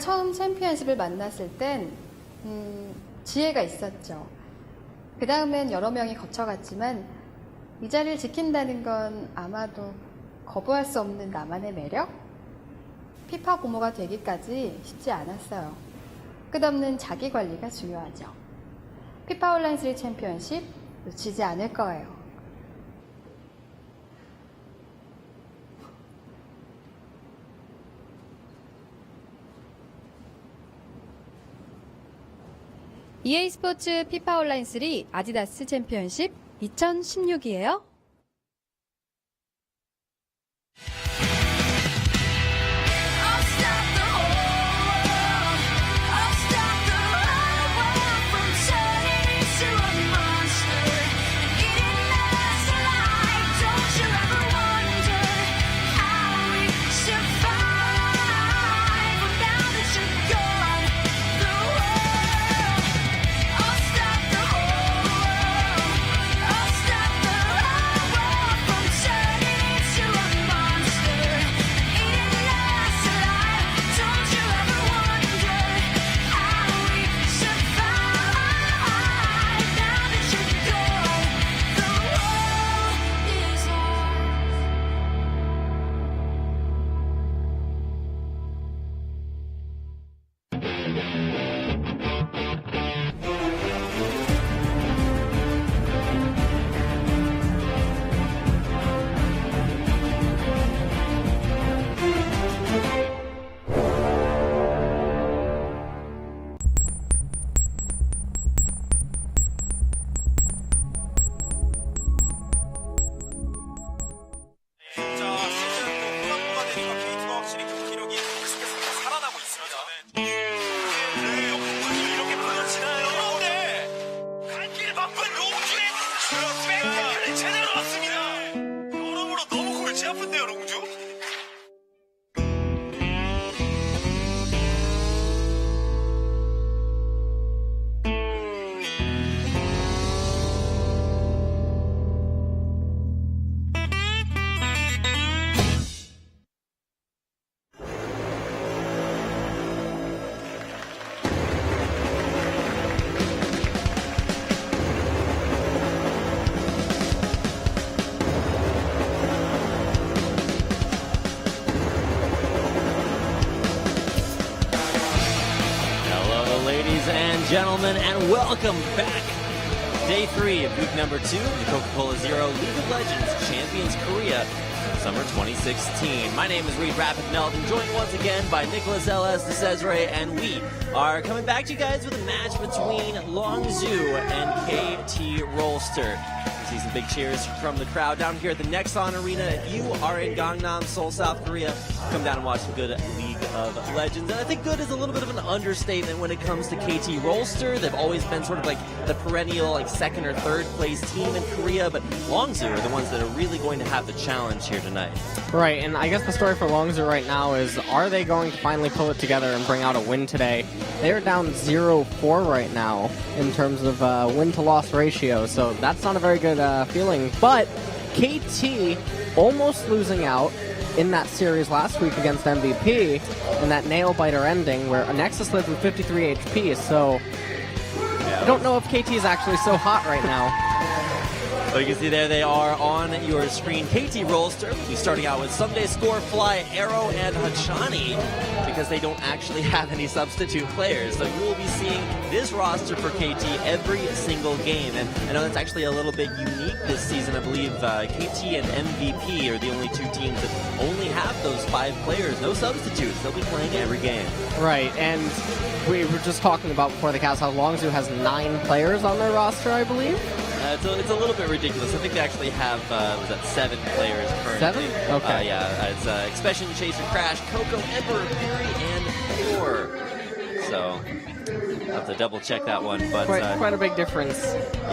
처음 챔피언십을 만났을 땐 지혜가 있었죠. 그 다음엔 여러 명이 거쳐갔지만 이 자리를 지킨다는 건 아마도 거부할 수 없는 나만의 매력? 피파 고모가 되기까지 쉽지 않았어요. 끝없는 자기 관리가 중요하죠. 피파 온라인 3 챔피언십 놓치지 않을 거예요. EA 스포츠 피파 온라인 3 아디다스 챔피언십 2016이에요. Gentlemen, and welcome back. Day 3 of week number 2 of the Coca-Cola Zero League of Legends Champions Korea Summer 2016. My name is Reed Rapid Melton, joined once again by Nicholas L.S. de Cesare, and we are coming back to you guys with a match between Longzhu and KT Rolster. See some big cheers from the crowd down here at the Nexon Arena. If you are in Gangnam, Seoul, South Korea, come down and watch some good League of Legends. And I think good is a little bit of an understatement when it comes to KT Rolster. They've always been sort of like the perennial like second or third place team in Korea, but Longzhu are the ones that are really going to have the challenge here tonight. Right, and I guess the story for Longzhu right now is, are they going to finally pull it together and bring out a win today? They're down 0-4 right now in terms of win-to-loss ratio, so that's not a very good feeling. But KT almost losing out in that series last week against MVP in that nail-biter ending where Nexus lived with 53 HP, so I don't know if KT is actually so hot right now. So you can see there they are on your screen. KT Rolster will be starting out with Someday Score, Fly, Arrow, and Hachani because they don't actually have any substitute players. So you will be seeing this roster for KT every single game. And I know that's actually a little bit unique this season. I believe KT and MVP are the only two teams that only have those 5 players, no substitutes. They'll be playing every game. Right, and we were just talking about before the cast how Longzhu has 9 players on their roster, I believe. It's a little bit ridiculous. I think they actually have, 7 players currently. 7? Okay. Yeah, it's Expression, Chaser, Crash, Coco, Emperor, Fury, and Thor. So, I'll have to double check that one. But quite a big difference.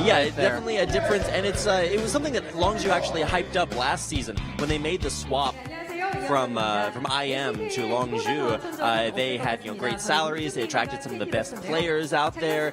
Yeah, definitely a difference. And it was something that Longzhu actually hyped up last season when they made the swap from IM to Longzhou, they had great salaries. They attracted some of the best players out there.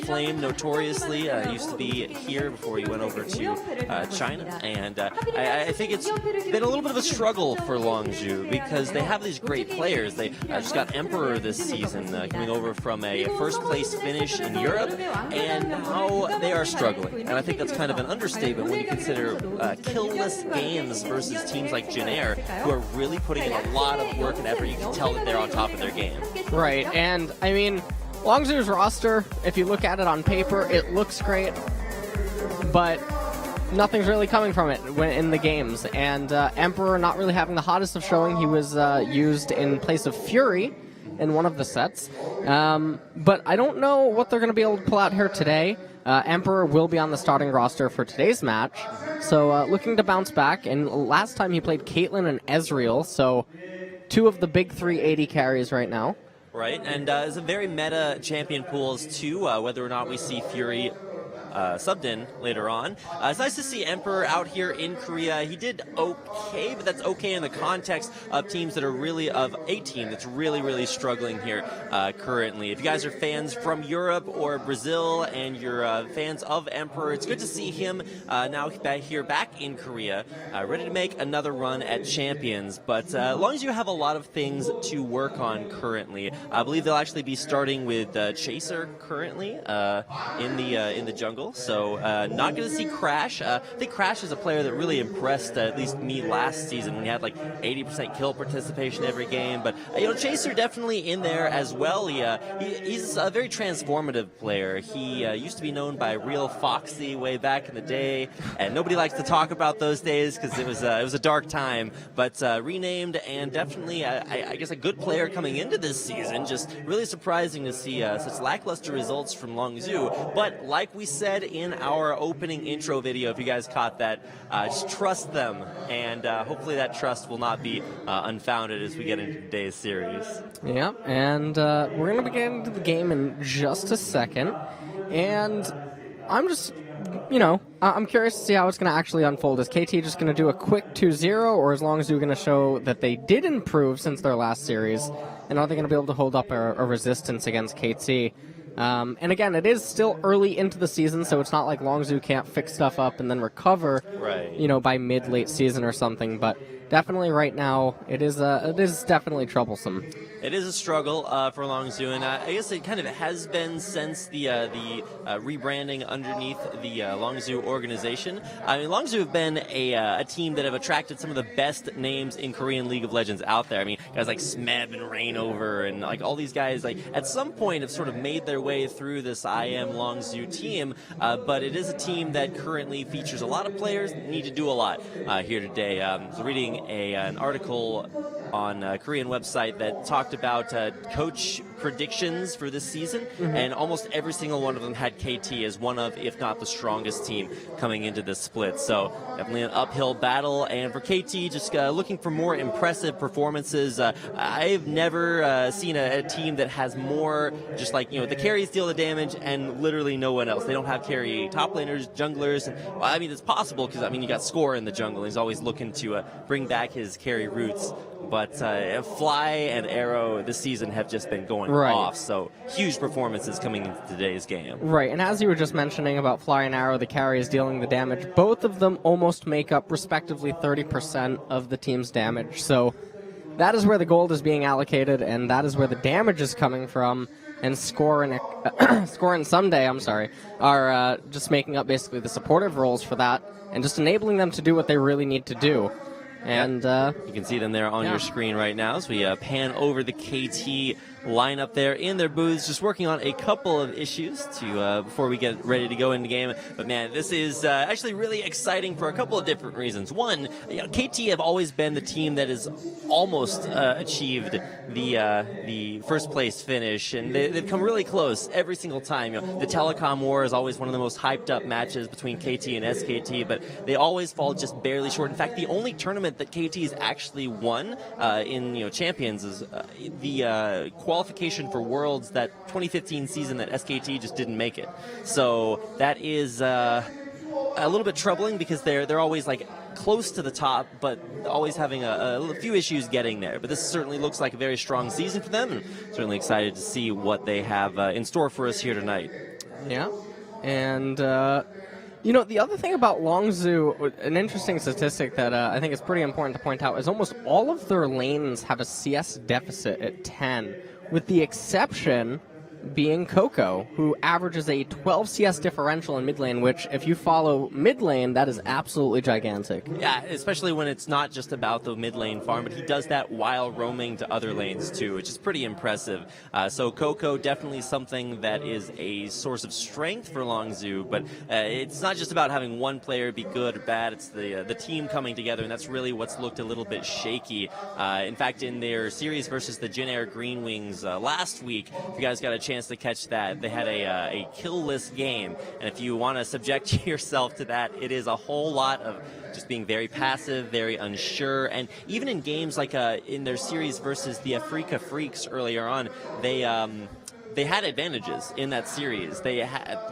Flame notoriously used to be here before he went over to China, and I think it's been a little bit of a struggle for Longzhou because they have these great players. They just got Emperor this season, coming over from a first place finish in Europe, and now they are struggling. And I think that's kind of an understatement when you consider kill-less games versus teams like Jin Air, who are really putting in a lot of work and effort. You can tell that they're on top of their game. Right, and I mean, Longzhou's roster, if you look at it on paper, it looks great, but nothing's really coming from it in the games. And Emperor not really having the hottest of showing. He was used in place of Fury in one of the sets. But I don't know what they're going to be able to pull out here today. Emperor will be on the starting roster for today's match. So looking to bounce back. And last time he played Caitlyn and Ezreal. So two of the big 3 AD carries right now. Right, and it's a very meta champion pools too, whether or not we see Fury subbed in later on. It's nice to see Emperor out here in Korea. He did okay, but that's okay in the context of teams that are really of a team that's really struggling here currently. If you guys are fans from Europe or Brazil and you're fans of Emperor, it's good to see him now back in Korea, ready to make another run at Champions. But as long as you have a lot of things to work on currently, I believe they'll actually be starting with Chaser currently in the jungle. So not going to see Crash. I think Crash is a player that really impressed at least me last season when he had like 80% kill participation every game. But Chaser definitely in there as well. He's a very transformative player. He used to be known by Real Foxy way back in the day, and nobody likes to talk about those days because it was a dark time. But renamed, and definitely I guess a good player coming into this season. Just really surprising to see such lackluster results from Longzhou. But like we said in our opening intro video, if you guys caught that, just trust them, and hopefully that trust will not be unfounded as we get into today's series. Yeah, and we're going to get into the game in just a second, and I'm just, I'm curious to see how it's going to actually unfold. Is KT just going to do a quick 2-0, or is Longzhou going to show that they did improve since their last series, and are they going to be able to hold up a resistance against KT? And again, it is still early into the season, so it's not like Longzhou can't fix stuff up and then recover, right, by mid-late season or something. But definitely right now, it is definitely troublesome. It is a struggle for Longzhou, and I guess it kind of has been since the rebranding underneath the Longzhou organization. I mean, Longzhou have been a team that have attracted some of the best names in Korean League of Legends out there. I mean, guys like Smeb and Rainover and like all these guys, like at some point have sort of made their way through this IM Longzhou team, but it is a team that currently features a lot of players that need to do a lot here today. I was reading an article on a Korean website that talked about coach predictions for this season, and almost every single one of them had KT as one of, if not the strongest team coming into this split. So definitely an uphill battle, and for KT, just looking for more impressive performances. I've never seen a team that has more, just like, the carries deal the damage and literally no one else. They don't have carry top laners, junglers. Well, I mean, it's possible because, you got Score in the jungle. He's always looking to bring back his carry roots. But Fly and Arrow this season have just been going off, so huge performances coming into today's game. Right, and as you were just mentioning about Fly and Arrow, the carries dealing the damage, both of them almost make up respectively 30% of the team's damage. So that is where the gold is being allocated, and that is where the damage is coming from. And Score and Someday, are just making up basically the supportive roles for that, and just enabling them to do what they really need to do. And you can see them there on your screen right now as we pan over the KT lineup there in their booths, just working on a couple of issues to before we get ready to go into game. But man, this is actually really exciting for a couple of different reasons. One, KT have always been the team that has almost achieved the first place finish, and they've come really close every single time. The Telecom War is always one of the most hyped up matches between KT and SKT, but they always fall just barely short. In fact, the only tournament that KT has actually won in Champions is the qualification for Worlds, that 2015 season that SKT just didn't make it. So that is a little bit troubling because they're always like close to the top, but always having a few issues getting there. But this certainly looks like a very strong season for them, and certainly excited to see what they have in store for us here tonight. Yeah, and the other thing about Longzhou, an interesting statistic that I think is pretty important to point out, is almost all of their lanes have a CS deficit at 10, with the exception being Coco, who averages a 12 CS differential in mid lane, which, if you follow mid lane, that is absolutely gigantic. Yeah, especially when it's not just about the mid lane farm, but he does that while roaming to other lanes too, which is pretty impressive. So Coco, definitely something that is a source of strength for Longzhou, but it's not just about having one player be good or bad, it's the team coming together, and that's really what's looked a little bit shaky. In fact, in their series versus the Jin Air Green Wings last week, if you guys got a chance to catch that, they had a kill-less game, and if you want to subject yourself to that, it is a whole lot of just being very passive, very unsure, and even in games like in their series versus the Afrika Freaks earlier on, they had advantages in that series. They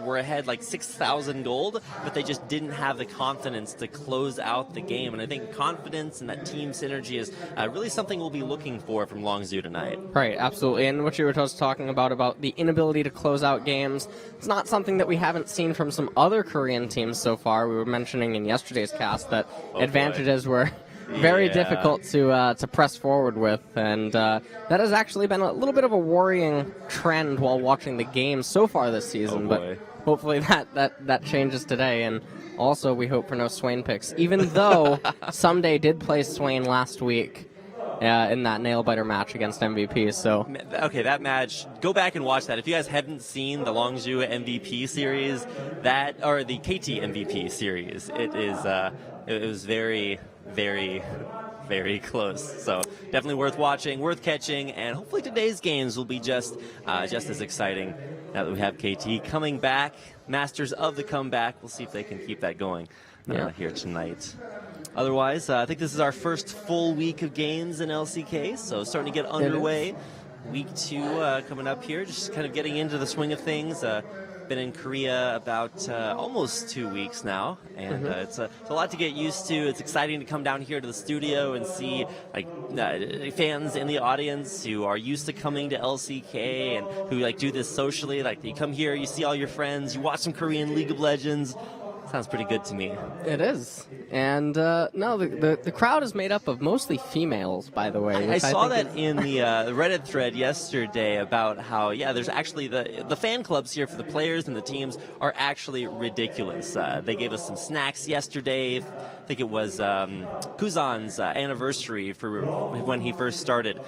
were ahead like 6,000 gold, but they just didn't have the confidence to close out the game. And I think confidence and that team synergy is really something we'll be looking for from Longzhou tonight. Right, absolutely. And what you were just talking about the inability to close out games, it's not something that we haven't seen from some other Korean teams so far. We were mentioning in yesterday's cast that advantages were very difficult to press forward with, and that has actually been a little bit of a worrying trend while watching the game so far this season. But hopefully that changes today, and also we hope for no Swain picks, even though Someday did play Swain last week in that nail-biter match against MVP. So okay, that match, go back and watch that. If you guys haven't seen the Longzhou MVP series, or the KT MVP series, it was very, very, very close. So definitely worth watching, worth catching, and hopefully today's games will be just as exciting now that we have KT coming back, masters of the comeback. We'll see if they can keep that going here tonight. Otherwise, I think this is our first full week of games in LCK, so starting to get underway. Week 2 coming up here, just kind of getting into the swing of things. Been in Korea about almost 2 weeks now, and it's a lot to get used to. It's exciting to come down here to the studio and see fans in the audience who are used to coming to LCK and who do this socially. You come here, you see all your friends, you watch some Korean League of Legends. Sounds pretty good to me. It is. And no, the crowd is made up of mostly females, by the way. I saw that in the Reddit thread yesterday about how, there's actually the fan clubs here for the players and the teams are actually ridiculous. They gave us some snacks yesterday. I think it was Kuzan's anniversary for when he first started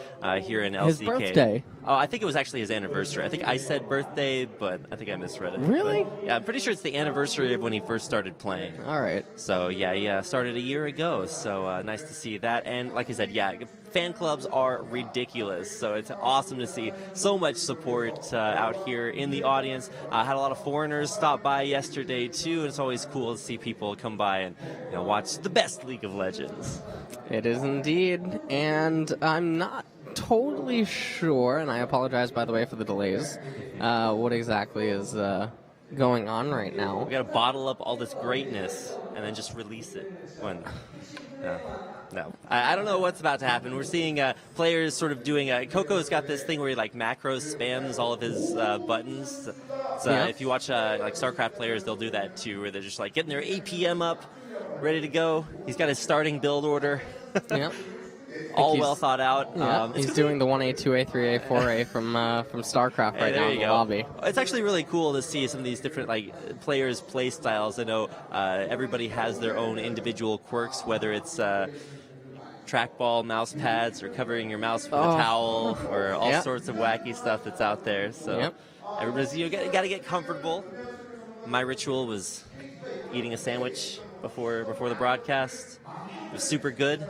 here in LCK. His birthday. Oh, I think it was actually his anniversary. I think I said birthday, but I think I misread it. Really? But, yeah, I'm pretty sure it's the anniversary of when he first started playing. All right. So, he started a year ago. So, nice to see that. And like I said, fan clubs are ridiculous. So, it's awesome to see so much support out here in the audience. Had a lot of foreigners stop by yesterday, too. And it's always cool to see people come by and watch the best League of Legends. It is indeed. And I'm not totally sure, and I apologize, by the way, for the delays, what exactly is going on right now. We got to bottle up all this greatness and then just release it. No. I don't know what's about to happen. We're seeing players sort of doing... Coco's got this thing where he macro spams all of his buttons. So if you watch StarCraft players, they'll do that too, where they're just getting their APM up, ready to go. He's got his starting build order. Yeah. All well thought out. Yeah, he's doing the 1A, 2A, 3A, 4A from StarCraft right now in the lobby. It's actually really cool to see some of these different players' play styles. I know everybody has their own individual quirks, whether it's trackball, mouse pads, or covering your mouse with a towel, or all sorts of wacky stuff that's out there. So everybody's got to get comfortable. My ritual was eating a sandwich before the broadcast. It was super good.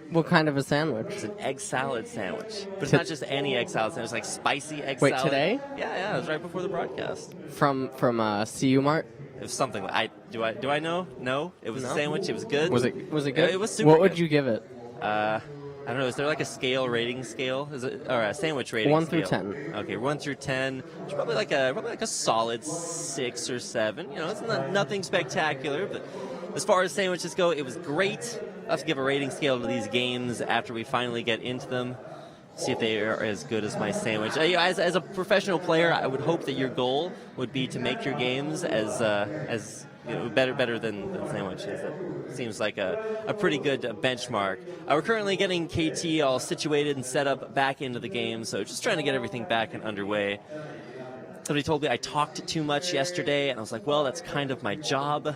What kind of a sandwich? It's an egg salad sandwich. But it's not just any egg salad sandwich. It's spicy egg salad. Wait, today? Yeah, it was right before the broadcast. From CU Mart? It was something do I know? No. It was a sandwich. It was good. Was it good? It was super What good. would you give it? I don't know. Is there a rating scale? Is it or a sandwich rating 1 scale? through 10. Okay, 1 through 10. It's probably a solid 6 or 7. It's nothing spectacular, but as far as sandwiches go, it was great. I'll have to give a rating scale to these games after we finally get into them. See if they are as good as my sandwich. As a professional player, I would hope that your goal would be to make your games as better than sandwiches. It seems like a pretty good benchmark. We're currently getting KT all situated and set up back into the game, so just trying to get everything back and underway. Somebody told me I talked too much yesterday, and I was like, well, that's kind of my job.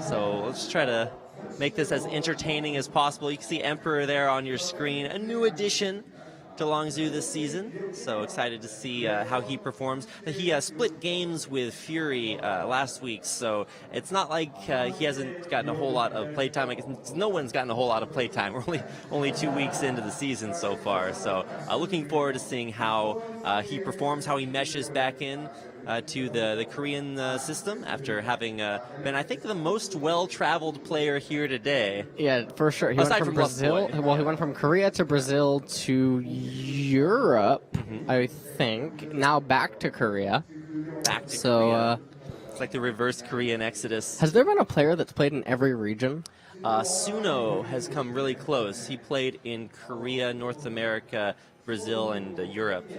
So let's try to make this as entertaining as possible. You can see Emperor there on your screen, a new addition to Longzhou this season. So excited to see how he performs. He split games with Fury last week, so it's not like he hasn't gotten a whole lot of playtime. I guess no one's gotten a whole lot of playtime. We're only 2 weeks into the season so far. So looking forward to seeing how he performs, how he meshes back in to the Korean system after having been, I think, the most well-traveled player here today. Yeah, for sure. He went from Brazil. Well, he went from Korea to Brazil to Europe, I think. Now back to Korea. Back to Korea. It's like the reverse Korean exodus. Has there been a player that's played in every region? Suno has come really close. He played in Korea, North America, Brazil, and Europe.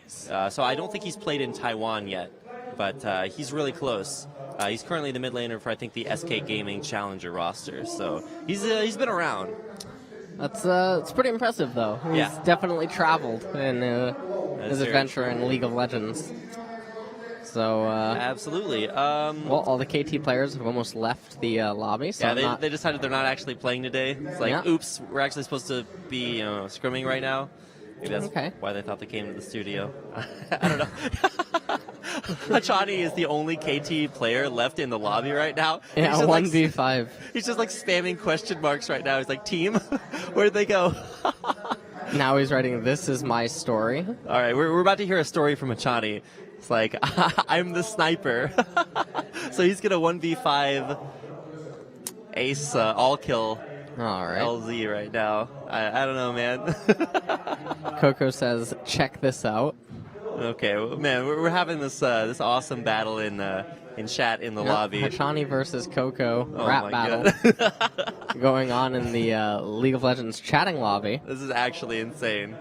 So I don't think he's played in Taiwan yet, but he's really close. He's currently the mid laner for, I think, the SK Gaming Challenger roster. So he's been around. That's pretty impressive, though. He's definitely traveled in his adventure in League of Legends. So absolutely. Well, all the KT players have almost left the lobby. So yeah, they decided they're not actually playing today. It's like, oops, we're actually supposed to be scrimming right now. Maybe that's why they thought they came to the studio. I don't know. Hachani is the only KT player left in the lobby right now. Yeah, 1v5. He's just like spamming question marks right now. He's like, team, where'd they go? Now he's writing, this is my story. All right, we're about to hear a story from Hachani. It's like, I'm the sniper. So he's going to 1v5 ace all kill. All right. LZ right now. I don't know, man. Coco says, check this out. Okay, well, man, we're having this awesome battle in chat in the lobby. Hachani versus Coco rap battle going on in the League of Legends chatting lobby. This is actually insane.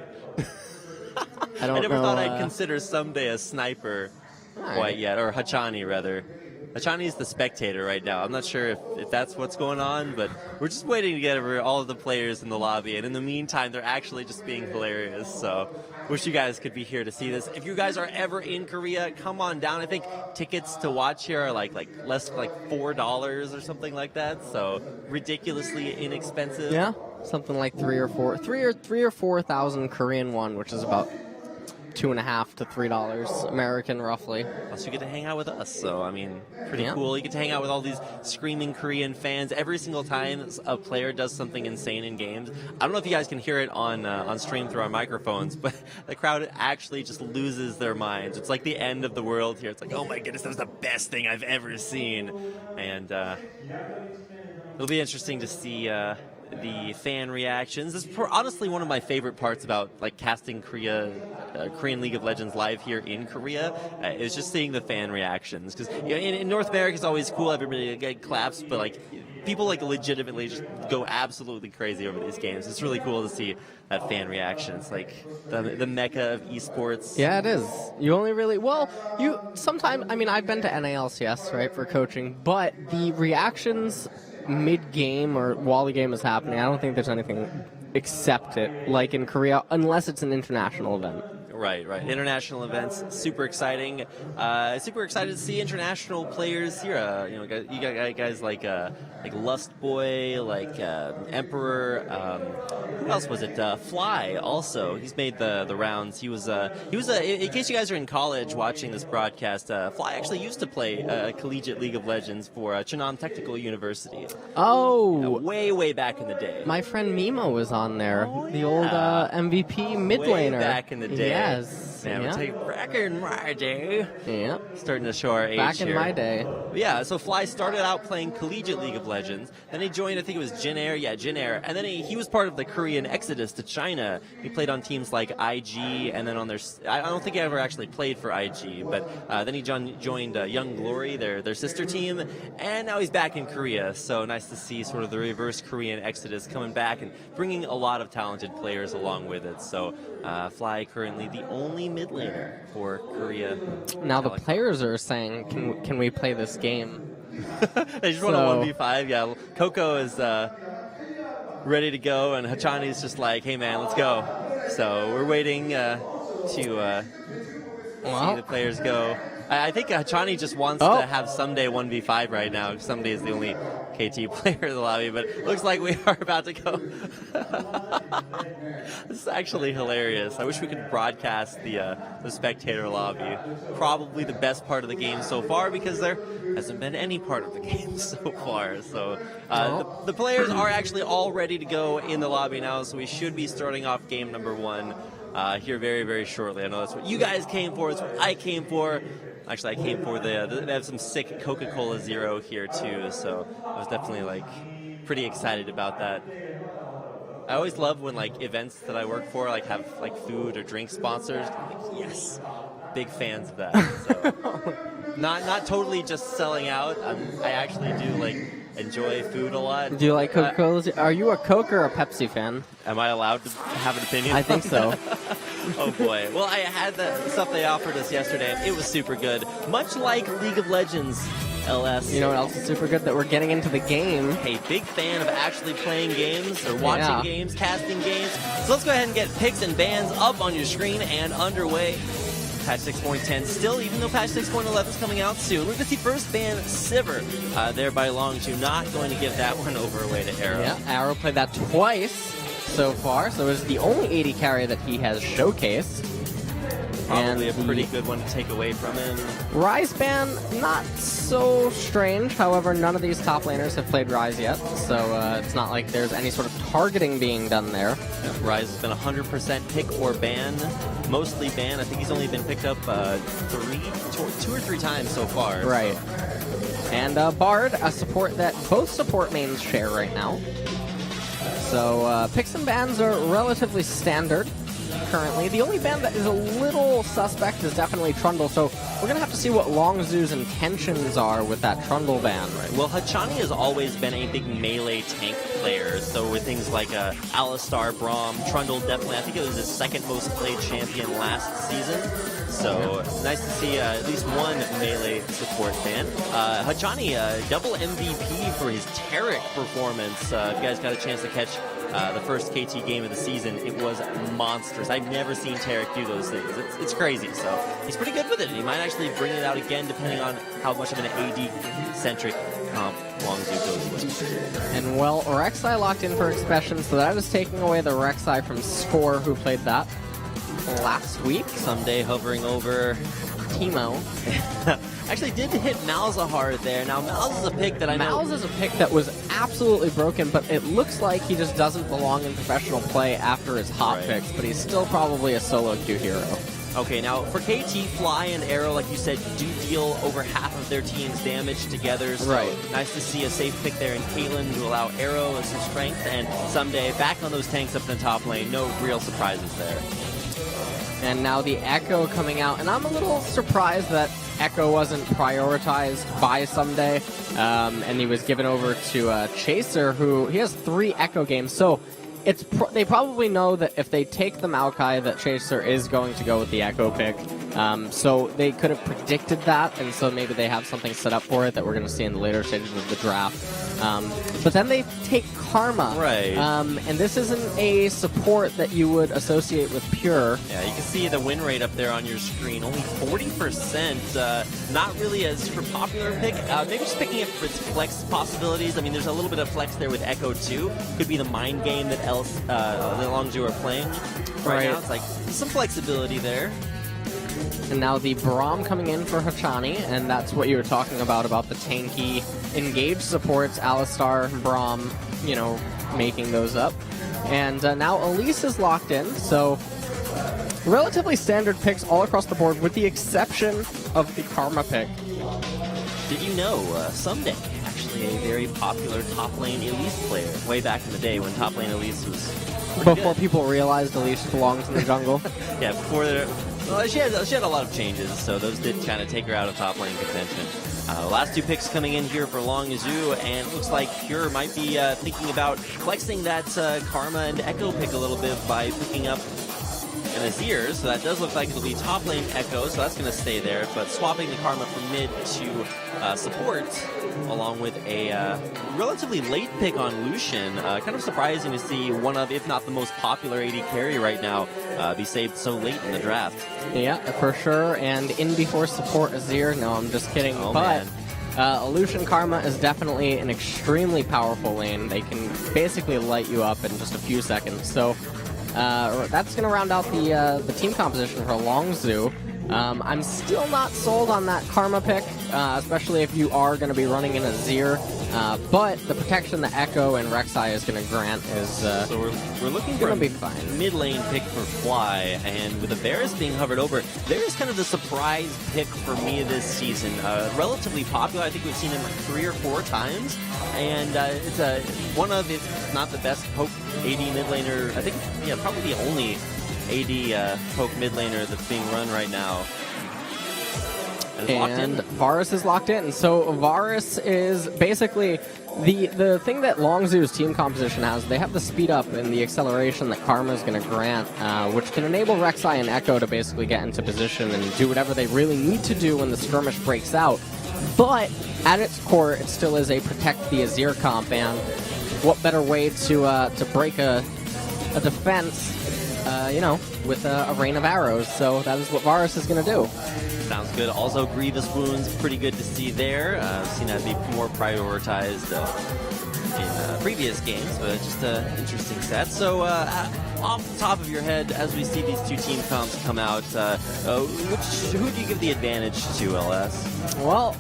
I never know, thought I'd consider someday a sniper quite yet, or Hachani rather. Hachani's the spectator right now. I'm not sure if that's what's going on, but we're just waiting to get over all of the players in the lobby. And in the meantime, they're actually just being hilarious. So wish you guys could be here to see this. If you guys are ever in Korea, come on down. I think tickets to watch here are like less like $4 or something like that. So ridiculously inexpensive. Yeah, something like 3 or 4,000 Korean won, which is about $2.50 to $3 American, roughly. Plus, you get to hang out with us, so I mean, pretty cool. You get to hang out with all these screaming Korean fans every single time a player does something insane in games. I don't know if you guys can hear it on stream through our microphones, but the crowd actually just loses their minds. It's like the end of the world here. It's like, oh my goodness, that was the best thing I've ever seen, and it'll be interesting to see the fan reactions. This is honestly one of my favorite parts about like casting Korean League of Legends live here in Korea is just seeing the fan reactions, because in North America it's always cool, everybody claps, but like people like legitimately just go absolutely crazy over these games. It's really cool to see that fan reaction. It's like the mecca of esports. Yeah, it is. You only really, sometimes, I mean, I've been to NALCS, right, for coaching, but the reactions mid-game or while the game is happening, I don't think there's anything except it, like in Korea, unless it's an international event. Right. International events, super exciting. Super excited to see international players here. You got guys like Lust Boy, like Emperor. Who else was it? Fly. Also, he's made the rounds. He was. In case you guys are in college watching this broadcast, Fly actually used to play collegiate League of Legends for Cheonan Technical University. Oh, way back in the day. My friend Mimo was on there. The old MVP mid laner. Way back in the day. Yes. Man, we'll take back in my day. Yeah. Starting to show our age Back in here. my day. Yeah, so Fly started out playing collegiate League of Legends. Then he joined, I think it was Jin Air. Yeah, Jin Air. And then he was part of the Korean exodus to China. He played on teams like IG, and then on their... I don't think he ever actually played for IG, but then he joined Young Glory, their sister team, and now he's back in Korea. So nice to see sort of the reverse Korean exodus coming back and bringing a lot of talented players along with it. So Fly currently the only mid laner for Korea. Now the players are saying, can we play this game? They just want a 1v5. Yeah, Coco is ready to go, and Hachani's just like, hey man, let's go. So we're waiting to see the players go. I think Hachani just wants to have Someday 1v5 right now. Someday is the only KT player in the lobby, but it looks like we are about to go. This is actually hilarious. I wish we could broadcast the spectator lobby. Probably the best part of the game so far, because there hasn't been any part of the game so far. So the players are actually all ready to go in the lobby now, so we should be starting off game number 1 here very, very shortly. I know that's what you guys came for. It's what I came for. Actually, I came for they have some sick Coca-Cola Zero here too, so I was definitely pretty excited about that. I always love when events that I work for have food or drink sponsors. I'm like, yes, big fans of that. So not totally just selling out. I actually do enjoy food a lot. Do you like Coca-Cola? Are you a Coke or a Pepsi fan? Am I allowed to have an opinion? I think so. Oh boy. Well, I had the stuff they offered us yesterday, and it was super good. Much like League of Legends, LS. You know what else is super good? That we're getting into the game. Hey, big fan of actually playing games or watching games, casting games. So let's go ahead and get picks and bans up on your screen and underway. Patch 6.10 still, even though patch 6.11 is coming out soon. We're going to see first ban Sivir there by Longzhu. Not going to give that one over away to Arrow. Yeah, Arrow played that twice so far, so it was the only AD carry that he has showcased. Probably a pretty good one to take away from him. Ryze ban, not so strange. However, none of these top laners have played Ryze yet, so it's not like there's any sort of targeting being done there. Yeah, Ryze has been 100% pick or ban, mostly ban. I think he's only been picked up 2 or 3 times so far. Right. And Bard, a support that both support mains share right now. So picks and bans are relatively standard currently. The only ban that is a little suspect is definitely Trundle, so we're going to have to see what Longzhu's intentions are with that Trundle ban. Right. Well, Hachani has always been a big melee tank player, so with things like Alistar, Braum, Trundle definitely, I think it was his second most played champion last season, so nice to see at least one melee support ban. Hachani, double MVP for his Taric performance. If you guys got a chance to catch the first KT game of the season, it was monstrous. I've never seen Taric do those things. It's crazy. So he's pretty good with it. He might actually bring it out again, depending on how much of an AD-centric comp Longzhu goes with. And well, Rek'Sai locked in for Expression, so that is taking away the Rek'Sai from Score, who played that last week. Someday hovering over Teemo. Actually did hit Malzahar there. Now, Malz is a pick that I know... Malz is a pick that was absolutely broken, but it looks like he just doesn't belong in professional play after his hot picks, but he's still probably a solo queue hero. Okay, now, for KT, Fly and Arrow, like you said, do deal over half of their team's damage together, so nice to see a safe pick there in Caitlyn to allow Arrow some strength, and Someday back on those tanks up in the top lane. No real surprises there. And now the Echo coming out, and I'm a little surprised that Echo wasn't prioritized by Someday, and he was given over to Chaser, who he has 3 Echo games, so they probably know that if they take the Maokai, that Chaser is going to go with the Echo pick. So they could have predicted that, and so maybe they have something set up for it that we're going to see in the later stages of the draft. But then they take Karma. Right. And this isn't a support that you would associate with Pure. Yeah, you can see the win rate up there on your screen. Only 40%. Not really a super popular pick. Maybe just picking it for its flex possibilities. I mean, there's a little bit of flex there with Echo too. Could be the mind game that Longzhu are playing right now. It's like some flexibility there. And now the Braum coming in for Hachani, and that's what you were talking about the tanky engaged supports, Alistar, Braum, you know, making those up. And now Elise is locked in, so relatively standard picks all across the board, with the exception of the Karma pick. Did you know Someday, actually a very popular top lane Elise player, way back in the day when top lane Elise was Before people realized Elise belongs in the jungle. Yeah, before she had a lot of changes, so those did kind of take her out of top lane contention. Last two picks coming in here for Longzhu, and it looks like Pure might be thinking about flexing that Karma and Echo pick a little bit by picking up an Azir, so that does look like it'll be top lane Echo, so that's going to stay there, but swapping the Karma from mid to support, along with a relatively late pick on Lucian. Kind of surprising to see one of, if not the most popular AD carry right now, be saved so late in the draft. Yeah, for sure, and in before support Azir, no, I'm just kidding, but Lucian Karma is definitely an extremely powerful lane. They can basically light you up in just a few seconds, so that's going to round out the team composition for Longzhu. I'm still not sold on that Karma pick, especially if you are going to be running in Azir. But the protection that Echo and Rek'Sai is going to grant is so we're looking for a mid lane pick for Fly, and with the Varus being hovered over, Varus kind of the surprise pick for me this season. Relatively popular. I think we've seen him 3 or 4 times, and it's one of, if not the best poke AD mid laner. I think, yeah, probably the only AD poke mid laner that's being run right now. And Varus is locked in. So Varus is basically the thing that Longzhu's team composition has. They have the speed up and the acceleration that Karma is going to grant, which can enable Rek'Sai and Echo to basically get into position and do whatever they really need to do when the skirmish breaks out. But at its core, it still is a protect the Azir comp, and what better way to break a defense, with a rain of arrows. So that is what Varus is going to do. Sounds good. Also, Grievous Wounds, pretty good to see there. Seen that be more prioritized in previous games, but just an interesting set. So, off the top of your head, as we see these two team comps come out, who do you give the advantage to, LS? Well,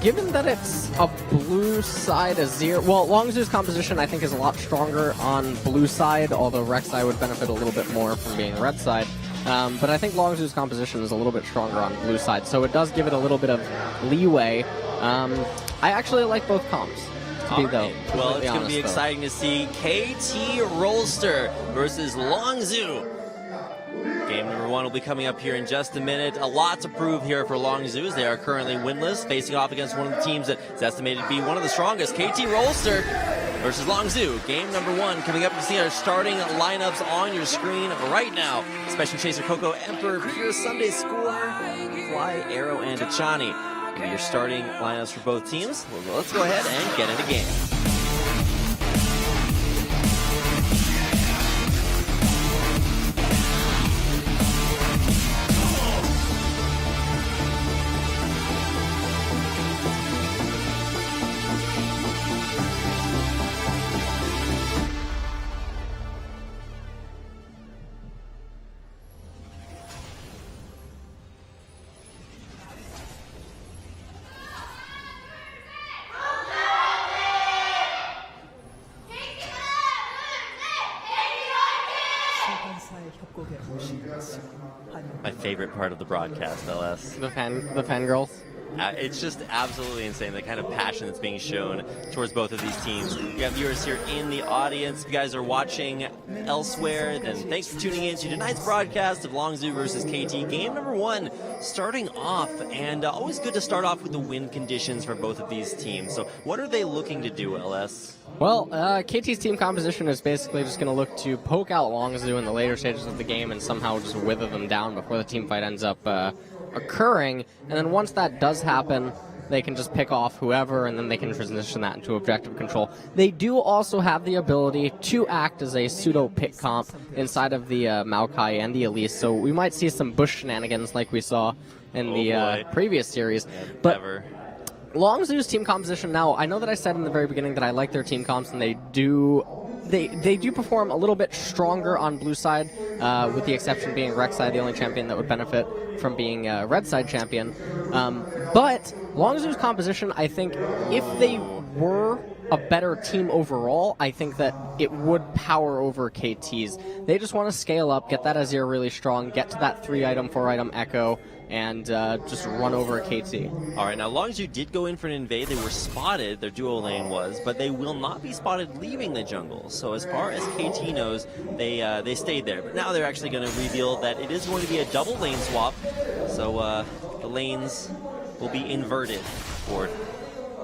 given that it's a blue side Azir, well, Longzhu's composition I think is a lot stronger on blue side, although Rek'Sai would benefit a little bit more from being red side. But I think Longzhu's composition is a little bit stronger on blue side, so it does give it a little bit of leeway. I actually like both comps. Well, it's going to be exciting to see KT Rolster versus Longzhu. Game number 1 will be coming up here in just a minute. A lot to prove here for Longzhu, as they are currently winless, facing off against one of the teams that is estimated to be one of the strongest. KT Rolster versus Longzhu. Game number 1 coming up. You see our starting lineups on your screen right now. Special Chaser, Coco, Emperor, Pure, Sunday Schooler, Fly, Arrow, and Achani. And your starting lineups for both teams. Well, let's go ahead and get into game. My favorite part of the broadcast, LS. The fangirls. It's just absolutely insane, the kind of passion that's being shown towards both of these teams. We have viewers here in the audience. If you guys are watching elsewhere, then thanks for tuning in to tonight's broadcast of Longzhu versus KT. Game number 1 starting off, and always good to start off with the win conditions for both of these teams. So what are they looking to do, LS? Well, KT's team composition is basically just going to look to poke out Longzhu in the later stages of the game and somehow just wither them down before the team fight ends up occurring. And then once that does happen, they can just pick off whoever, and then they can transition that into objective control. They do also have the ability to act as a pseudo-pick comp inside of the Maokai and the Elise, so we might see some bush shenanigans like we saw in the previous series. Yeah, but Longzhu's team composition now, I know that I said in the very beginning that I like their team comps, and they do perform a little bit stronger on blue side, with the exception being Rek'Sai, the only champion that would benefit from being a red side champion. But Longzhu's composition, I think, if they were a better team overall, I think that it would power over KT's. They just want to scale up, get that Azir really strong, get to that 3-item, 4-item Echo, and just run over KT. All right, now Longzhu did go in for an invade. They were spotted, their duo lane was, but they will not be spotted leaving the jungle. So as far as KT knows, they stayed there. But now they're actually going to reveal that it is going to be a double lane swap. So the lanes will be inverted for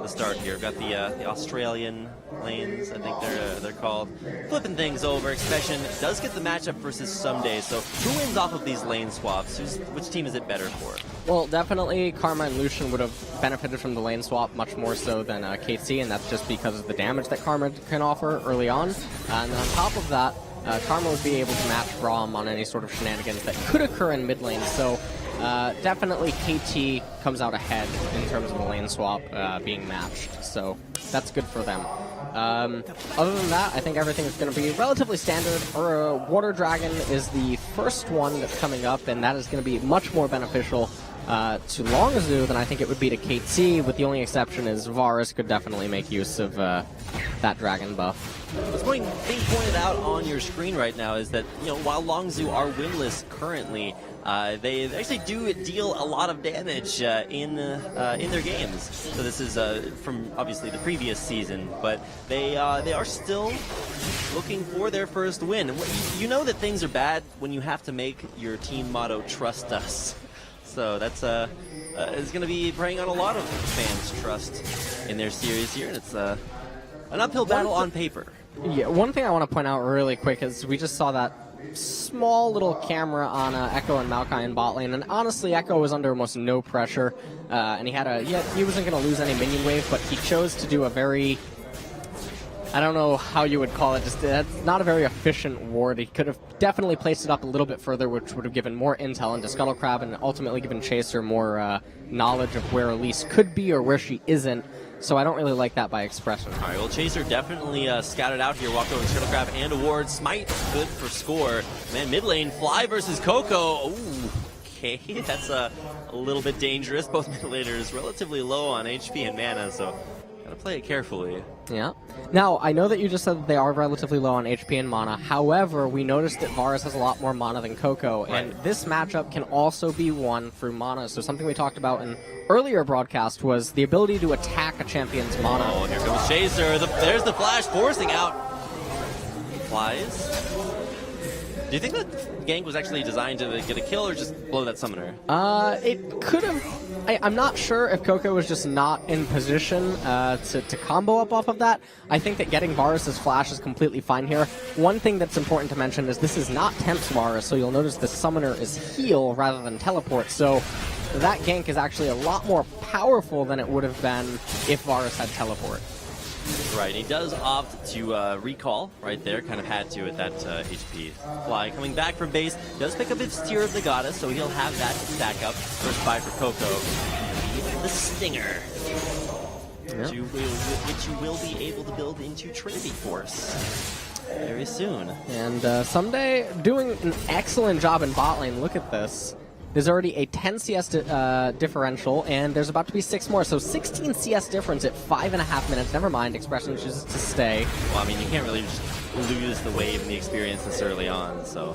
the start here. We've got the Australian lanes, I think they're called. Flipping things over. Expression does get the matchup versus Someday. So who wins off of these lane swaps? Which team is it better for? Well, definitely Karma and Lucian would have benefited from the lane swap much more so than KT, and that's just because of the damage that Karma can offer early on. And on top of that, Karma would be able to match Braum on any sort of shenanigans that could occur in mid lane. So definitely KT comes out ahead in terms of the lane swap being matched. So that's good for them. Other than that, I think everything is going to be relatively standard. Water Dragon is the first one that's coming up, and that is going to be much more beneficial to Longzhu than I think it would be to KT, with the only exception is Varus could definitely make use of that dragon buff. What's being pointed out on your screen right now is that, while Longzhu are winless currently, they actually do deal a lot of damage in their games. So this is from obviously the previous season, but they are still looking for their first win. You know that things are bad when you have to make your team motto "Trust us." So that's is going to be preying on a lot of fans' trust in their series here, and it's an uphill battle on paper. Yeah, one thing I want to point out really quick is we just saw that small little camera on Echo and Maokai in bot lane, and honestly, Echo was under almost no pressure, and he wasn't going to lose any minion wave, but he chose to do a very, I don't know how you would call it, just not a very efficient ward. He could have definitely placed it up a little bit further, which would have given more intel into Scuttlecrab and ultimately given Chaser more knowledge of where Elise could be or where she isn't. So I don't really like that by Expression. All right, well, Chaser definitely scouted out here, walked over to Shuttlecraft and a ward. Smite, good for score. Man, mid lane, Fly versus Coco. Ooh, okay, that's a little bit dangerous. Both mid laners relatively low on HP and mana, so gotta play it carefully. Yeah. Now, I know that you just said that they are relatively low on HP and mana. However, we noticed that Varus has a lot more mana than Coco, and this matchup can also be won through mana. So something we talked about in earlier broadcast was the ability to attack a champion's mana. Oh, here comes Chaser. There's the flash forcing out. Flies. Do you think that gank was actually designed to get a kill or just blow that summoner? It could have. I'm not sure if Coco was just not in position to combo up off of that. I think that getting Varus' flash is completely fine here. One thing that's important to mention is this is not Temp's Varus, so you'll notice the summoner is heal rather than teleport. So that gank is actually a lot more powerful than it would have been if Varus had teleport. Right, he does opt to recall right there, kind of had to at that HP. Fly coming back from base, does pick up his Tear of the Goddess, so he'll have that to stack up. First buy for Coco. The Stinger, which you will be able to build into Trinity Force very soon. And Someday doing an excellent job in bot lane. Look at this. There's already a 10 CS differential, and there's about to be 6 more. So 16 CS difference at 5.5 minutes. Never mind, Expression chooses to stay. Well, I mean, you can't really just lose the wave and the experience this early on, so.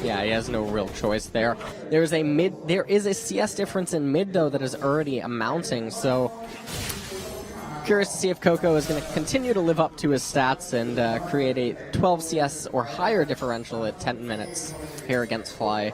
Yeah, he has no real choice there. There is a CS difference in mid, though, that is already amounting, so curious to see if Coco is going to continue to live up to his stats and create a 12 CS or higher differential at 10 minutes here against Fly.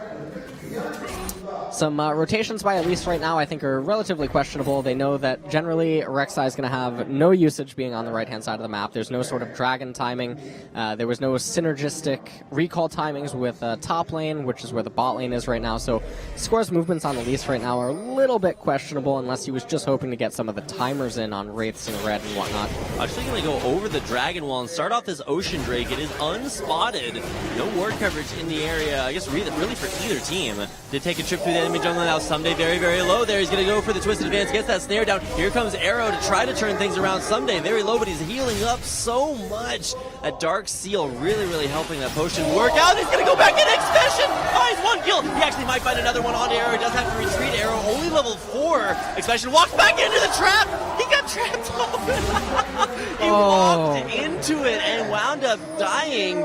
Some rotations by Elise right now I think are relatively questionable. They know that generally Rek'Sai is going to have no usage being on the right-hand side of the map. There's no sort of dragon timing. There was no synergistic recall timings with top lane, which is where the bot lane is right now. So Score's movements on Elise right now are a little bit questionable unless he was just hoping to get some of the timers in on Wraiths and Red and whatnot. Actually going to go over the Dragon Wall and start off this Ocean Drake. It is unspotted. No ward coverage in the area, I guess really for either team. Did take a trip through the enemy jungle now. Someday very, very low there. He's going to go for the Twisted Advance, gets that snare down. Here comes Arrow to try to turn things around. Someday very low, but he's healing up so much. A Dark Seal really, really helping that potion work out. He's going to go back in Expression. Oh, he's one kill. He actually might find another one on Arrow. He does have to retreat. Arrow only level 4. Expression walks back into the trap. He got got trapped open. He walked into it and wound up dying.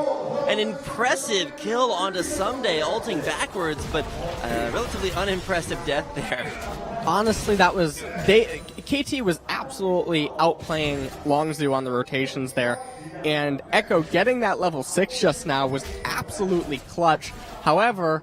An impressive kill onto Someday, ulting backwards, but relatively unimpressive death there. Honestly, KT was absolutely outplaying Longzhu on the rotations there, and Echo getting that level 6 just now was absolutely clutch. However,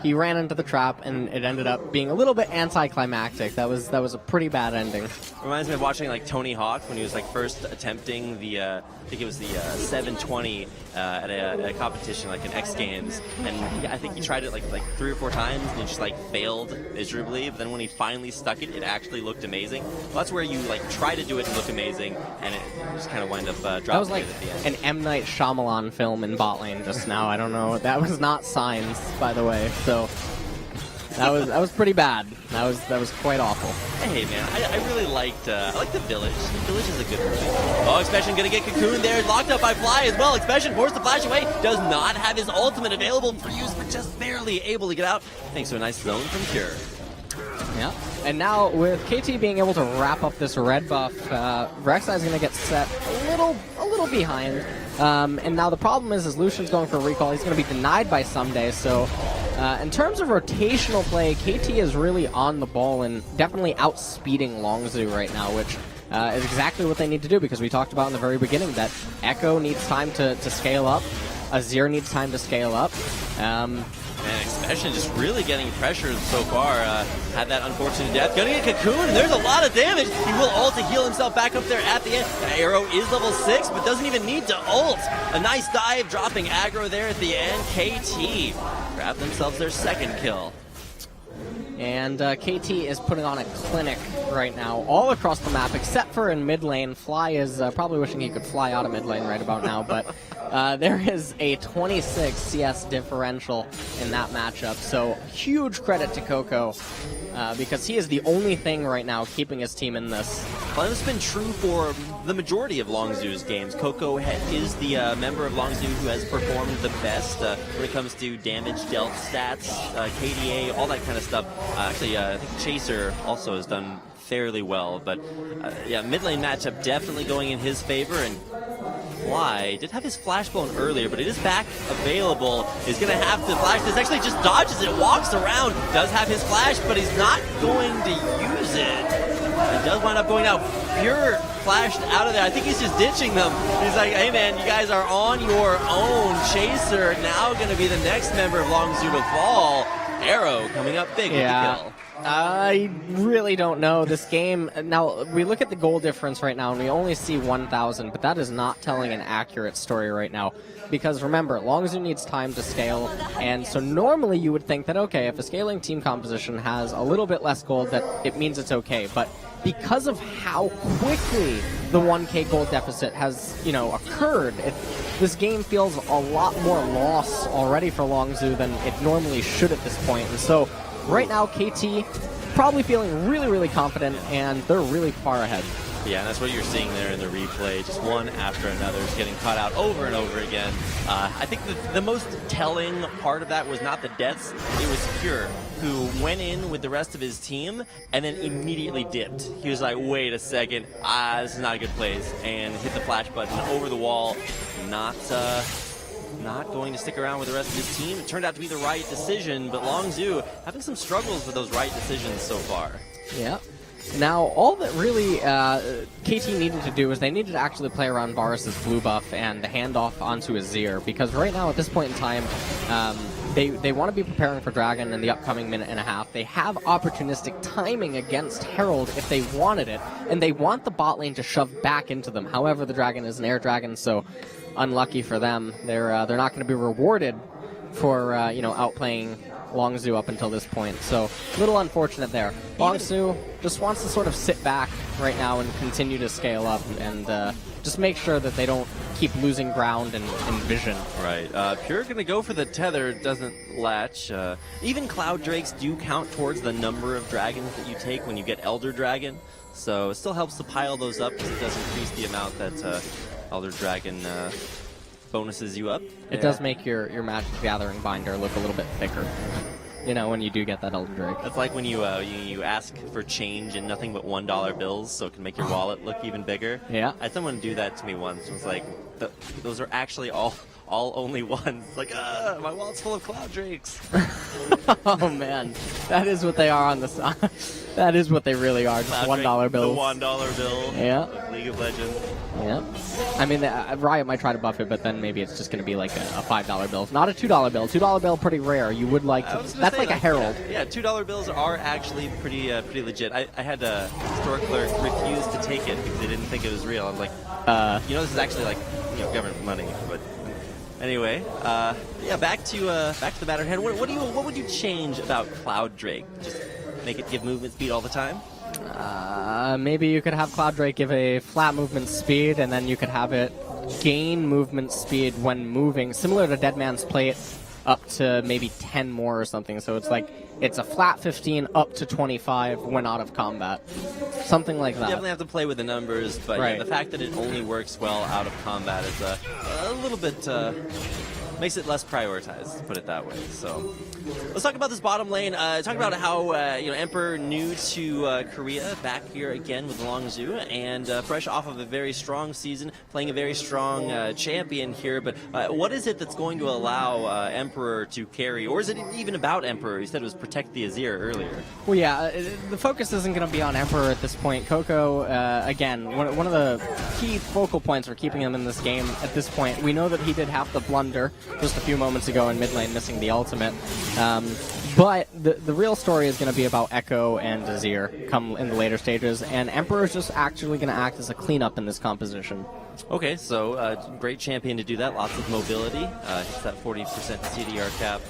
he ran into the trap, and it ended up being a little bit anticlimactic. That was a pretty bad ending. Reminds me of watching like Tony Hawk when he was like first attempting the I think it was the 720 at a competition like in X Games, and I think he tried it like 3 or 4 times and it just like failed miserably. But then when he finally stuck it, it actually looked amazing. Well, that's where you like try to do it and look amazing, and it just kind of wind up dropping. That was like at the end. an M. Night Shyamalan film in bot lane just now. I don't know. That was not Signs, by the way. So that was pretty bad. That was quite awful. Hey man, I really liked I like the Village. The Village is a good movie. Oh, Expression gonna get cocooned there, locked up by Fly as well. Expression forced the flash away, does not have his ultimate available for use, but just barely able to get out thanks to a nice zone from Pure. Yeah, and now with KT being able to wrap up this red buff, Rek'Sai is going to get set a little behind. And now the problem is Lucian's going for a recall. He's going to be denied by Someday. So in terms of rotational play, KT is really on the ball and definitely outspeeding Longzhu right now, which is exactly what they need to do, because we talked about in the very beginning that Echo needs time to scale up. Azir needs time to scale up. Man, Expression just really getting pressured so far. Had that unfortunate death. Gonna get cocoon, and there's a lot of damage. He will ult to heal himself back up there at the end. Arrow is level 6, but doesn't even need to ult. A nice dive, dropping aggro there at the end. KT grab themselves their second kill. And KT is putting on a clinic right now all across the map, except for in mid lane. Fly is probably wishing he could fly out of mid lane right about now, but there is a 26 CS differential in that matchup. So huge credit to Coco, because he is the only thing right now keeping his team in this. Well, that's been true for the majority of Longzhu's games. Coco is the member of Longzhu who has performed the best when it comes to damage dealt stats, KDA, all that kind of stuff. Actually, I think Chaser also has done fairly well, but yeah, mid lane matchup definitely going in his favor, and Fly did have his flashbone earlier, but it is back available. He's going to have to flash this. Actually, just dodges it, walks around, does have his flash, but he's not going to use it. It does wind up going out. Pure flashed out of there. I think he's just ditching them. He's like, hey man, you guys are on your own. Chaser now going to be the next member of Longzhu to fall. Arrow coming up big with the kill. I really don't know. This game, now we look at the goal difference right now and we only see 1,000, but that is not telling an accurate story right now. Because remember, Longzhu needs time to scale, and so normally you would think that, okay, if a scaling team composition has a little bit less gold, that it means it's okay. But because of how quickly the 1K gold deficit has, occurred, this game feels a lot more loss already for Longzhu than it normally should at this point. And so right now, KT probably feeling really, really confident, and they're really far ahead. Yeah, and that's what you're seeing there in the replay. Just one after another, just getting caught out over and over again. I think the most telling part of that was not the deaths. It was Pure, who went in with the rest of his team and then immediately dipped. He was like, wait a second, this is not a good place, and hit the flash button over the wall. Not going to stick around with the rest of his team. It turned out to be the right decision, but Longzhu having some struggles with those right decisions so far. Yeah. Now, all that really KT needed to do is they needed to actually play around Varus' blue buff and hand off onto Azir, because right now, at this point in time, they want to be preparing for Dragon in the upcoming minute and a half. They have opportunistic timing against Herald if they wanted it, and they want the bot lane to shove back into them. However, the Dragon is an air dragon, so unlucky for them. They're not going to be rewarded for outplaying Longzhu up until this point, so a little unfortunate there. Longzhu just wants to sort of sit back right now and continue to scale up and just make sure that they don't keep losing ground and vision. Right. Pure going to go for the tether, doesn't latch. Even Cloud Drakes do count towards the number of dragons that you take when you get Elder Dragon, so it still helps to pile those up because it does increase the amount that Elder Dragon bonuses you up. It does make your Magic Gathering binder look a little bit thicker. you know, when you do get that Elder Drake. That's like when you ask for change and nothing but $1 bills, so it can make your wallet look even bigger. Yeah. I had someone do that to me once. It was like, those are actually all only ones. Like, my wallet's full of Cloud Drakes. Oh man, that is what they are on the side. That is what they really are, just Cloud $1 Drake, bills. The $1 bill. Yeah. Of League of Legends. Yeah. I mean, Riot might try to buff it, but then maybe it's just going to be like a $5 bill. Not a $2 bill. $2 bill, pretty rare. You would like to. That's like a herald. Yeah, $2 bills are actually pretty legit. I had a store clerk refuse to take it because they didn't think it was real. I was like, this is actually like government money. But anyway, yeah, back to the matter at hand. What would you change about Cloud Drake? Just make it give movement speed all the time? Maybe you could have Cloud Drake give a flat movement speed, and then you could have it gain movement speed when moving, similar to Deadman's Plate, up to maybe 10 more or something. So it's like, it's a flat 15 up to 25 when out of combat. Something like that. You definitely have to play with the numbers, but right. Yeah, the fact that it only works well out of combat is a little bit... makes it less prioritized, to put it that way. So let's talk about this bottom lane. Talk about how Emperor new to Korea, back here again with Longzhu, and fresh off of a very strong season, playing a very strong champion here. But what is it that's going to allow Emperor to carry, or is it even about Emperor? You said it was protect the Azir earlier. Well, yeah, the focus isn't going to be on Emperor at this point. Coco, again, one of the key focal points for keeping him in this game at this point. We know that he did have the blunder just a few moments ago in mid lane, missing the ultimate. But the real story is going to be about Echo and Azir come in the later stages, and Emperor is just actually going to act as a cleanup in this composition. Okay, so great champion to do that. Lots of mobility. Hits that 40% CDR cap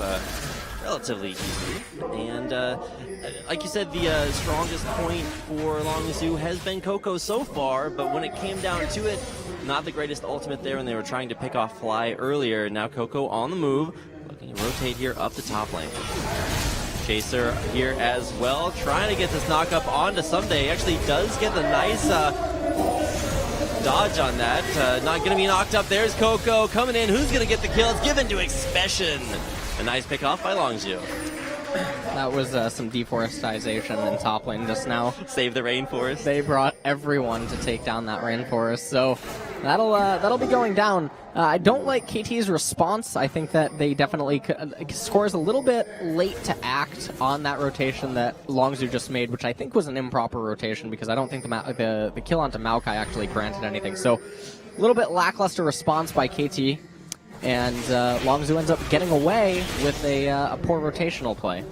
relatively easily. And like you said, the strongest point for Longzhu has been Coco so far, but when it came down to it, not the greatest ultimate there, and they were trying to pick off Fly earlier. Now Coco on the move, looking to rotate here up the top lane. Chaser here as well, trying to get this knock up onto Someday. He actually does get the nice dodge on that. Not going to be knocked up. There's Coco coming in. Who's going to get the kill? It's given to Expression. A nice pick off by Longzhu. That was some deforestation in top lane just now. Save the rainforest. They brought everyone to take down that rainforest, so that'll be going down. I don't like KT's response. I think that they definitely scores a little bit late to act on that rotation that Longzhu just made, which I think was an improper rotation because I don't think the kill onto Maokai actually granted anything. So a little bit lackluster response by KT. And Longzhu ends up getting away with a poor rotational play.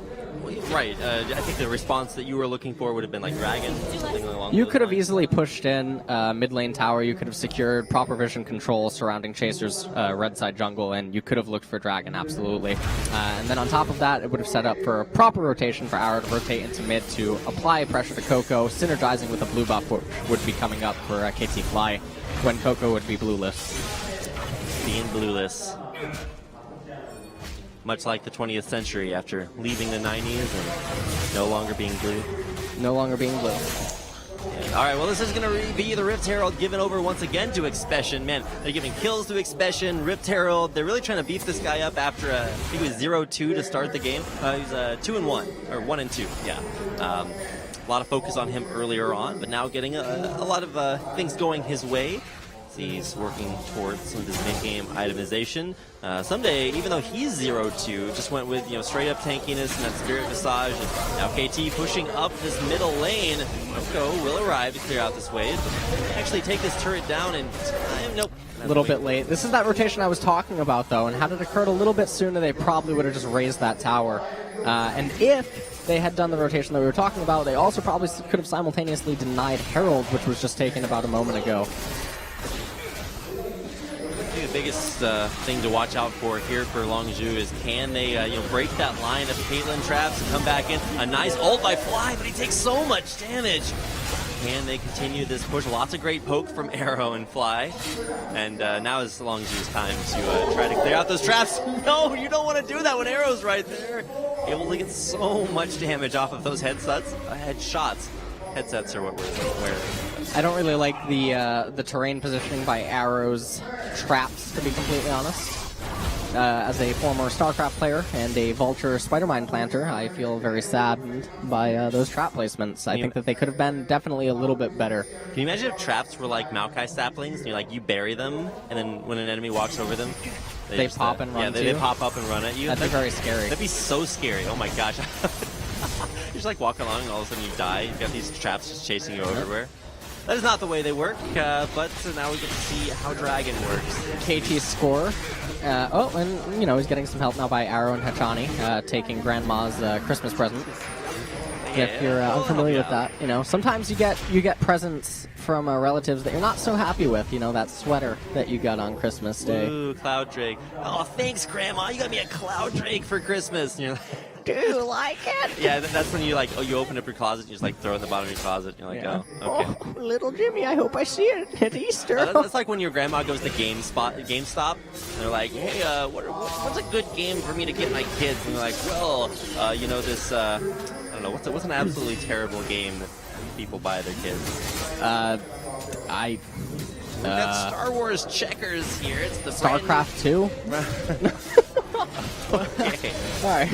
Right. I think the response that you were looking for would have been like Dragon, something along You those could have lines. easily pushed in mid lane tower. You could have secured proper vision control surrounding Chaser's red side jungle, and you could have looked for Dragon, absolutely. And then on top of that, it would have set up for a proper rotation for Arrow to rotate into mid to apply pressure to Coco, synergizing with a blue buff which would be coming up for KT Fly when Coco would be blueless. Being blueless. Much like the 20th century after leaving the 90s and no longer being blue. No longer being blue. All right, well, this is going to be the Rift Herald given over once again to Expression. Man, they're giving kills to Expression, Rift Herald. They're really trying to beef this guy up after, I think it was 0-2 to start the game. He's 2-1, or 1-2, yeah. A lot of focus on him earlier on, but now getting a lot of things going his way. He's working towards some of his mid-game itemization. Someday, even though he's 0-2, just went with straight up tankiness and that Spirit Visage. And now KT pushing up this middle lane. Coco will arrive to clear out this wave. Actually take this turret down in time. Nope. A little bit late. This is that rotation I was talking about, though, and had it occurred a little bit sooner, they probably would have just raised that tower. And if they had done the rotation that we were talking about, they also probably could have simultaneously denied Herald, which was just taken about a moment ago. The biggest thing to watch out for here for Longzhu is can they break that line of Caitlyn traps and come back in. A nice ult by Fly, but he takes so much damage. Can they continue this push? Lots of great poke from Arrow and Fly. And now is Longzhu's time to try to clear out those traps. No, you don't want to do that when Arrow's right there. Able to get so much damage off of those headsets. Headshots. Headsets are what we're wearing. I don't really like the terrain positioning by Arrow's traps, to be completely honest. as a former StarCraft player and a Vulture Spider-Mine planter, I feel very saddened by those trap placements. I think that they could have been definitely a little bit better. Can you imagine if traps were like Maokai saplings, and you bury them, and then when an enemy walks over them, they just, pop and run. Yeah, they pop up and run at you. That'd be very scary. That'd be so scary. Oh my gosh. You just like walk along and all of a sudden you die. You've got these traps just chasing you everywhere. That is not the way they work, but now we get to see how Dragon works. KT's score. And he's getting some help now by Arrow and Hachani, taking Grandma's Christmas present. Yeah. If you're unfamiliar with that, sometimes you get presents from relatives that you're not so happy with. That sweater that you got on Christmas Day. Ooh, Cloud Drake. Oh, thanks, Grandma. You got me a Cloud Drake for Christmas. And you're like, do you like it? Yeah, that's when you you open up your closet and you just throw it in the bottom of your closet. You're like, yeah. Oh, okay. Oh, little Jimmy, I hope I see it at Easter. That's like when your grandma goes to GameStop, and they're like, hey, what's a good game for me to get my kids? And they're like, well, this, I don't know, what's an absolutely terrible game that people buy their kids? We got Star Wars Checkers here. It's the StarCraft 2? Okay. All right.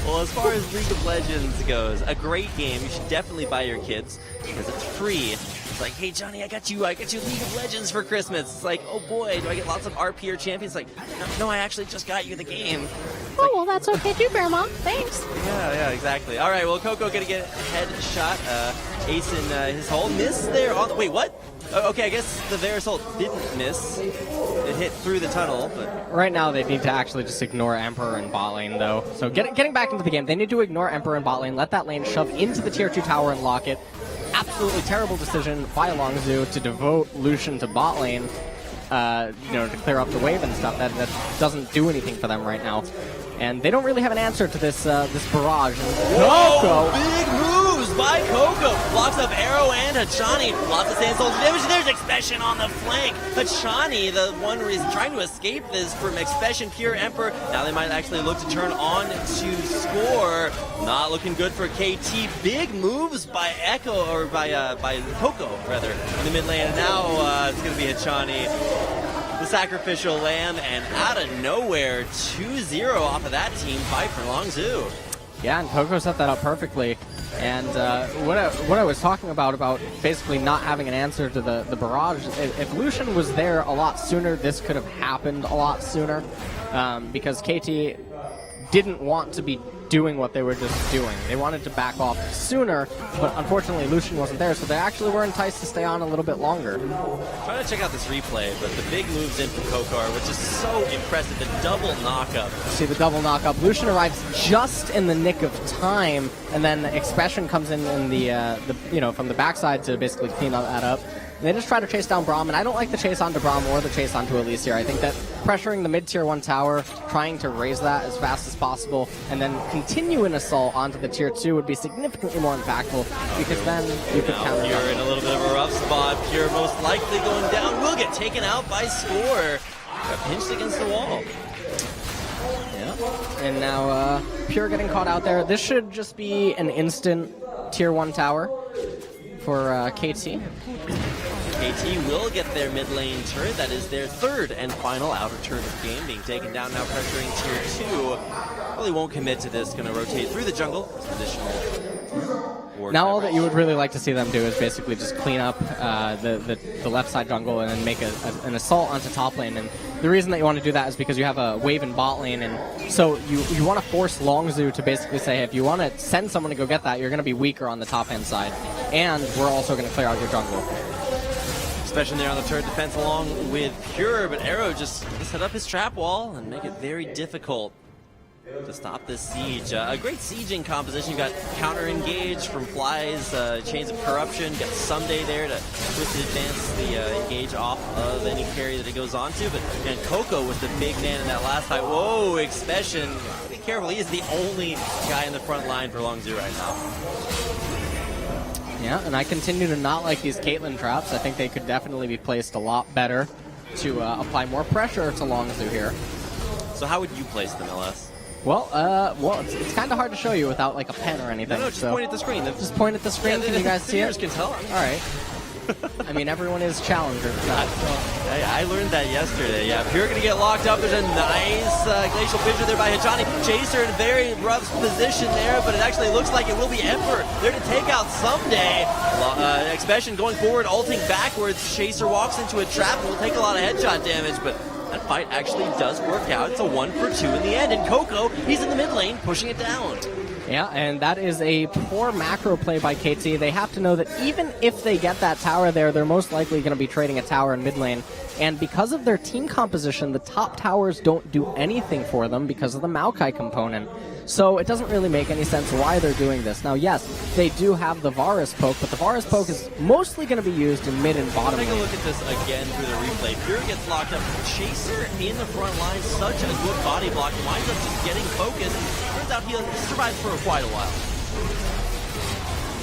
Well, as far as League of Legends goes, a great game. You should definitely buy your kids because it's free. It's like, hey Johnny, I got you League of Legends for Christmas. It's like, oh boy, do I get lots of RP or champions? It's like, no, I actually just got you the game. Well, that's okay too, Grandma. Thanks. Yeah, exactly. All right, well, Coco gonna get a headshot. Ace in his hole. Miss there. Wait, what? Okay, I guess the Varus ult didn't miss. It hit through the tunnel, but... Right now, they need to actually just ignore Emperor and bot lane, though. So getting back into the game, they need to ignore Emperor and bot lane, let that lane shove into the tier 2 tower and lock it. Absolutely terrible decision by Longzhu to devote Lucian to bot lane, to clear up the wave and stuff. That doesn't do anything for them right now. And they don't really have an answer to this barrage. Whoa! Big moves by Coco. Blocks up Arrow and Hachani. Lots of sand soldier damage. There's Expression on the flank. Hachani, the one reason trying to escape this from Expression, Pure Emperor. Now they might actually look to turn on to score. Not looking good for KT. Big moves by Echo, or by Coco, rather, in the mid lane. And now it's going to be Hachani. The sacrificial lamb, and out of nowhere, 2-0 off of that team fight for Longzhu. Yeah, and Coco set that up perfectly. And what I was talking about basically not having an answer to the barrage, if Lucian was there a lot sooner, this could have happened a lot sooner, because KT didn't want to be doing what they were just doing. They wanted to back off sooner, but unfortunately Lucian wasn't there, so they actually were enticed to stay on a little bit longer. Trying to check out this replay, but the big moves in from Kokar, which is so impressive. The double knockup. See the double knockup. Lucian arrives just in the nick of time, and then Expression comes in the from the backside to basically clean that up. And they just try to chase down Braum, and I don't like the chase onto Braum or the chase onto Elise here. I think that pressuring the mid-tier 1 tower, trying to raise that as fast as possible, and then continue an assault onto the tier 2 would be significantly more impactful, because then you could counter. Pure in a little bit of a rough spot. Pure most likely going down. Will get taken out by Score. Got pinched against the wall. Yeah. And now Pure getting caught out there. This should just be an instant tier 1 tower for KT. KT will get their mid lane turret. That is their third and final outer turret of the game, being taken down now, pressuring tier 2. Really won't commit to this. Going to rotate through the jungle. Additional ward. Now all that you would really like to see them do is basically just clean up the left side jungle and then make an assault onto top lane. And the reason that you want to do that is because you have a wave in bot lane, and so you want to force Longzhu to basically say, hey, if you want to send someone to go get that, you're going to be weaker on the top hand side, and we're also going to clear out your jungle. Especially there on the turret defense along with Pure, but Arrow just set up his trap wall and make it very difficult to stop this siege. A great sieging composition. You got counter engage from Fly's Chains of Corruption. Got Someday there to quickly advance the engage off of any carry that it goes on to. But man, Coco with the big man in that last fight. Whoa, Expression. Be careful. He is the only guy in the front line for Longzhu right now. Yeah, and I continue to not like these Caitlyn traps. I think they could definitely be placed a lot better to apply more pressure to Longzhu here. So how would you place them, LS? Well, it's kind of hard to show you without like a pen or anything. No, just point at the screen. Just point at the screen. Can you guys see it? Can tell. All right. I mean, everyone is challenger. I learned that yesterday. Yeah, if you're going to get locked up, there's a nice glacial fissure there by Hachani. Chaser in a very rough position there, but it actually looks like it will be Emperor there to take out someday. Expression going forward, ulting backwards. Chaser walks into a trap and will take a lot of headshot damage, but that fight actually does work out. It's a 1-for-2 in the end, and Coco, he's in the mid lane, pushing it down. Yeah, and that is a poor macro play by KT. They have to know that even if they get that tower there, they're most likely going to be trading a tower in mid lane. And because of their team composition, the top towers don't do anything for them because of the Maokai component. So it doesn't really make any sense why they're doing this. Now, yes, they do have the Varus poke, but the Varus poke is mostly going to be used in mid and bottom lane. Take a look at this again through the replay. Fury gets locked up. Chaser in the front line, such a good body block. He winds up just getting focused. Turns out he survives for quite a while.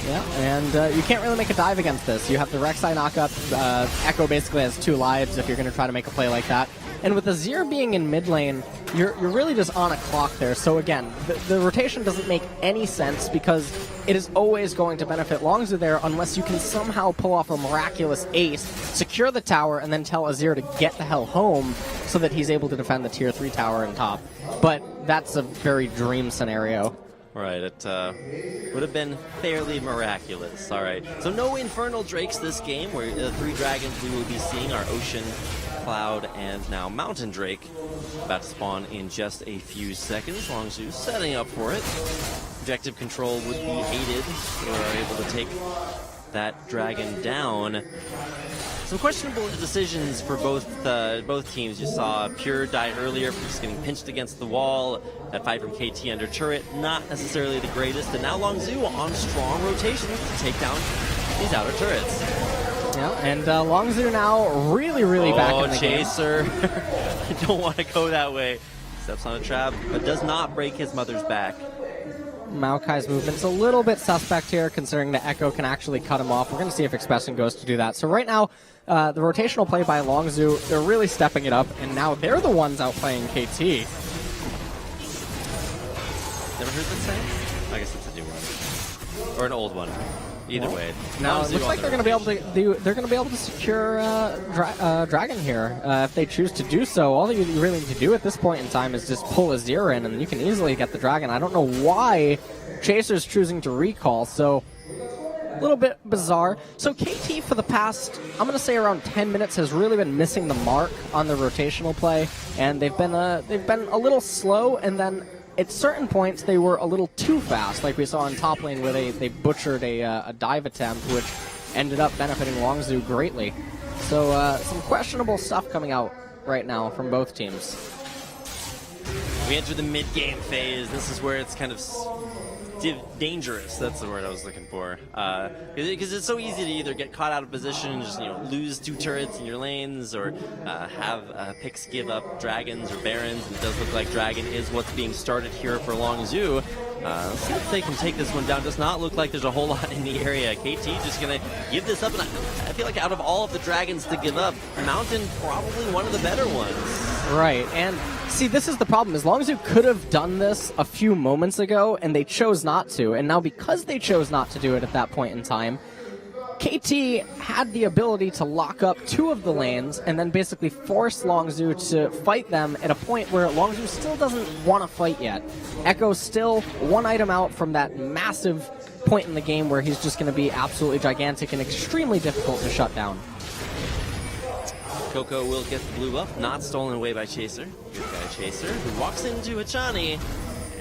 Yeah, and you can't really make a dive against this. You have the Rek'Sai knockup. Echo basically has 2 lives if you're going to try to make a play like that. And with Azir being in mid lane, you're really just on a clock there. So again, the rotation doesn't make any sense because it is always going to benefit Longzhu there unless you can somehow pull off a miraculous ace, secure the tower, and then tell Azir to get the hell home so that he's able to defend the tier 3 tower in top. But that's a very dream scenario. Right, it would have been fairly miraculous. All right, so no Infernal Drakes this game, where the 3 dragons we will be seeing are Ocean, Cloud, and now Mountain Drake. About to spawn in just a few seconds. Longzhu setting up for it. Objective control would be aided. We are able to take that dragon down. Some questionable decisions for both teams. You saw Pure die earlier from just getting pinched against the wall. That fight from KT under turret, not necessarily the greatest. And now Longzhu on strong rotations to take down these outer turrets. Yeah, and Longzhu now really back in the Chaser. I don't want to go that way. Steps on a trap, but does not break his mother's back. Maokai's movement's a little bit suspect here, considering the Echo can actually cut him off. We're going to see if Expression goes to do that. So right now, the rotational play by Longzhu, they're really stepping it up, and now they're the ones outplaying KT. Never heard that saying? I guess it's a new one. Or an old one. Either way. Now it looks like they're going to be able to they're going to be able to secure Dragon here if they choose to do so. All you really need to do at this point in time is just pull Azir in, and you can easily get the Dragon. I don't know why Chaser's choosing to recall, so a little bit bizarre. So KT for the past, I'm going to say around 10 minutes, has really been missing the mark on the rotational play, and they've been a little slow, and then at certain points, they were a little too fast, like we saw in top lane where they butchered a dive attempt, which ended up benefiting Longzhu greatly. So some questionable stuff coming out right now from both teams. We enter the mid-game phase. This is where it's kind of dangerous. That's the word I was looking for. Because it's so easy to either get caught out of position and just lose 2 turrets in your lanes, or have picks give up dragons or barons. And it does look like dragon is what's being started here for Longzhu. Let's see if they can take this one down. Does not look like there's a whole lot in the area. KT just going to give this up, and I feel like out of all of the dragons to give up, Mountain probably one of the better ones. Right, and see, this is the problem. As Longzhu could have done this a few moments ago, and they chose not to, and now because they chose not to do it at that point in time, KT had the ability to lock up 2 of the lanes and then basically force Longzhu to fight them at a point where Longzhu still doesn't want to fight yet. Echo's still 1 item out from that massive point in the game where he's just going to be absolutely gigantic and extremely difficult to shut down. Coco will get the blue buff, not stolen away by Chaser. Good guy Chaser, who walks into Hachani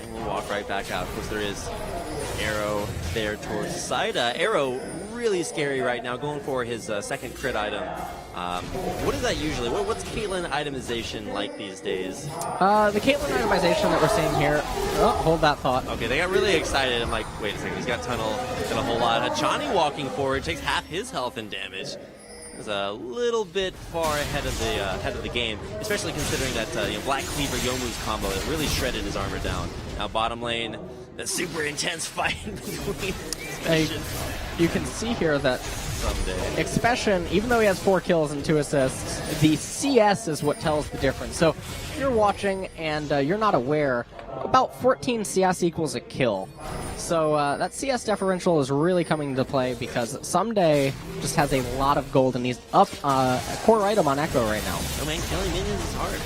and will walk right back out. Of course, there is Arrow there towards the side. Arrow really scary right now, going for his second crit item. What is that usually? What's Caitlyn itemization like these days? The Caitlyn itemization that we're seeing here, hold that thought. Okay, they got really excited. I'm like, wait a second, he's got tunnel, got a whole lot. Hachani walking forward, takes half his health and damage. Is a little bit far ahead of the game, especially considering that Black Cleaver Yomu's combo that really shredded his armor down. Now bottom lane, the super intense fight between you can see here that Someday. Expression, even though he has 4 kills and 2 assists, the CS is what tells the difference. So if you're watching and you're not aware, about 14 CS equals a kill. So that CS differential is really coming into play because Someday just has a lot of gold and he's up a core item on Echo right now. Oh man, killing minions is hard.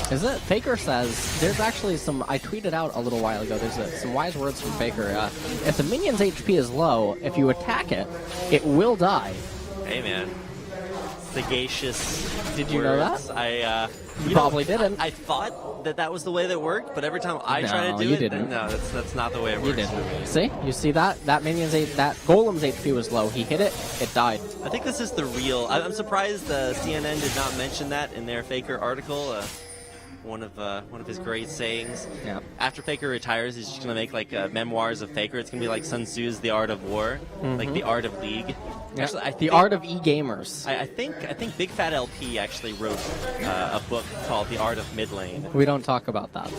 Is it? Faker says, there's actually some, I tweeted out a little while ago, there's some wise words from Faker. If the minion's HP is low, if you attack it, it will die. Hey man, sagacious. Did you know words. that? You probably didn't. I thought that was the way that worked, but every time I try to do you it, didn't. no, that's not the way it You works. didn't. See? You see that? That minion's that golem's HP was low. He hit it, it died. I think this is the real. I'm surprised CNN did not mention that in their Faker article. One of his great sayings. Yeah. After Faker retires, he's just gonna make like memoirs of Faker. It's gonna be like Sun Tzu's The Art of War, like The Art of League. Yeah. Actually, The Art of E-Gamers. I think Big Fat LP actually wrote a book called The Art of Mid Lane. We don't talk about that.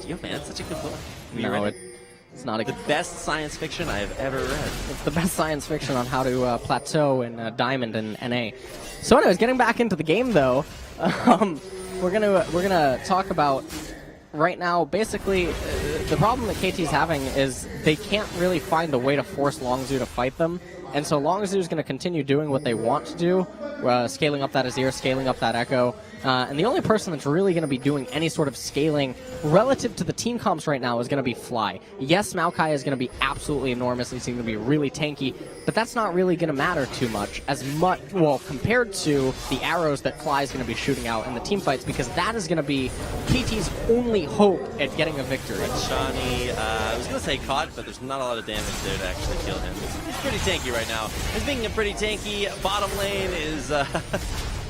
Yo man, it's such a good book. Have you No, read it? it's not a The best science fiction I have ever read. It's the best science fiction on how to plateau in Diamond and NA. So anyways, getting back into the game though, we're gonna talk about right now. Basically, the problem that KT's having is they can't really find a way to force Longzhu to fight them, and so Longzhu's gonna continue doing what they want to do, scaling up that Azir, scaling up that Echo. And the only person that's really going to be doing any sort of scaling relative to the team comps right now is going to be Fly. Yes, Maokai is going to be absolutely enormous. He's going to be really tanky, but that's not really going to matter too much, well, compared to the arrows that Fly is going to be shooting out in the team fights, because that is going to be KT's only hope at getting a victory. Shawnee, I was going to say caught, but there's not a lot of damage there to actually kill him. He's pretty tanky right now. He's being a pretty tanky. Bottom lane is...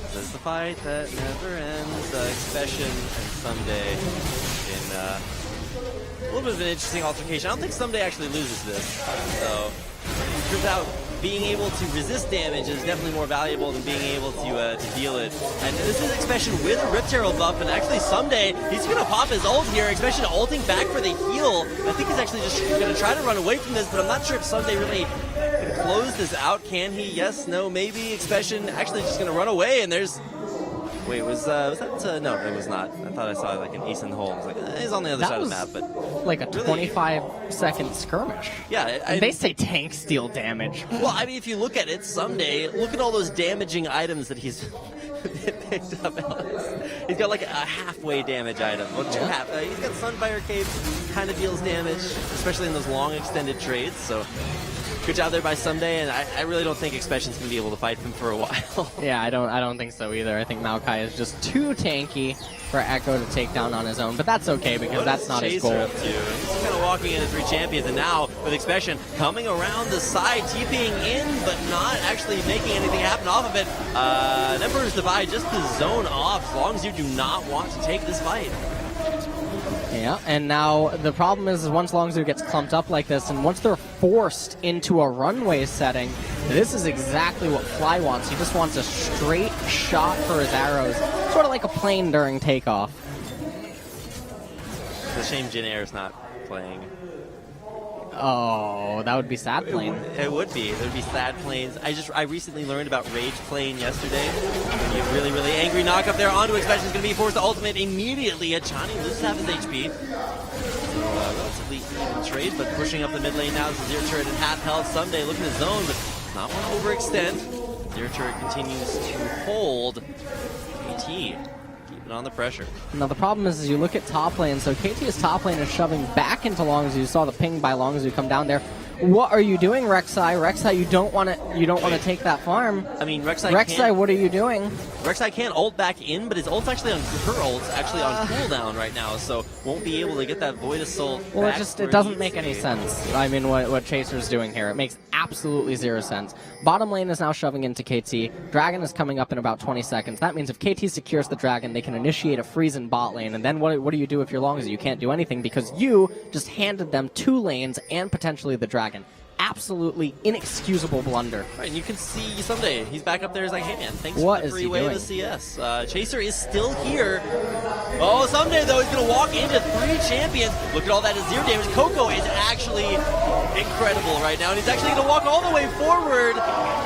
This is the fight that never ends. Expression and Someday in a little bit of an interesting altercation. I don't think Someday actually loses this. So, turns out being able to resist damage is definitely more valuable than being able to deal it. And this is Expression with a Rip Terror buff, and actually Someday, he's going to pop his ult here. Expression ulting back for the heal. I think he's actually just going to try to run away from this, but I'm not sure if Someday really can close this out. Can he? Yes, no, maybe. Expression actually just going to run away, and there's... Wait, was that... no, it was not. I thought I saw like an Eason hole. I was like, he's on the other side of the map, but... like a 25-second skirmish. Yeah. And they say tanks steal damage. Well, I mean, if you look at it Someday, look at all those damaging items that he's picked up. He's got like a halfway damage item. Well, two half. He's got Sunfire Cape, kind of deals damage, especially in those long extended trades, so... Good job there by Someday, and I really don't think Expression's going to be able to fight him for a while. Yeah, I don't think so either. I think Maokai is just too tanky for Echo to take down on his own, but that's okay because that's not his goal. Up to? He's kind of walking into 3 champions, and now with Expression coming around the side, TPing in, but not actually making anything happen off of it. Emperor's Divide just to zone off as long as you do not want to take this fight. Yeah, and now the problem is once Longzhu gets clumped up like this, and once they're forced into a runway setting, this is exactly what Fly wants. He just wants a straight shot for his arrows, sort of like a plane during takeoff. It's a shame Jin Air's not playing. Oh, that would be sad plane. It would be. It would be sad planes. I recently learned about Rage Plane yesterday. When you get really, really angry, knock up there onto Expression is going to be forced to ultimate immediately. Chani loses half his HP. So, relatively even trade, but pushing up the mid lane now. Zero turret at half health. Someday looking to zone, but not want to overextend. Zero turret continues to hold KT. On the pressure. Now the problem is you look at top lane, so KT's top lane is shoving back into Longzhu. You saw the ping by Longzhu come down there. What are you doing, Rek'Sai? Rek'Sai, you don't want to take that farm. I mean, Rek'Sai, what are you doing? Rek'Sai can't ult back in, but his ult's actually on on cooldown right now, so won't be able to get that Void Assault. Well, it doesn't make any sense. I mean, what Chaser's doing here, it makes absolutely zero sense. Bottom lane is now shoving into KT. Dragon is coming up in about 20 seconds. That means if KT secures the Dragon, they can initiate a freeze in bot lane, and then what do you do if you're Longzhu? You can't do anything because you just handed them 2 lanes and potentially the Dragon. Absolutely inexcusable blunder. Right, and you can see Someday. He's back up there. He's like, hey man, thanks what for the free way doing? to CS. Chaser is still here. Oh, Someday though, he's going to walk into 3 champions. Look at all that Azir damage. Coco is actually incredible right now, and he's actually going to walk all the way forward.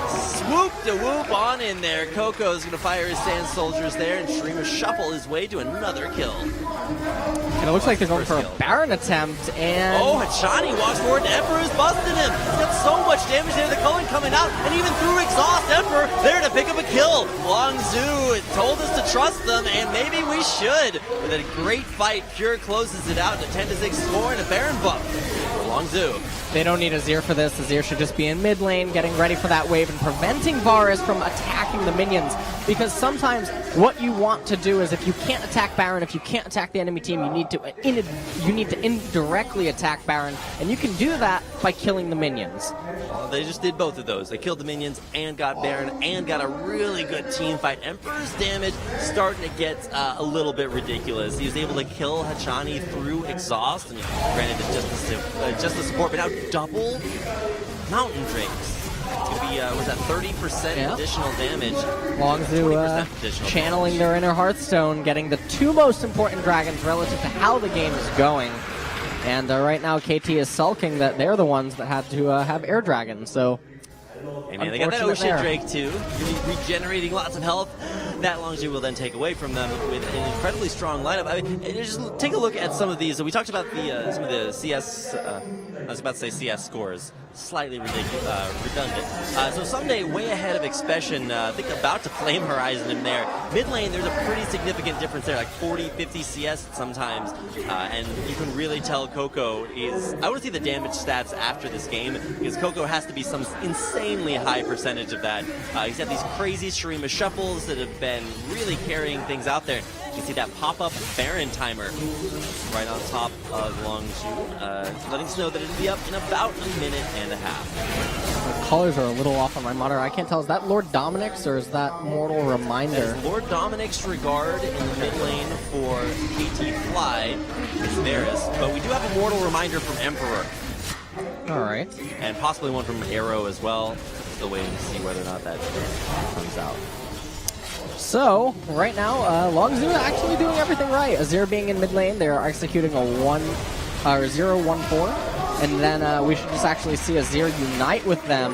Swoop to whoop on in there. Coco's going to fire his Sand Soldiers there, and Shurima shuffle his way to another kill. And it looks like they're going for a Baron attempt, and... Oh, Hachani walks forward, and Emperor's busting him. He's got so much damage there, the culling coming out, and even through exhaust, Emperor there to pick up a kill. Longzhu told us to trust them, and maybe we should. With a great fight, Pure closes it out in a 10-6 score and a Baron buff for Longzhu. They don't need Azir for this. Azir should just be in mid lane, getting ready for that wave and preventing Varus from attacking the minions. Because sometimes what you want to do is, if you can't attack Baron, if you can't attack the enemy team, you need to indirectly attack Baron, and you can do that by killing the minions. Well, they just did both of those. They killed the minions and got Baron and got a really good team fight. Emperor's damage starting to get a little bit ridiculous. He was able to kill Hachani through exhaust, and granted it's just the support, but now double Mountain Drakes. It's going to be, was that 30% additional damage? Longzhu channeling their inner Hearthstone, getting the two most important dragons relative to how the game is going. And right now KT is sulking that they're the ones that had to have air dragons, so... Hey man, they got that Ocean Drake too, regenerating lots of health. That Longzhu will then take away from them with an incredibly strong lineup. I mean, just take a look at some of these. We talked about some of the CS, I was about to say CS scores, slightly redundant. So Someday way ahead of Expression, I think about to Flame Horizon in there. Mid lane, there's a pretty significant difference there, like 40, 50 CS sometimes, and you can really tell Coco is, I want to see the damage stats after this game, because Coco has to be some insanely high percentage of that. He's got these crazy Shurima shuffles that have been really carrying things out there. You can see that pop-up Baron timer right on top of Longzhu, letting us know that it'll be up in about a minute and a half. The colors are a little off on my monitor. I can't tell, is that Lord Dominic's or is that Mortal Reminder? There's Lord Dominic's Regard in the mid lane for KT Fly. It's Varus, but we do have a Mortal Reminder from Emperor. Alright. And possibly one from Arrow as well. Still waiting to see whether or not that comes out. So, right now, Longzhu actually doing everything right. Azir being in mid lane, they're executing a 0-1-4, and then we should just actually see Azir unite with them.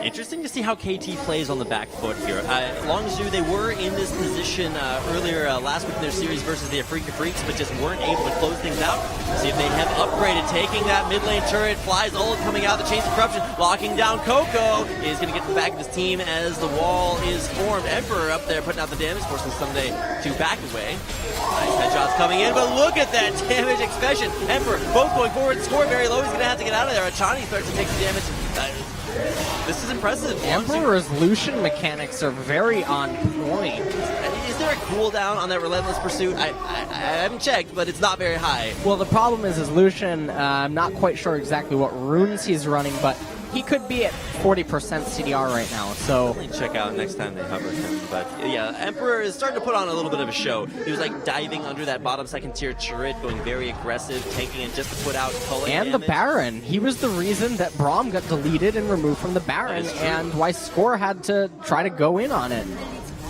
Interesting to see how KT plays on the back foot here. Longzhu, they were in this position earlier last week in their series versus the Afrika Freaks, but just weren't able to close things out. See if they have upgraded, taking that mid lane turret, Fly's ult coming out, the Chains of Corruption, locking down Coco, is going to get the back of his team as the wall is formed. Emperor up there putting out the damage, forcing Someday to back away. Nice headshots coming in, but look at that damage expression. Emperor both going forward, score very low, he's going to have to get out of there. Achani starts to take the damage. This is impressive. Emperor's Lucian mechanics are very on point. Is there a cooldown on that Relentless Pursuit? I haven't checked, but it's not very high. Well, the problem is Lucian, I'm not quite sure exactly what runes he's running, but he could be at 40% CDR right now, so... Definitely check out next time they hover him. But yeah, Emperor is starting to put on a little bit of a show. He was like diving under that bottom second tier turret, going very aggressive, tanking it just to put out culling and damage. The Baron. He was the reason that Braum got deleted and removed from the Baron, and why Score had to try to go in on it.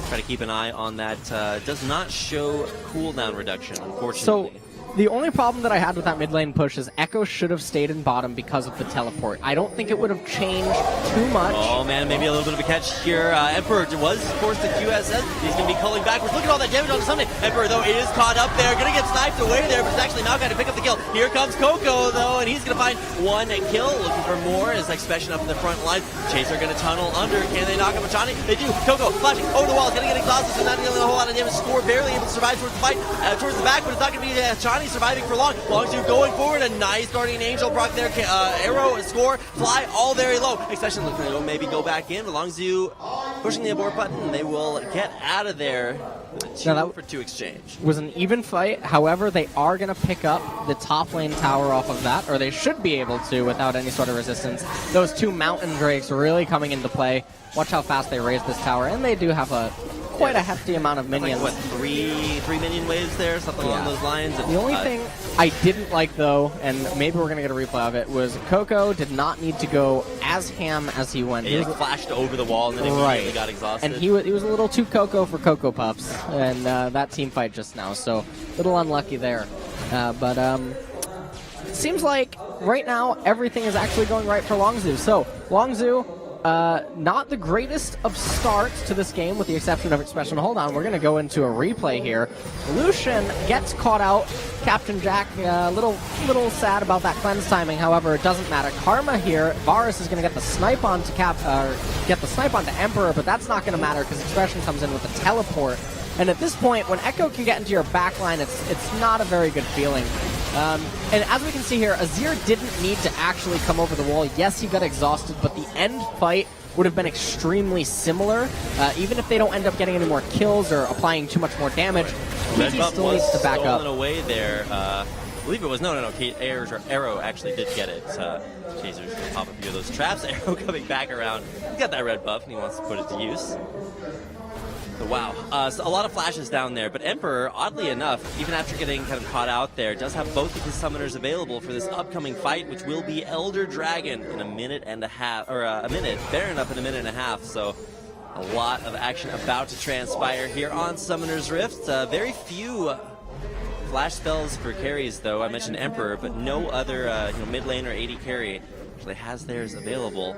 Try to keep an eye on that. Does not show cooldown reduction, unfortunately. So, the only problem that I had with that mid lane push is Echo should have stayed in bottom because of the teleport. I don't think it would have changed too much. Oh man, maybe a little bit of a catch here. Emperor was forced to QSS. He's going to be culling backwards. Look at all that damage on Sunday. Emperor, though, is caught up there. Going to get sniped away there, but it's actually Maokai to pick up the kill. Here comes Coco, though, and he's going to find one kill. Looking for more as Expression up in the front line. Chaser going to tunnel under. Can they knock up Achani? They do. Coco flashing over the wall. Going to get exhausted, so not dealing with a whole lot of damage. Score barely able to survive towards the fight, towards the back, but it's not going to be Achani surviving for long. Longzhu going forward, a nice Guardian Angel proc there. Arrow, Score, Fly, all very low. Expression looking to maybe go back in. Longzhu pushing the abort button. They will get out of there with a 2-for-2 exchange. Was an even fight. However, they are going to pick up the top lane tower off of that, or they should be able to without any sort of resistance. Those two Mountain Drakes really coming into play. Watch how fast they raise this tower, and they do have quite a hefty amount of minions. Like, what, three minion waves there? Something along those lines? The only thing I didn't like, though, and maybe we're going to get a replay of it, was Coco did not need to go as ham as he went. He flashed over the wall and then immediately got exhausted. And he was a little too Coco for Coco Pups, and that team fight just now, so a little unlucky there. But seems like right now everything is actually going right for Longzhu. So, Longzhu, not the greatest of starts to this game, with the exception of Expression Hold On. We're going to go into a replay here. Lucian gets caught out. Captain Jack, a little sad about that cleanse timing. However, it doesn't matter. Karma here. Varus is going to get the snipe onto Emperor, but that's not going to matter because Expression comes in with a teleport. And at this point, when Echo can get into your backline, it's not a very good feeling. And as we can see here, Azir didn't need to actually come over the wall. Yes, he got exhausted, but the end fight would have been extremely similar. Even if they don't end up getting any more kills or applying too much more damage, KT still needs to back up. Away there. I believe it was no. Arrow actually did get it. Chasers will pop a few of those traps. Arrow coming back around. He's got that red buff and he wants to put it to use. So, wow, so a lot of flashes down there, but Emperor, oddly enough, even after getting kind of caught out there, does have both of his summoners available for this upcoming fight, which will be Elder Dragon in a minute and a half, or a minute, Baron up in a minute and a half, so a lot of action about to transpire here on Summoner's Rift. Very few flash spells for carries, though. I mentioned Emperor, but no other mid lane or AD carry actually has theirs available.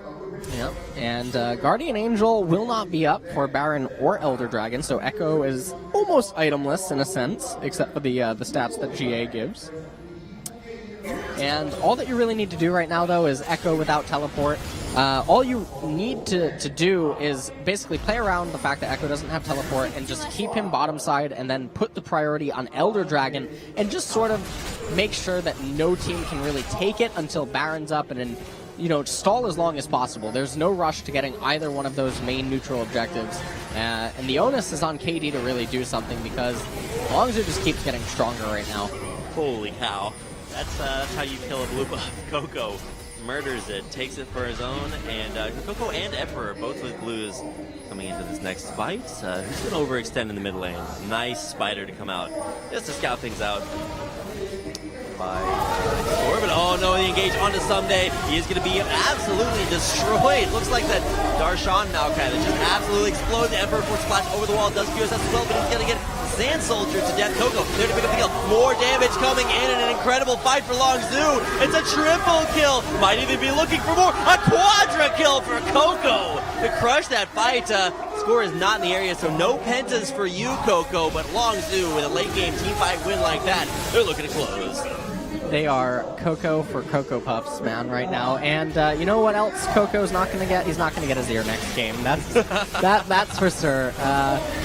Yep, and Guardian Angel will not be up for Baron or Elder Dragon, so Echo is almost itemless in a sense, except for the stats that GA gives. And all that you really need to do right now, though, is Echo without teleport. All you need to do is basically play around the fact that Echo doesn't have teleport and just keep him bottom side and then put the priority on Elder Dragon and just sort of make sure that no team can really take it until Baron's up and then, stall as long as possible. There's no rush to getting either one of those main neutral objectives. And the onus is on KD to really do something because Longzhu just keeps getting stronger right now. Holy cow. That's how you kill a blue buff. Coco murders it, takes it for his own, and Coco and Emperor, both with blues, coming into this next fight. Who's going to overextend in the mid lane? Nice spider to come out, just to scout things out. By Corbin. Oh no, the engage onto Someday. He is going to be absolutely destroyed. Looks like that Darshan Maokai that just absolutely explodes. The Emperor Force Splash over the wall does QSS as well, but he's going to get Sand Soldier to death. Coco there to pick up the kill. More damage coming in and an incredible fight for Longzhu. It's a triple kill. Might even be looking for more. A quadra kill for Coco to crush that fight. Score is not in the area, so no pentas for you, Coco, but Longzhu with a late game team fight win like that, they're looking to close. They are Coco for Cocoa Puffs, man, right now. And you know what else Coco's not going to get? He's not going to get Azir next game. That's for sure.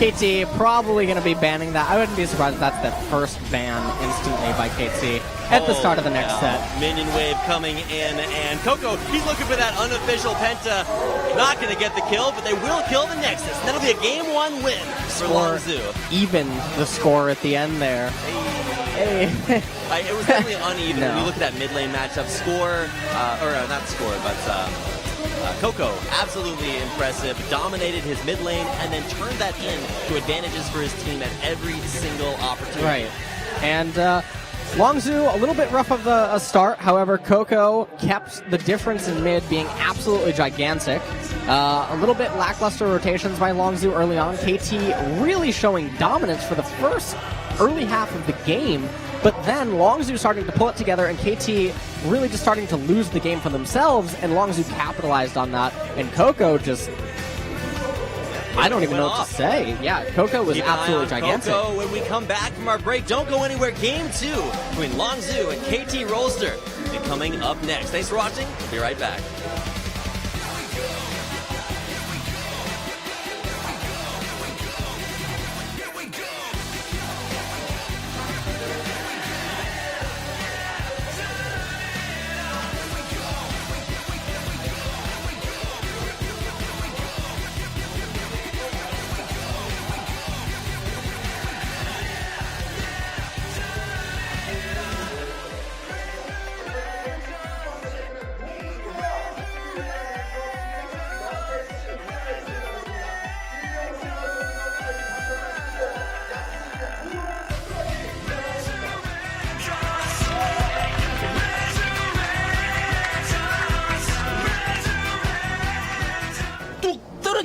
KT probably going to be banning that. I wouldn't be surprised if that's the first ban instantly by KT at the start of the next set. Minion wave coming in, and Coco, he's looking for that unofficial penta. Not going to get the kill, but they will kill the Nexus. That'll be a game 1 win for Longzhu. Even the score at the end there. Hey. It was definitely uneven. No. When you look at that mid lane matchup, Coco, absolutely impressive, dominated his mid lane, and then turned that into advantages for his team at every single opportunity. Right. And Longzhu, a little bit rough of a start. However, Coco kept the difference in mid being absolutely gigantic. A little bit lackluster rotations by Longzhu early on. KT really showing dominance for the first early half of the game, but then Longzhu starting to pull it together and KT really just starting to lose the game for themselves, and Longzhu capitalized on that, and Coco just... I don't even know what to say. Yeah, Coco was absolutely gigantic. Coco, when we come back from our break, don't go anywhere. Game 2 between Longzhu and KT Rolster will be coming up next. Thanks for watching. We'll be right back.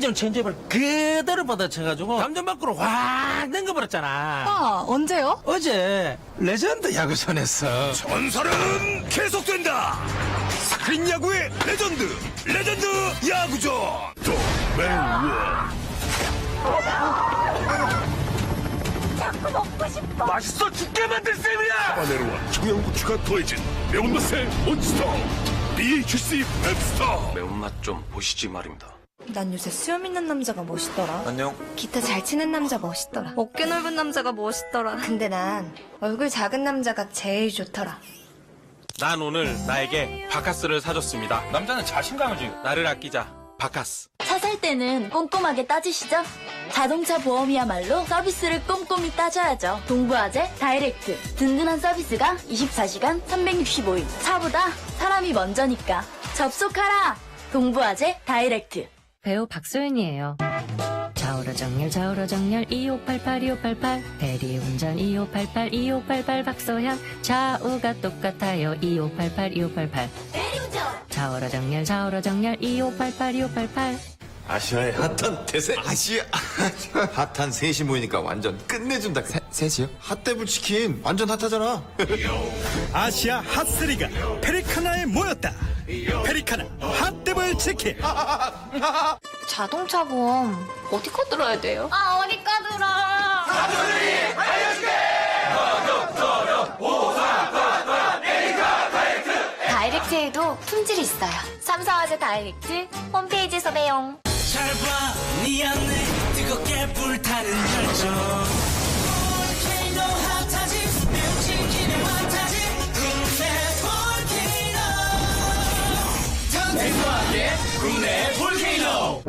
이정 체인지업을 그대로 받아쳐가지고 감전 밖으로 확 넘겨버렸잖아. 아, 언제요? 어제 레전드 야구선에서. 전설은 계속된다. 스크린 야구의 레전드 야구전 더맨원. 자꾸 먹고 싶어. 맛있어 죽게 만든 셈이야. 하바네로와 청양고추가 더해진 매운맛의 몬스터 BHC 맵스터. 매운맛 좀 보시지 말입니다. 난 요새 수염 있는 남자가 멋있더라. 안녕. 기타 잘 치는 남자 멋있더라. 어깨 넓은 남자가 멋있더라. 근데 난 얼굴 작은 남자가 제일 좋더라. 난 오늘 나에게 바카스를 사줬습니다. 남자는 자신감을 주고 나를 아끼자. 바카스. 차 살 때는 꼼꼼하게 따지시죠? 자동차 보험이야말로 서비스를 꼼꼼히 따져야죠. 동부화재 다이렉트. 든든한 서비스가 24시간 365일. 차보다 사람이 먼저니까. 접속하라! 동부화재 다이렉트. 배우 박소연이에요. 좌우로 정렬 2588 대리운전 2588 박소현. 좌우가 똑같아요 2588 좌우로 정렬 2588 아시아의 핫한 대세. 핫한 셋이 모이니까 완전 끝내준다. 셋이요? 핫데블 치킨 완전 핫하잖아. 아시아 핫3가 페리카나에 모였다. 페리카나 핫데블 치킨. 자동차 보험 어디 거 들어야 돼요? 아, 어디 까들어! 다이렉트에도 품질이 있어요. 삼성화재 다이렉트 홈페이지에서 배용. 잘 봐, 네 안에 뜨겁게 불타는 열정. 볼케이노 핫하지, 뮤직이는 핫하지, 국내 볼케이노. 탱크하게 국내 볼케이노.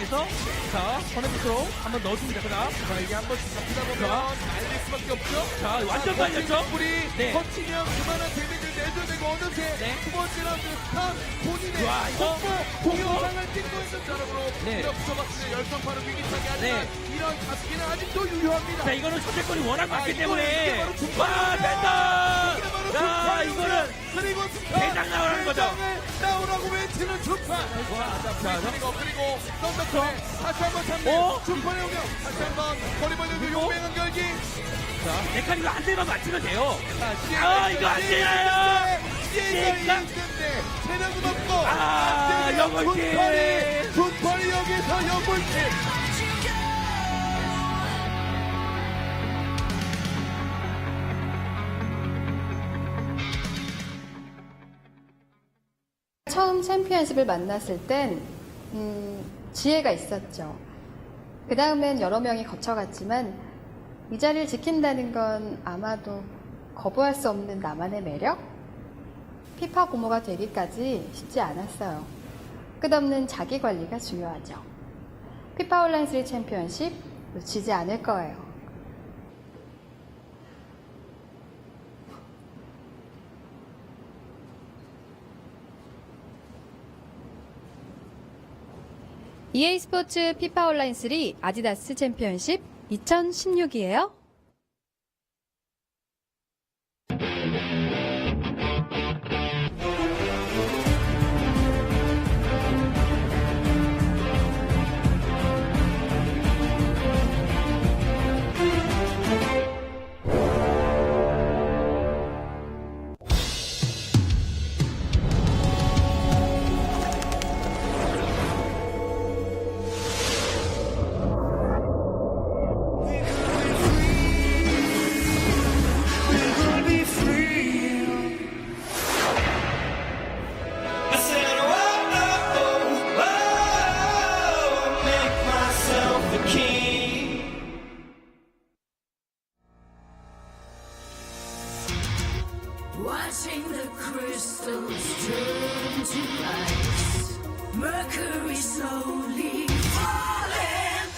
상황에서 자 커넥트로 한번 넣어줍니다. 그다음 자 이게 한번 잡히다 보면 날릴 수밖에 없죠. 자 완전 말렸죠. 우리 네. 터치면 그만한 데미지를 내줘야 되고 어느새 네. 두 번째 라운드 스탄 본인의 와, 이거 공격상을 찍고 있는 자락으로 네. 밀어붙여봤습니다. 열성파는 위기차게 하지만 네. 이런 가스기는 아직도 유효합니다. 자, 이거는 선제권이 워낙 많기 이게 때문에. 바로 중판. 와, 벤다! 이게 바로 자, 중판이고요. 이거는 그리고 스탄 대장 나오라는 거죠. 대장을 나오라고 외치는 중판. 그리고 썬더클 다시 한번 잡는 중판의 공격. 다시 한번 거리 벌리는 용맹한 결기. 데칼 이거 한 대만 맞추면 돼요. 아 이거 안 되나요? 시에가 체력은 없고 아, 영월킬. 중판이 여기서 영월킬. 처음 챔피언십을 만났을 땐 지혜가 있었죠. 그 다음엔 여러 명이 거쳐갔지만 이 자리를 지킨다는 건 아마도 거부할 수 없는 나만의 매력? 피파 고모가 되기까지 쉽지 않았어요. 끝없는 자기 관리가 중요하죠. 피파 온라인 3 챔피언십 놓치지 않을 거예요. EA 스포츠 피파 온라인 3 아디다스 챔피언십 2016이에요. Watching the crystals turn to ice, Mercury slowly falling,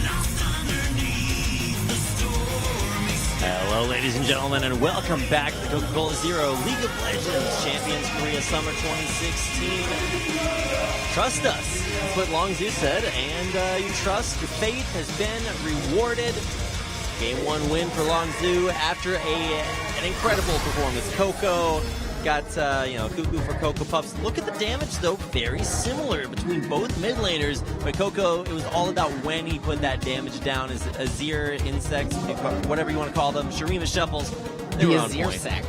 lost underneath the stormy sky. Hello, ladies and gentlemen, and welcome back to Coca-Cola Zero League of Legends Champions Korea Summer 2016. Trust us. That's what Longzhu said, and you trust your faith has been rewarded. Game 1 win for Longzhu after an incredible performance. Coco got, Cuckoo for Coco Puffs. Look at the damage, though. Very similar between both mid laners. But Coco, it was all about when he put that damage down. His Azir insects, whatever you want to call them, Shurima shuffles. They were on Azir point. sec.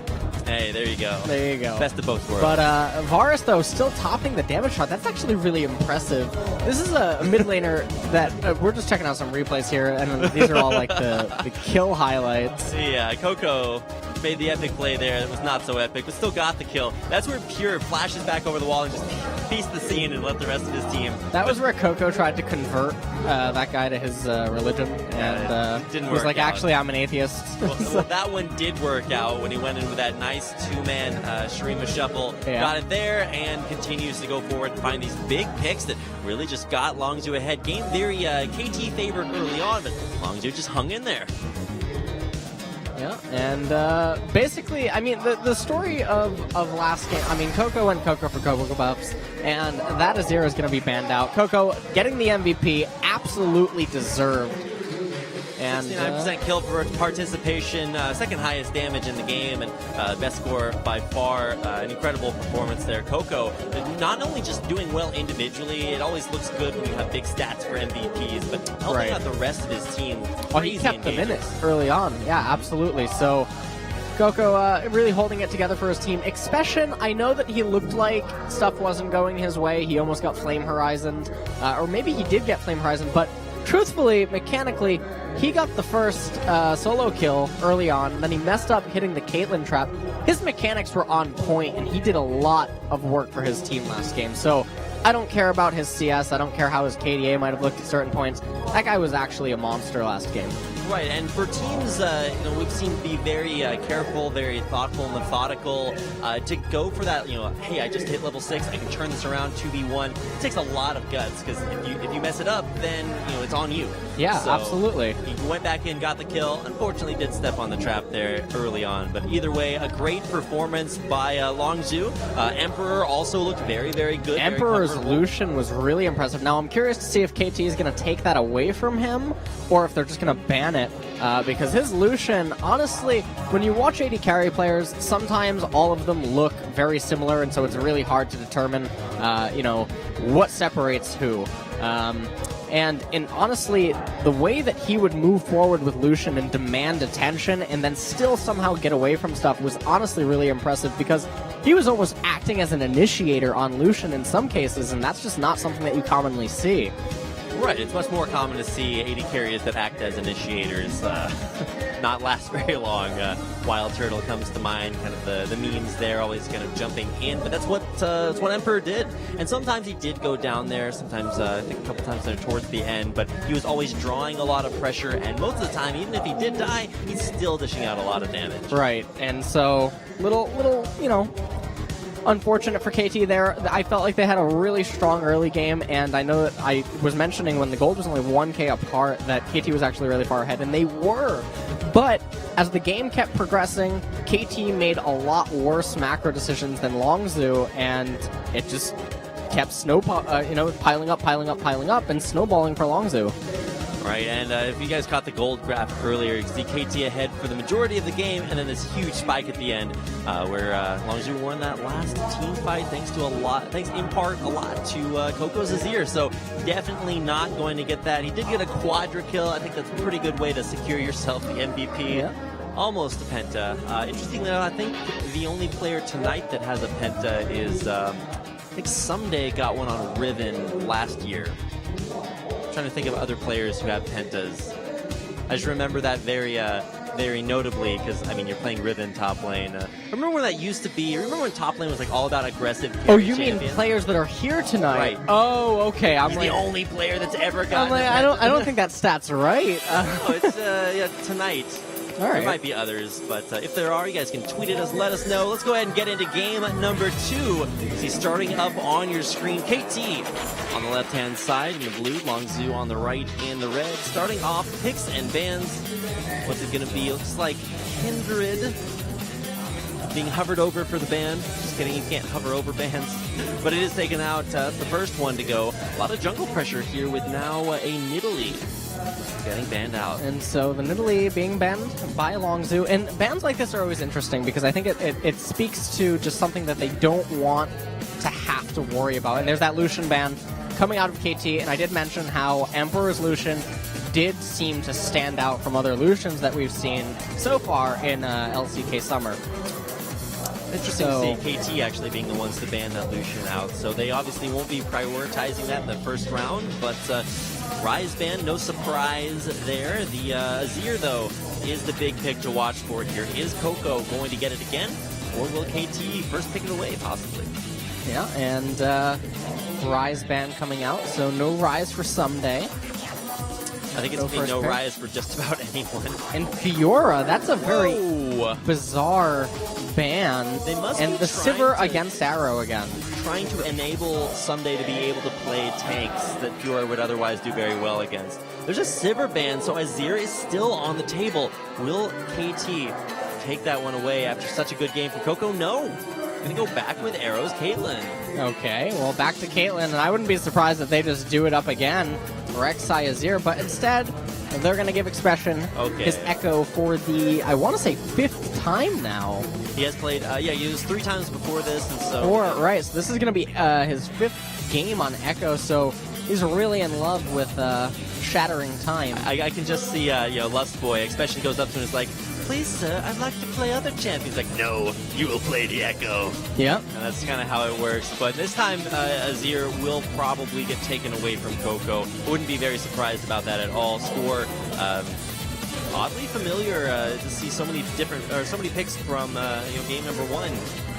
Hey, there you go. There you go. Best of both worlds. But Varus, though, still topping the damage shot. That's actually really impressive. This is a mid laner that we're just checking out some replays here, and these are all like the kill highlights. Yeah, Coco made the epic play there. It was not so epic, but still got the kill. That's where Pure flashes back over the wall and just feast the scene and let the rest of his team. That was where Coco tried to convert that guy to his religion, and didn't was work like, out. actually, I'm an atheist. Well, that one did work out when he went in with that nice two-man Shurima shuffle. Yeah. Got it there and continues to go forward and find these big picks that really just got Longzhu ahead. Game theory, KT favored early on, but Longzhu just hung in there. Yeah, and basically, I mean, the story of last game, I mean, Coco went Coco for Coco Puffs, and that Azir is going to be banned out. Coco getting the MVP, absolutely deserved. And 69% kill for participation, second highest damage in the game, and best score by far. An incredible performance there. Coco, not only just doing well individually, it always looks good when you have big stats for MVPs, but helping out the rest of his team. Oh, he kept them in it early on. Yeah, absolutely. So Coco really holding it together for his team. Expression, I know that he looked like stuff wasn't going his way. He almost got Flame Horizoned, or maybe he did get Flame Horizoned, but truthfully, mechanically, he got the first solo kill early on, then he messed up hitting the Caitlyn trap. His mechanics were on point, and he did a lot of work for his team last game. So I don't care about his CS. I don't care how his KDA might have looked at certain points. That guy was actually a monster last game. Right, and for teams, we've seen be very careful, very thoughtful, methodical, to go for that, hey, I just hit level 6, I can turn this around 2v1. It takes a lot of guts, because if you mess it up, then, it's on you. Yeah, so absolutely. He went back in, got the kill, unfortunately did step on the trap there early on, but either way, a great performance by Longzhu. Emperor also looked very, very good. Emperor's Lucian was really impressive. Now, I'm curious to see if KT is going to take that away from him, or if they're just going to ban it, because his Lucian, honestly, when you watch AD carry players, sometimes all of them look very similar, and so it's really hard to determine, what separates who. And honestly, the way that he would move forward with Lucian and demand attention and then still somehow get away from stuff was honestly really impressive, because he was almost acting as an initiator on Lucian in some cases, and that's just not something that you commonly see. Right, it's much more common to see AD carriers that act as initiators not last very long. Wild Turtle comes to mind, kind of the memes there, always kind of jumping in, but that's what Emperor did. And sometimes he did go down there, sometimes I think a couple times there towards the end, but he was always drawing a lot of pressure, and most of the time, even if he did die, he's still dishing out a lot of damage. Right, and so little unfortunate for KT there. I felt like they had a really strong early game, and I know that I was mentioning when the gold was only 1k apart that KT was actually really far ahead, and they were. But as the game kept progressing, KT made a lot worse macro decisions than Longzhu, and it just kept piling up, and snowballing for Longzhu. Right, and if you guys caught the gold graph earlier, you can see KT ahead for the majority of the game, and then this huge spike at the end, where Longzhu won that last team fight thanks in part a lot to Coco's Azir. So definitely not going to get that. He did get a quadra kill. I think that's a pretty good way to secure yourself the MVP. Yeah. Almost a penta. Interestingly, I think the only player tonight that has a penta is, I think Someday got one on Riven last year. Trying to think of other players who have pentas. I just remember that very notably, because you're playing Riven top lane. Remember when that used to be? Remember when top lane was like all about aggressive? Oh, you mean players that are here tonight? Right. Oh, okay. He's the only player that's ever gotten. I don't think that stat's right. No, it's tonight. All right. There might be others, but if there are, you guys can tweet at us, let us know. Let's go ahead and get into game number 2. See, starting up on your screen, KT on the left-hand side, in the blue, Longzhu on the right in the red. Starting off, picks and bans. What's it going to be? It looks like Kindred being hovered over for the ban. Just kidding, you can't hover over bans. But it is taken out. That's the first one to go. A lot of jungle pressure here with now a Nidalee getting banned out. And so the Nidalee being banned by Longzhu. And bans like this are always interesting because I think it speaks to just something that they don't want to have to worry about. And there's that Lucian ban coming out of KT, and I did mention how Emperor's Lucian did seem to stand out from other Lucians that we've seen so far in LCK Summer. Interesting to see KT actually being the ones to ban that Lucian out. So they obviously won't be prioritizing that in the first round, but Rise ban, no surprise there. The Azir, though, is the big pick to watch for here. Is Coco going to get it again, or will KT first pick it away, possibly? Yeah, and Rise ban coming out, so no Rise for Someday. I think it's going to be no Rise for just about anyone. And Fiora, that's a very bizarre ban. They must and be the Sivir against Arrow again. Trying to enable Someday to be able to play tanks that Fiora would otherwise do very well against. There's a Sivir ban, so Azir is still on the table. Will KT take that one away after such a good game from Coco? No. Gonna go back with Arrow's Caitlyn. Okay, well, back to Caitlyn, and I wouldn't be surprised if they just do it up again for Rek'Sai Azir, but instead, they're going to give Expression his Echo for the, I want to say, 5th time now. He has played, he used 3 times before this, and so... Right, so this is going to be his 5th game on Echo, so he's really in love with Shattering Time. I can just see, Lust Boy, Expression goes up to him and is like, please, sir, I'd like to play other champions. Like, no, you will play the Echo. Yeah. And that's kind of how it works. But this time, Azir will probably get taken away from Coco. Wouldn't be very surprised about that at all. Score oddly familiar to see so many picks from game number 1.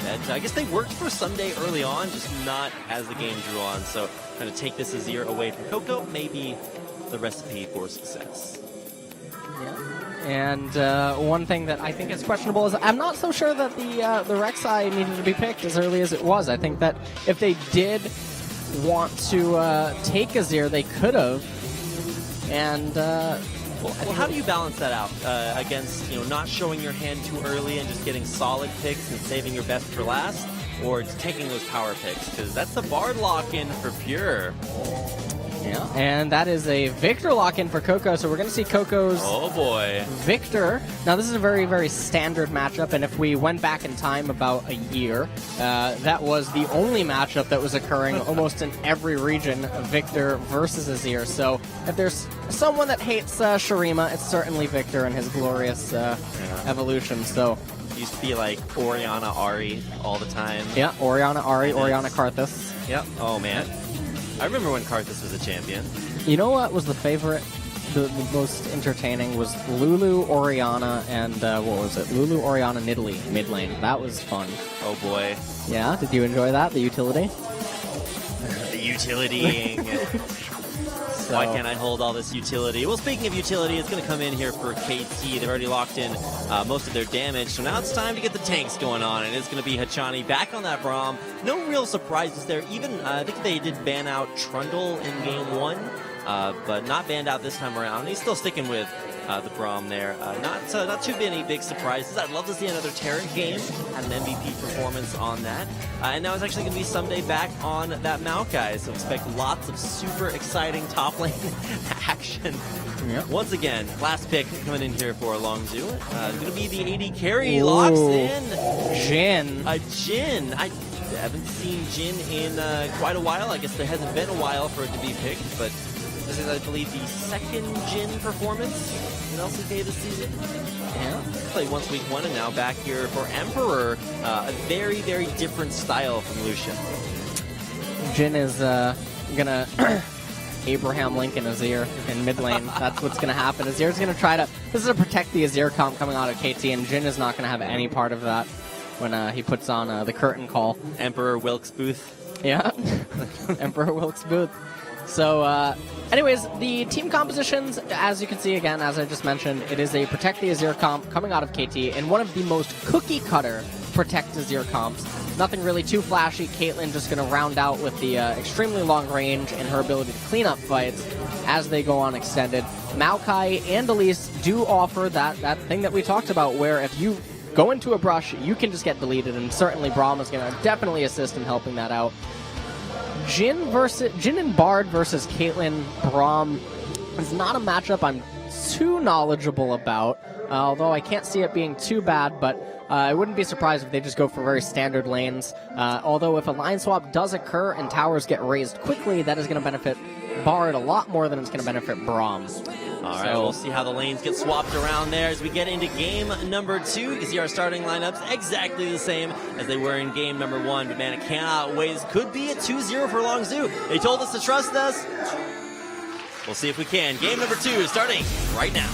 That I guess they worked for Sunday early on, just not as the game drew on. So kind of take this Azir away from Coco, maybe the recipe for success. And one thing that I think is questionable is I'm not so sure that the Rek'Sai needed to be picked as early as it was. I think that if they did want to take Azir, they could have. And well, how do you balance that out against not showing your hand too early and just getting solid picks and saving your best for last, or just taking those power picks? Because that's the Bard lock-in for Pure. Yeah, and that is a Victor lock-in for Coco, so we're going to see Coco's Victor. Now, this is a very, very standard matchup, and if we went back in time about a year, that was the only matchup that was occurring almost in every region, Victor versus Azir. So if there's someone that hates Shurima, it's certainly Victor and his glorious evolution. So used to be like Orianna, Ahri all the time. Yeah, Orianna, Ahri, Orianna, Karthus. Yep. Oh, man. I remember when Karthus was a champion. You know what was the favorite, the most entertaining was Lulu, Orianna, and what was it? Lulu, Orianna, Nidalee, mid lane. That was fun. Oh boy. Yeah, did you enjoy that, the utility? The utilitying. Why can't I hold all this utility? Well, speaking of utility, it's going to come in here for KT. They've already locked in most of their damage, so now it's time to get the tanks going on, and it's going to be Hachani back on that Braum. No real surprises there. Even, I think they did ban out Trundle in game 1, but not banned out this time around. He's still sticking with the Braum there. Not too many big surprises. I'd love to see another Terran game, had an MVP performance on that. And now it's actually going to be someday back on that Maokai, so expect lots of super exciting top lane action. Yep. Once again, last pick coming in here for Longzhu. It's going to be the AD carry. Locks in. Jhin. Jhin. I haven't seen Jhin in quite a while. I guess there hasn't been a while for it to be picked, but this is, I believe, the second Jhin performance in LCK this season. Yeah. Played once week 1 and now back here for Emperor. A very, very different style from Lucian. Jhin is gonna Abraham Lincoln Azir in mid lane. That's what's gonna happen. Azir's gonna try to. This is a protect the Azir comp coming out of KT, and Jhin is not gonna have any part of that when he puts on the curtain call. Emperor Wilkes Booth. Yeah. Emperor Wilkes Booth. So, anyways, the team compositions, as you can see again, as I just mentioned, it is a Protect the Azir comp coming out of KT, and one of the most cookie-cutter Protect Azir comps. Nothing really too flashy. Caitlyn just going to round out with the extremely long range and her ability to clean up fights as they go on extended. Maokai and Elise do offer that thing that we talked about, where if you go into a brush, you can just get deleted, and certainly Braum is going to definitely assist in helping that out. Jhin and Bard versus Caitlyn Braum is not a matchup I'm too knowledgeable about, although I can't see it being too bad, but I wouldn't be surprised if they just go for very standard lanes. Although if a line swap does occur and towers get raised quickly, that is going to benefit Bard a lot more than it's going to benefit Braum. All right, we'll see how the lanes get swapped around there as we get into game number 2. You can see our starting lineups exactly the same as they were in game number 1. But man, it cannot wait. Could be a 2-0 for Longzhu. They told us to trust us. We'll see if we can. Game number 2 starting right now.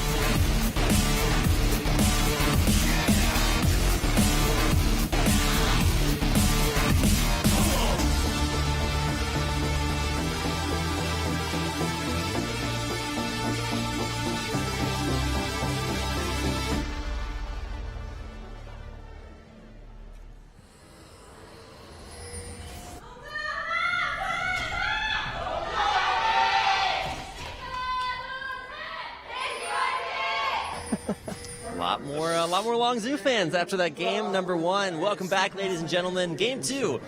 A lot more Longzhu fans after that game number 1. Welcome back, ladies and gentlemen. Game 2.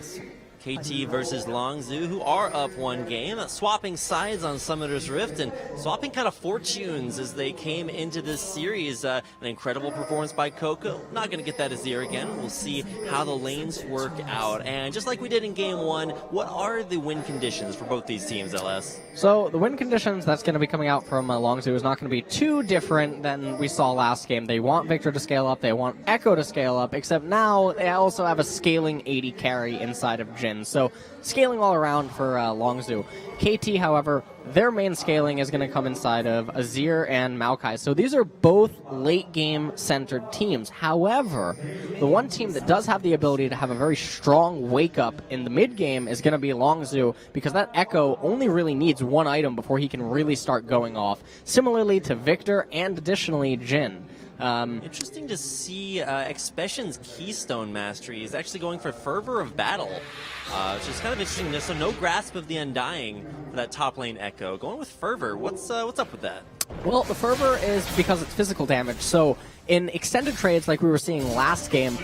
KT versus Longzhu, who are up 1 game, swapping sides on Summoner's Rift and swapping kind of fortunes as they came into this series. An incredible performance by Coco. Not going to get that Azir again. We'll see how the lanes work out. And just like we did in game 1, what are the win conditions for both these teams, LS? So the win conditions that's going to be coming out from Longzhu is not going to be too different than we saw last game. They want Victor to scale up. They want Echo to scale up, except now they also have a scaling 80 carry inside of Jhin. wins. So scaling all around for Longzhu. KT, however, their main scaling is going to come inside of Azir and Maokai. So these are both late game centered teams. However, the one team that does have the ability to have a very strong wake up in the mid game is going to be Longzhu, because that Echo only really needs one item before he can really start going off. Similarly to Victor and additionally Jhin. Interesting to see Expression's Keystone Mastery is actually going for Fervor of Battle, which is kind of interesting. So no Grasp of the Undying for that top lane Echo. Going with Fervor, what's up with that? Well, the Fervor is because it's physical damage. So in extended trades like we were seeing last game,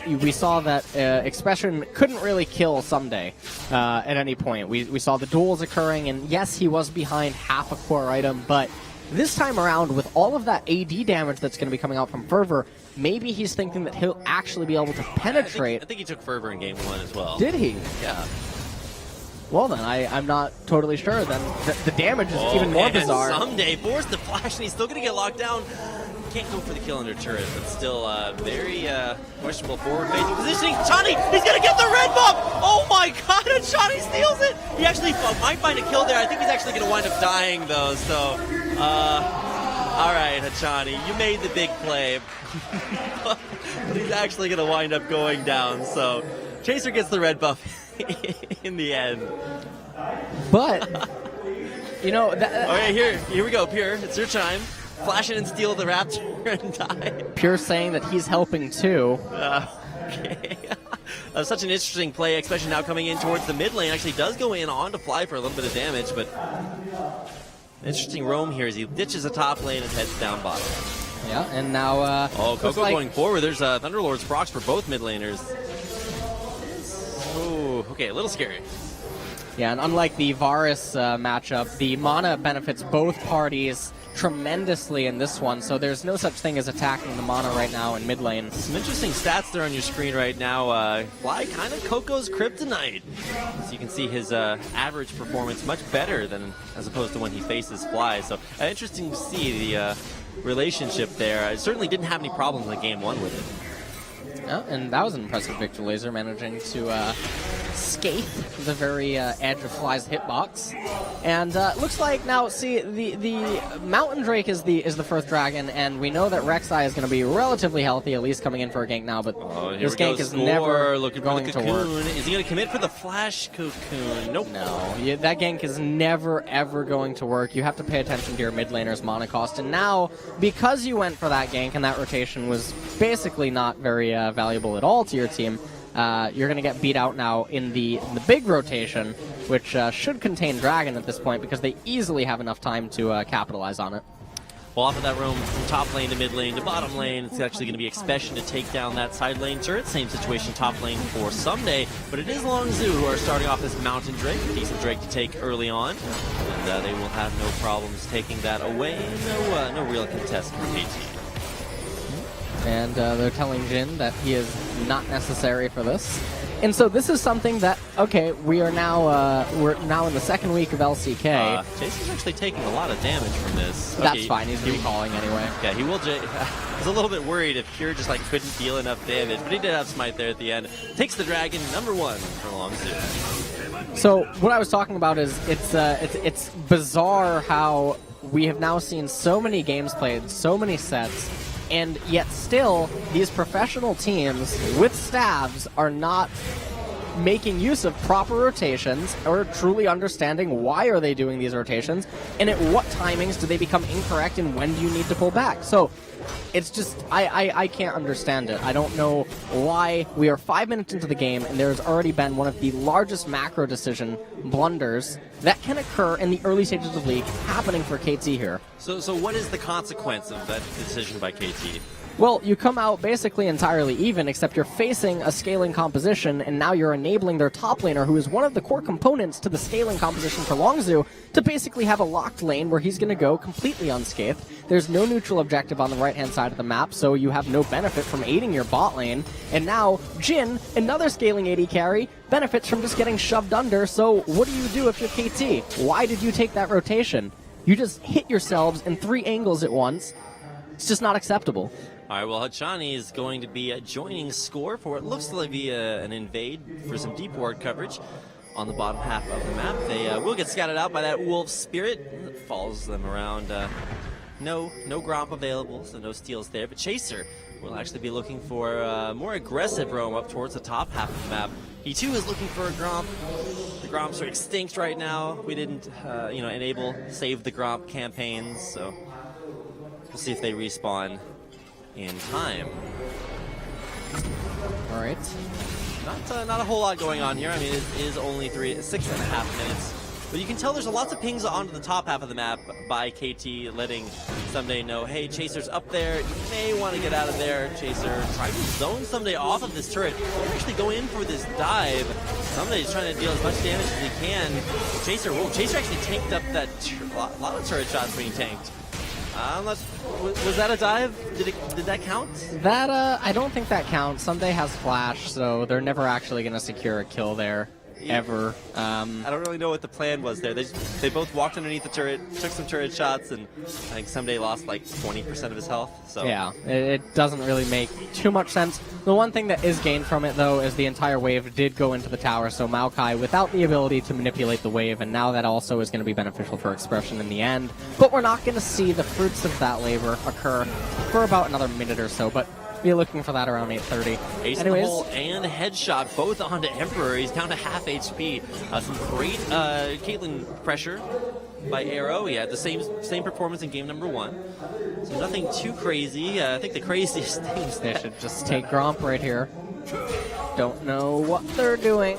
we saw that Expression couldn't really kill Someday at any point. We saw the duels occurring, and yes, he was behind half a core item, but this time around, with all of that AD damage that's going to be coming out from Fervor, maybe he's thinking that he'll actually be able to penetrate. I think he took Fervor in game 1 as well. Did he? Yeah. Well then, I'm not totally sure. Then the damage is even more bizarre. Someday forced the flash, and he's still going to get locked down. Can't go for the kill under turret, but still very questionable forward-facing positioning. Chani, he's going to get the red buff! Oh my god, and Chani steals it! He actually might find a kill there. I think he's actually going to wind up dying, though, so... all right, Hachani, you made the big play. But he's actually going to wind up going down, so... Chaser gets the red buff in the end. But, you know... Okay, here we go, Pure. It's your time. Flash in and steal the Raptor and die. Pure saying that he's helping too. Okay. Such an interesting play, especially now coming in towards the mid lane. Actually does go in on to fly for a little bit of damage, but interesting roam here as he ditches the top lane and heads down bottom. Yeah, and now... Coco going forward. There's Thunderlord's procs for both mid laners. Oh, okay, a little scary. Yeah, and unlike the Varus matchup, the mana benefits both parties tremendously in this one, so there's no such thing as attacking the mana right now in mid lane. Some interesting stats there on your screen right now. Fly kind of Coco's kryptonite. So you can see his average performance much better than as opposed to when he faces Fly. So interesting to see the relationship there. I certainly didn't have any problems in game 1 with it. Yeah, and that was an impressive Victor Laser, managing to scathe the very edge of Fly's hitbox. And looks like now, see, the Mountain Drake is the first dragon, and we know that Rek'Sai is going to be relatively healthy, at least coming in for a gank now, but this gank is never going to work. Is he going to commit for the flash cocoon? Nope. No, that gank is never, ever going to work. You have to pay attention to your mid laner's mana cost, and now, because you went for that gank and that rotation was basically not very valuable at all to your team, you're going to get beat out now in the big rotation, which should contain Dragon at this point, because they easily have enough time to capitalize on it. Well, off of that roam from top lane to mid lane to bottom lane, it's actually going to be Expression to take down that side lane turret. Same situation top lane for Someday, but it is Longzhu who are starting off this Mountain Drake. A decent Drake to take early on, and they will have no problems taking that away. No real contest for KT. And they're telling Jhin that he is not necessary for this. And so this is something that, okay, we're now in the second week of LCK. Jason's actually taking a lot of damage from this. That's fine, he's recalling anyway. Yeah, he will. I was a little bit worried if Pure just couldn't deal enough damage, but he did have Smite there at the end. Takes the dragon, #1 for Longzhu. So what I was talking about is it's bizarre how we have now seen so many games played, so many sets, and yet still, these professional teams with staffs are not making use of proper rotations or truly understanding why are they doing these rotations and at what timings do they become incorrect and when do you need to pull back. So it's just, I can't understand it. I don't know why we are 5 minutes into the game and there's already been one of the largest macro decision blunders that can occur in the early stages of League happening for KT here. So what is the consequence of that decision by KT? Well, you come out basically entirely even, except you're facing a scaling composition, and now you're enabling their top laner, who is one of the core components to the scaling composition for Longzhu, to basically have a locked lane where he's going to go completely unscathed. There's no neutral objective on the right-hand side of the map, so you have no benefit from aiding your bot lane. And now, Jhin, another scaling AD carry, benefits from just getting shoved under, so what do you do if you're KT? Why did you take that rotation? You just hit yourselves in 3 angles at once. It's just not acceptable. All right, well, Hachani is going to be joining score for what looks to be an invade for some deep ward coverage on the bottom half of the map. They will get scouted out by that Wolf Spirit that follows them around. No Gromp available, so no steals there, but Chaser will actually be looking for more aggressive roam up towards the top half of the map. He too is looking for a Gromp. The Gromps are extinct right now. We didn't, enable Save the Gromp campaigns, so we'll see if they respawn in time. All right. Not a whole lot going on here. I mean, it is only 6.5 minutes. But you can tell there's lots of pings onto the top half of the map by KT, letting Someday know, hey, Chaser's up there. You may want to get out of there. Chaser trying to zone Someday off of this turret. They're actually going in for this dive. Someday's trying to deal as much damage as he can. Chaser actually tanked up that a lot of turret shots being tanked. Was that a dive? Did that count? That I don't think that counts. Someday has flash, so they're never actually going to secure a kill there. Ever. I don't really know what the plan was there. They both walked underneath the turret, took some turret shots, and I think Someday lost like 20% of his health. So yeah, it doesn't really make too much sense. The one thing that is gained from it, though, is the entire wave did go into the tower, so Maokai without the ability to manipulate the wave, and now that also is going to be beneficial for Expression in the end. But we're not going to see the fruits of that labor occur for about another minute or so, but be looking for that around 8:30. Ace in the hole and headshot, both onto Emperor. He's down to half HP. Some great Caitlyn pressure by Arrow. He had the same performance in game number 1. So nothing too crazy. I think the craziest thing is they should just take Gromp right here. Don't know what they're doing.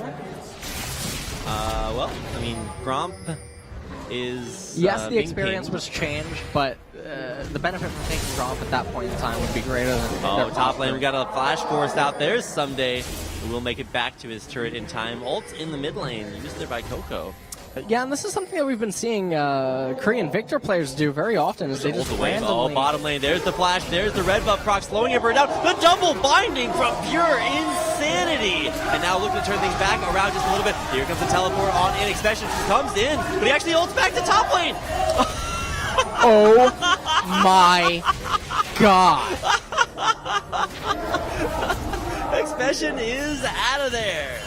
Well, I mean, Gromp is yes, the experience was changed, but the benefit from taking Gromp at that point in time would be greater than top lane. We got a flash forced out there. Someday who will make it back to his turret in time. Ult in the mid lane, used there by Coco. Yeah, and this is something that we've been seeing Korean Victor players do very often. Is they just randomly... bottom lane. There's the flash. There's the red buff proc slowing Emperor down. The double binding from pure insanity. And now looking to turn things back around just a little bit. Here comes the teleport on in. Expression comes in, but he actually ults back to top lane. Oh my god. Expression is out of there.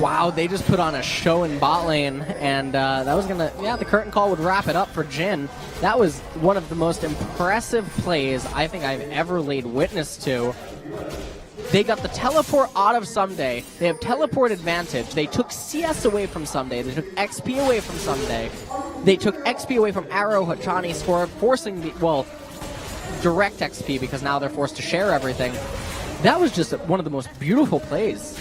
Wow, they just put on a show in bot lane, and that was gonna, the curtain call would wrap it up for Jin. That was one of the most impressive plays I think I've ever laid witness to. They got the teleport out of Someday. They have teleport advantage. They took CS away from Someday. They took XP away from Someday. They took XP away from Arrow, Hachani, Score, forcing direct XP because now they're forced to share everything. That was just one of the most beautiful plays.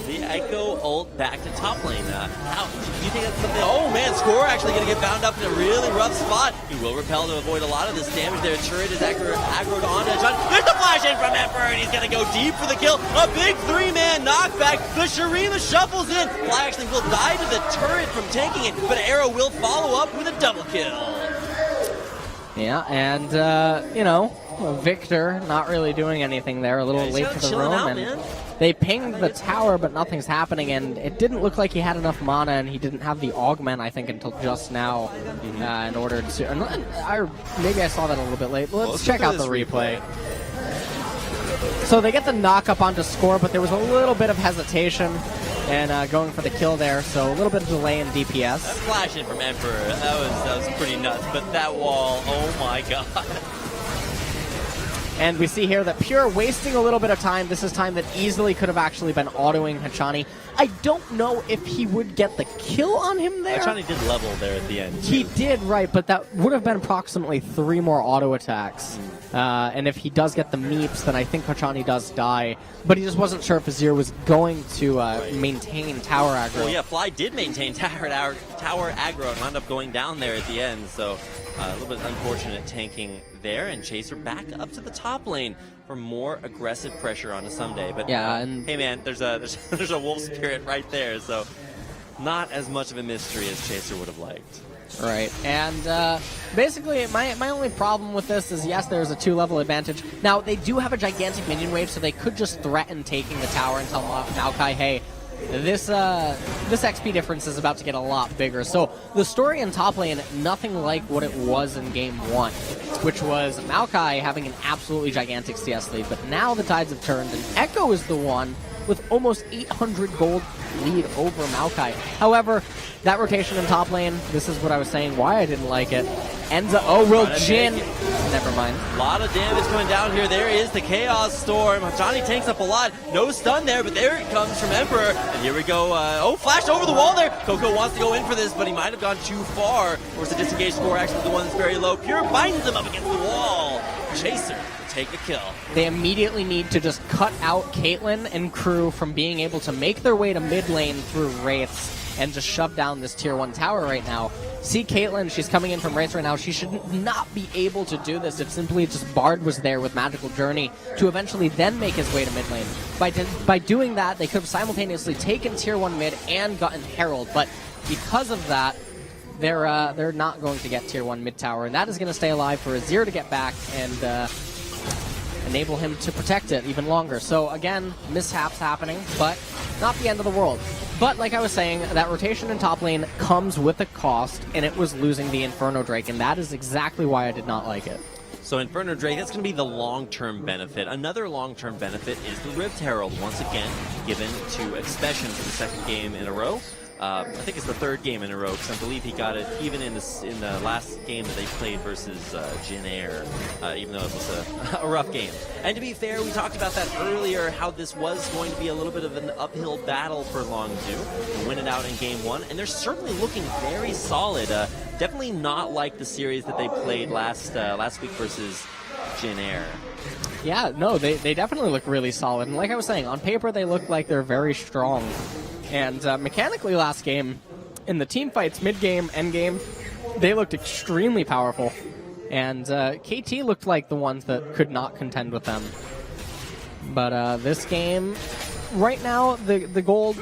The Echo ult back to top lane. How do you think that's something? Oh man, Score actually going to get bound up in a really rough spot. He will repel to avoid a lot of this damage there. Turret is aggroed onto John. There's the flash in from Emperor, and he's going to go deep for the kill. A big 3-man knockback. The Shurima shuffles in. Fly actually will die to the turret from taking it, but Arrow will follow up with a double kill. Yeah, and Victor not really doing anything there. A little late to the room, and they pinged the tower, but nothing's happening, and it didn't look like he had enough mana, and he didn't have the augment, I think, until just now in order to... maybe I saw that a little bit late. Let's check out the replay. So they get the knock up onto Score, but there was a little bit of hesitation and going for the kill there, so a little bit of delay in DPS. That flash in from Emperor, that was pretty nuts, but that wall, oh my god. And we see here that Pure wasting a little bit of time. This is time that easily could have actually been autoing Hachani. I don't know if he would get the kill on him there. Hachani did level there at the end. He did, right, but that would have been approximately 3 more auto attacks. And if he does get the meeps, then I think Hachani does die. But he just wasn't sure if Azir was going to maintain tower aggro. Well, yeah, Fly did maintain tower aggro and wound up going down there at the end. So a little bit unfortunate tanking there, and Chaser back up to the top lane for more aggressive pressure on a Someday. But yeah, and hey man, there's a Wolf Spirit right there, so not as much of a mystery as Chaser would have liked. Right, and basically my only problem with this is, yes, there's a 2-level advantage. Now, they do have a gigantic minion wave, so they could just threaten taking the tower and tell Maokai, hey, this XP difference is about to get a lot bigger. So the story in top lane, nothing like what it was in game 1, which was Maokai having an absolutely gigantic CS lead. But now the tides have turned, and Echo is the one with almost 800 gold lead over Maokai. However, that rotation in top lane, this is what I was saying, why I didn't like it. Ends up, oh, will Jin, never mind. A lot of damage coming down here. There is the Chaos Storm. Johnny tanks up a lot. No stun there, but there it comes from Emperor. And here we go. Oh, flashed over the wall there. Coco wants to go in for this, but he might have gone too far. Of course, the disengage score actually the one that's very low. Pure binds him up against the wall. Chaser take the kill. They immediately need to just cut out Caitlyn and crew from being able to make their way to mid lane through Wraiths and just shove down this tier 1 tower right now. See Caitlyn, she's coming in from Wraiths right now. She should not be able to do this if simply just Bard was there with Magical Journey to eventually then make his way to mid lane. By doing that, they could have simultaneously taken tier 1 mid and gotten Herald, but because of that, they're not going to get tier 1 mid tower, and that is going to stay alive for Azir to get back and enable him to protect it even longer. So again, mishaps happening, but not the end of the world. But like I was saying, that rotation in top lane comes with a cost, and it was losing the Inferno Drake, and that is exactly why I did not like it. So Inferno Drake, that's going to be the long-term benefit. Another long-term benefit is the Rift Herald, once again given to Expression for the second game in a row. I think it's the third game in a row, because I believe he got it even in the last game that they played versus Jin Air, even though it was a rough game. And to be fair, we talked about that earlier, how this was going to be a little bit of an uphill battle for Longzhu to win it out in game 1, and they're certainly looking very solid. Definitely not like the series that they played last week versus Jin Air. Yeah, no, they definitely look really solid, and like I was saying, on paper they look like they're very strong. And mechanically last game, in the team fights, mid-game, end-game, they looked extremely powerful. And KT looked like the ones that could not contend with them. But this game, right now, the gold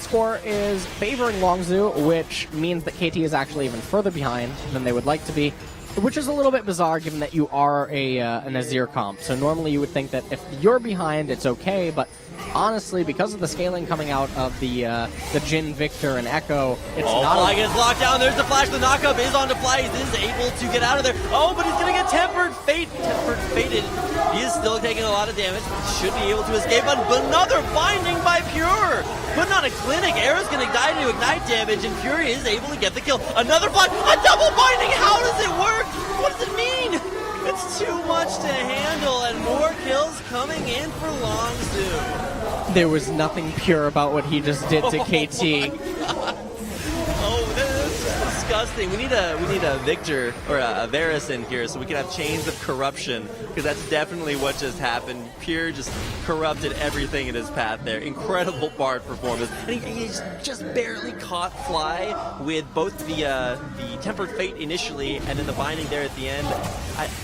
score is favoring Longzhu, which means that KT is actually even further behind than they would like to be. Which is a little bit bizarre given that you are an Azir comp. So normally you would think that if you're behind, it's okay, but honestly, because of the scaling coming out of the Jhin, Victor, and Echo, it's not... Fly gets locked down. There's the flash. The knockup is on to Fly. He is able to get out of there. Oh, but he's going to get tempered fated. He is still taking a lot of damage. Should be able to escape, but another binding by Pure. Putting on a clinic. Arrow's going to die to ignite damage, and Pure is able to get the kill. Another flash. A double binding. How does it work? What does it mean? It's too much to handle, and more kills coming in for Longzhu. There was nothing pure about what he just did to KT. Oh, this is disgusting. We need a Victor or a Varus in here so we can have chains of corruption, because that's definitely what just happened. Pure just corrupted everything in his path there. Incredible Bard performance. And he just barely caught Fly with both the Tempered Fate initially and then the binding there at the end.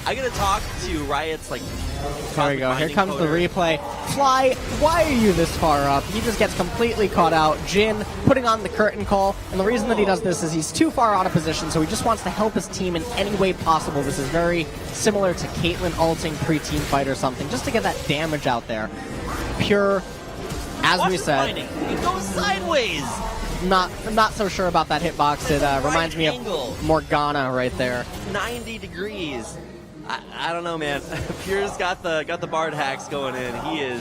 I gotta talk to Riot's like... There we go. Here comes the replay. Fly, why are you this far up? He just gets completely caught out. Jhin putting on the curtain call, and the reason that he does this is he's too far out of position, so he just wants to help his team in any way possible. This is very similar to Caitlyn ulting pre-team fight or something, just to get that damage out there. Pure, as we said... It goes sideways! Not so sure about that hitbox. It reminds me of Morgana right there. 90 degrees. I don't know, man. Pure's got the Bard hacks going in. He is,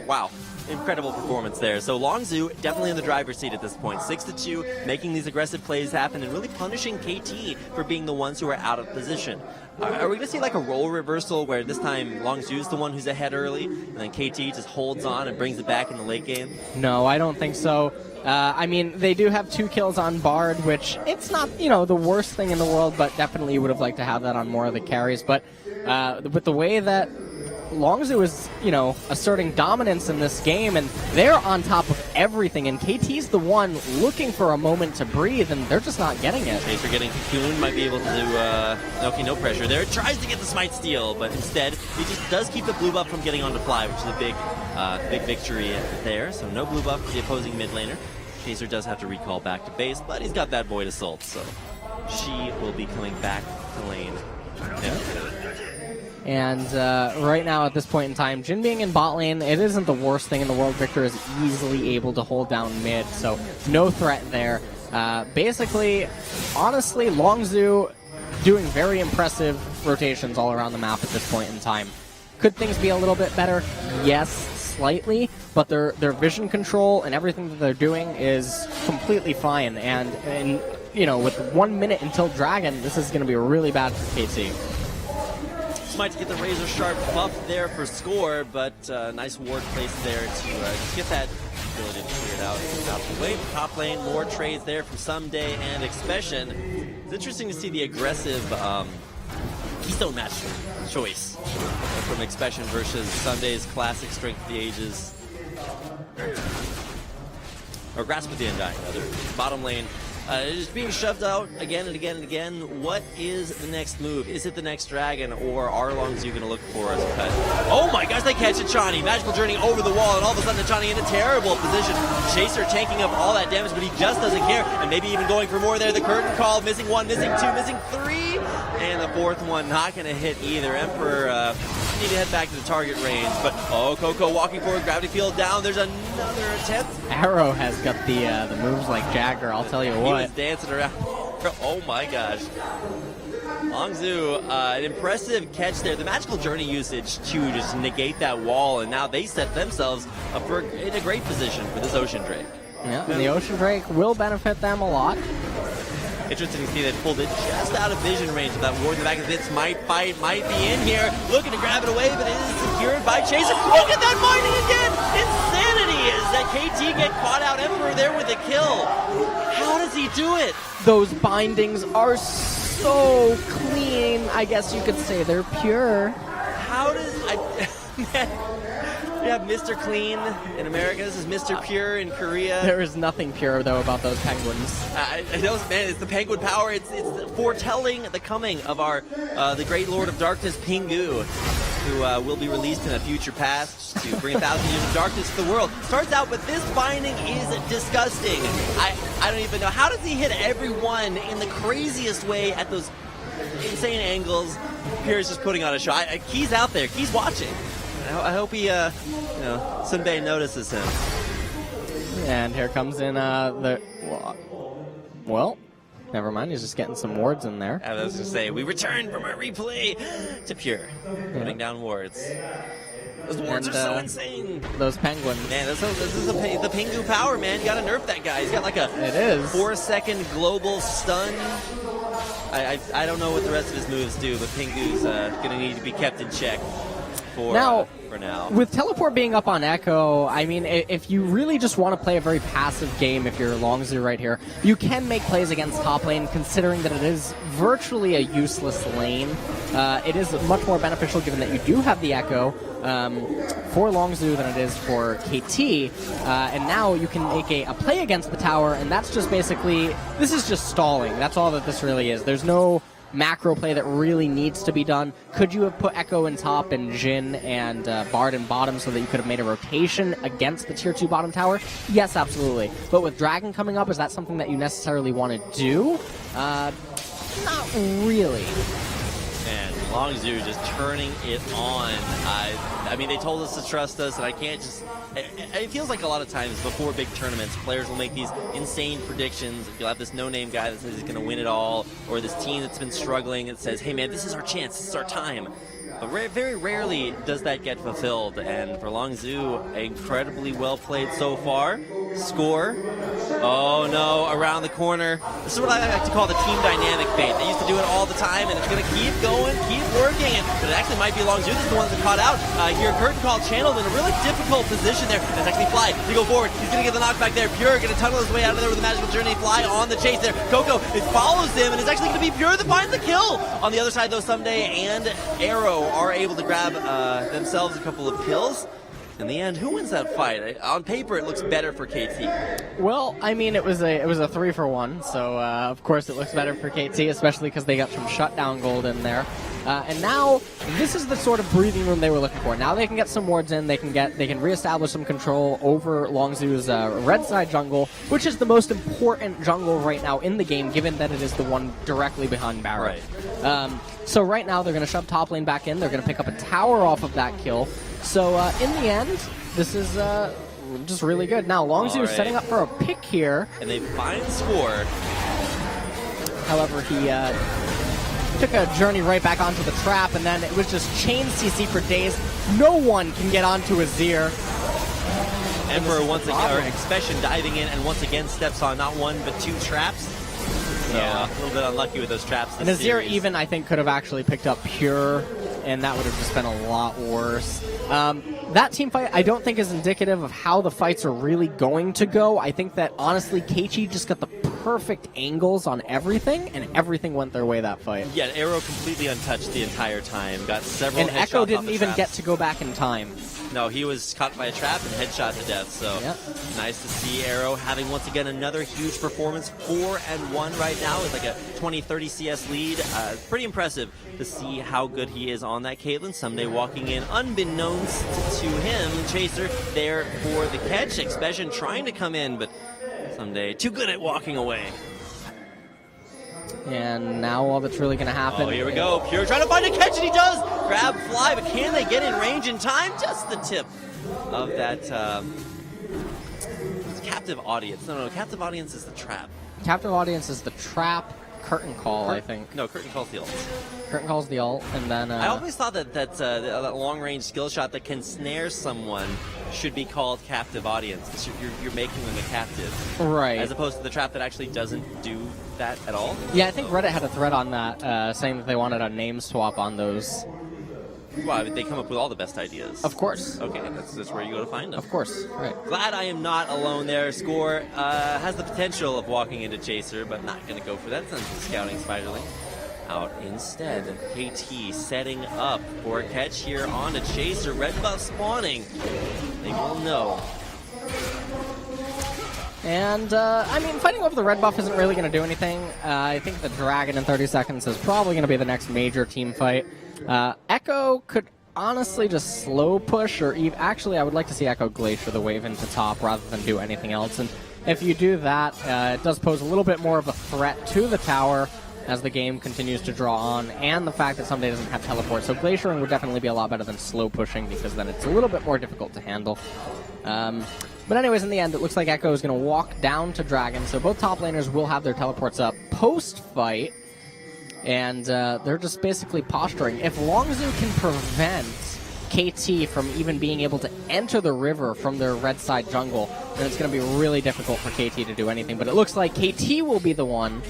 wow, incredible performance there. So Longzhu definitely in the driver's seat at this point. 6-2, making these aggressive plays happen and really punishing KT for being the ones who are out of position. Are we going to see like a role reversal where this time Longzhu's the one who's ahead early and then KT just holds on and brings it back in the late game? No, I don't think so. I mean, they do have 2 kills on Bard, which it's not, the worst thing in the world, but definitely would have liked to have that on more of the carries. But with the way that Longzhu is, asserting dominance in this game, and they're on top of everything, and KT's the one looking for a moment to breathe, and they're just not getting it. Chaser getting cocooned, might be able to, okay, no pressure there. Tries to get the smite steal, but instead, he just does keep the blue buff from getting onto Fly, which is a big victory there. So no blue buff for the opposing mid laner. Chaser does have to recall back to base, but he's got that Void Assault, so she will be coming back to lane. Yeah. And right now, at this point in time, Jin being in bot lane, it isn't the worst thing in the world. Victor is easily able to hold down mid, so no threat there. Basically, honestly, Longzhu doing very impressive rotations all around the map at this point in time. Could things be a little bit better? Yes, slightly, but their vision control and everything that they're doing is completely fine. And you know, with 1 minute until Dragon, this is going to be really bad for KT. Might get the razor sharp buff there for score, but nice ward placed there to just get that ability to clear it out the way. Top lane, more trades there from Someday and Expression. It's interesting to see the aggressive Keystone match choice from Expression versus Someday's classic Strength of the Ages. Or Grasp of the Undying, rather. Bottom lane. Just being shoved out again and again and again. What is the next move? Is it the next Dragon, or are Longzhu going to look for us? Oh my gosh, they catch Achani. Magical Journey over the wall, and all of a sudden Achani in a terrible position. Chaser tanking up all that damage, but he just doesn't care, and maybe even going for more there. The curtain call, missing 1, missing 2, missing 3, and the 4th one not going to hit either. Emperor need to head back to the target range, but Coco walking forward, gravity field down. There's another attempt. Arrow has got the moves like Jagger, I'll tell you what. He was dancing around. Oh my gosh. Longzhu, an impressive catch there. The Magical Journey usage to just negate that wall, and now they set themselves up in a great position for this Ocean Drake. Yeah, and the Ocean Drake will benefit them a lot. Interesting to see they pulled it just out of vision range of that ward in the back of this. Might be in here. Looking to grab it away, but it is secured by Chaser. Look at that binding again! Insanity is that KT get caught out. Emperor there with a kill. How does he do it? Those bindings are so clean. I guess you could say they're pure. How does... We have Mr. Clean in America. This is Mr. Pure in Korea. There is nothing pure, though, about those penguins. I know, man. It's the penguin power. It's foretelling the coming of our the great Lord of Darkness, Pingu, who will be released in a future past to bring 1,000 years of darkness to the world. Starts out, but this binding is disgusting. I don't even know. How does he hit everyone in the craziest way at those insane angles? Pierre's just putting on a show. Key's out there. Key's watching. I hope he, Sunbei notices him. And here comes in well, never mind. He's just getting some wards in there. I was going to say, we return from our replay to Pure, putting down wards. Those wards are so insane. Those penguins. Man, this is the Pingu power, man. You got to nerf that guy. He's got like a 4-second global stun. I don't know what the rest of his moves do, but Pingu's going to need to be kept in check. For now, with Teleport being up on Echo, I mean, if you really just want to play a very passive game, if you're Longzhu right here, you can make plays against top lane, considering that it is virtually a useless lane. It is much more beneficial given that you do have the Echo for Longzhu than it is for KT. And now you can make a play against the tower, and that's just basically, this is just stalling. That's all that this really is. There's no macro play that really needs to be done. Could you have put Echo in top and Jin and Bard in bottom so that you could have made a rotation against the tier 2 bottom tower? Yes, absolutely. But with Dragon coming up, is that something that you necessarily want to do? Not really. And Longzhu just turning it on. I mean, they told us to trust us, and I can't just... It feels like a lot of times before big tournaments, players will make these insane predictions. You'll have this no-name guy that says he's going to win it all, or this team that's been struggling that says, hey man, this is our chance, this is our time. But very rarely does that get fulfilled, and for Longzhu, incredibly well played so far. Score. Oh no, around the corner. This is what I like to call the team dynamic bait. They used to do it all the time, and it's going to keep going, keep working. But it actually might be Longzhu that's the one that caught out. Here, Curtain Call channeled in a really difficult position there. It's actually Fly to go forward. He's going to get the knockback there. Pure going to tunnel his way out of there with the Magical Journey. Fly on the chase there. Coco, it follows him, and it's actually going to be Pure that finds the kill. On the other side, though, Someday and Arrow are able to grab themselves a couple of kills. In the end, who wins that fight? On paper, it looks better for KT. Well, I mean, it was a 3-for-1, so of course it looks better for KT, especially because they got some shutdown gold in there. And now, this is the sort of breathing room they were looking for. Now they can get some wards in, they can reestablish some control over Longzhu's red side jungle, which is the most important jungle right now in the game, given that it is the one directly behind Barret. Right. So right now, they're going to shove top lane back in, they're going to pick up a tower off of that kill. So in the end, this is just really good. Now, Longzhu is setting up for a pick here. And they find Score. However, he took a journey right back onto the trap, and then it was just chain CC for days. No one can get onto Azir. Emperor once again, or Expression diving in, and once again steps on not one but two traps. So, yeah, a little bit unlucky with those traps. And Azir even, I think, could have actually picked up Pure, and that would have just been a lot worse. That team fight, I don't think, is indicative of how the fights are really going to go. I think that, honestly, Keiichi just got the perfect angles on everything, and everything went their way that fight. Yeah, Arrow completely untouched the entire time. Got several and headshots Echo didn't off the even traps. get to go back in time. No, he was caught by a trap and headshot to death. So nice to see Arrow having once again another huge performance. 4-1 right now with like a 20-30 CS lead. Pretty impressive to see how good he is on that Caitlyn. Someday walking in unbeknownst to him. Chaser there for the catch. Expression trying to come in, but Someday too good at walking away. And now all that's really going to happen. Oh, here we go. Pure trying to find a catch, and he does. Grab fly, but can they get in range in time? Just the tip of that captive audience. No, captive audience is the trap. Captive audience is the trap. Curtain call, I think. No, curtain call's the ult. Curtain call's the ult, and then... I always thought that long-range skill shot that can snare someone should be called captive audience, because you're making them a captive. Right. As opposed to the trap that actually doesn't do that at all. Yeah, I think Reddit had a thread on that, saying that they wanted a name swap on those. Well, they come up with all the best ideas. Of course. Okay, that's where you go to find them. Of course, right. Glad I am not alone there. Score has the potential of walking into Chaser, but not going to go for that. Sends the scouting Spiderling out instead. KT setting up for a catch here on a Chaser. Red buff spawning. They will know. And, I mean, fighting over the red buff isn't really going to do anything. I think the Dragon in 30 seconds is probably going to be the next major team fight. Echo could honestly just slow push, or actually I would like to see Echo Glacier the wave into top rather than do anything else. And if you do that, it does pose a little bit more of a threat to the tower as the game continues to draw on, and the fact that Someday doesn't have teleport. So Glacierin would definitely be a lot better than slow pushing, because then it's a little bit more difficult to handle. But anyways, in the end, it looks like Echo is going to walk down to Dragon, so both top laners will have their teleports up post-fight, and they're just basically posturing. If Longzhu can prevent KT from even being able to enter the river from their red side jungle, then it's going to be really difficult for KT to do anything. But it looks like KT will be the one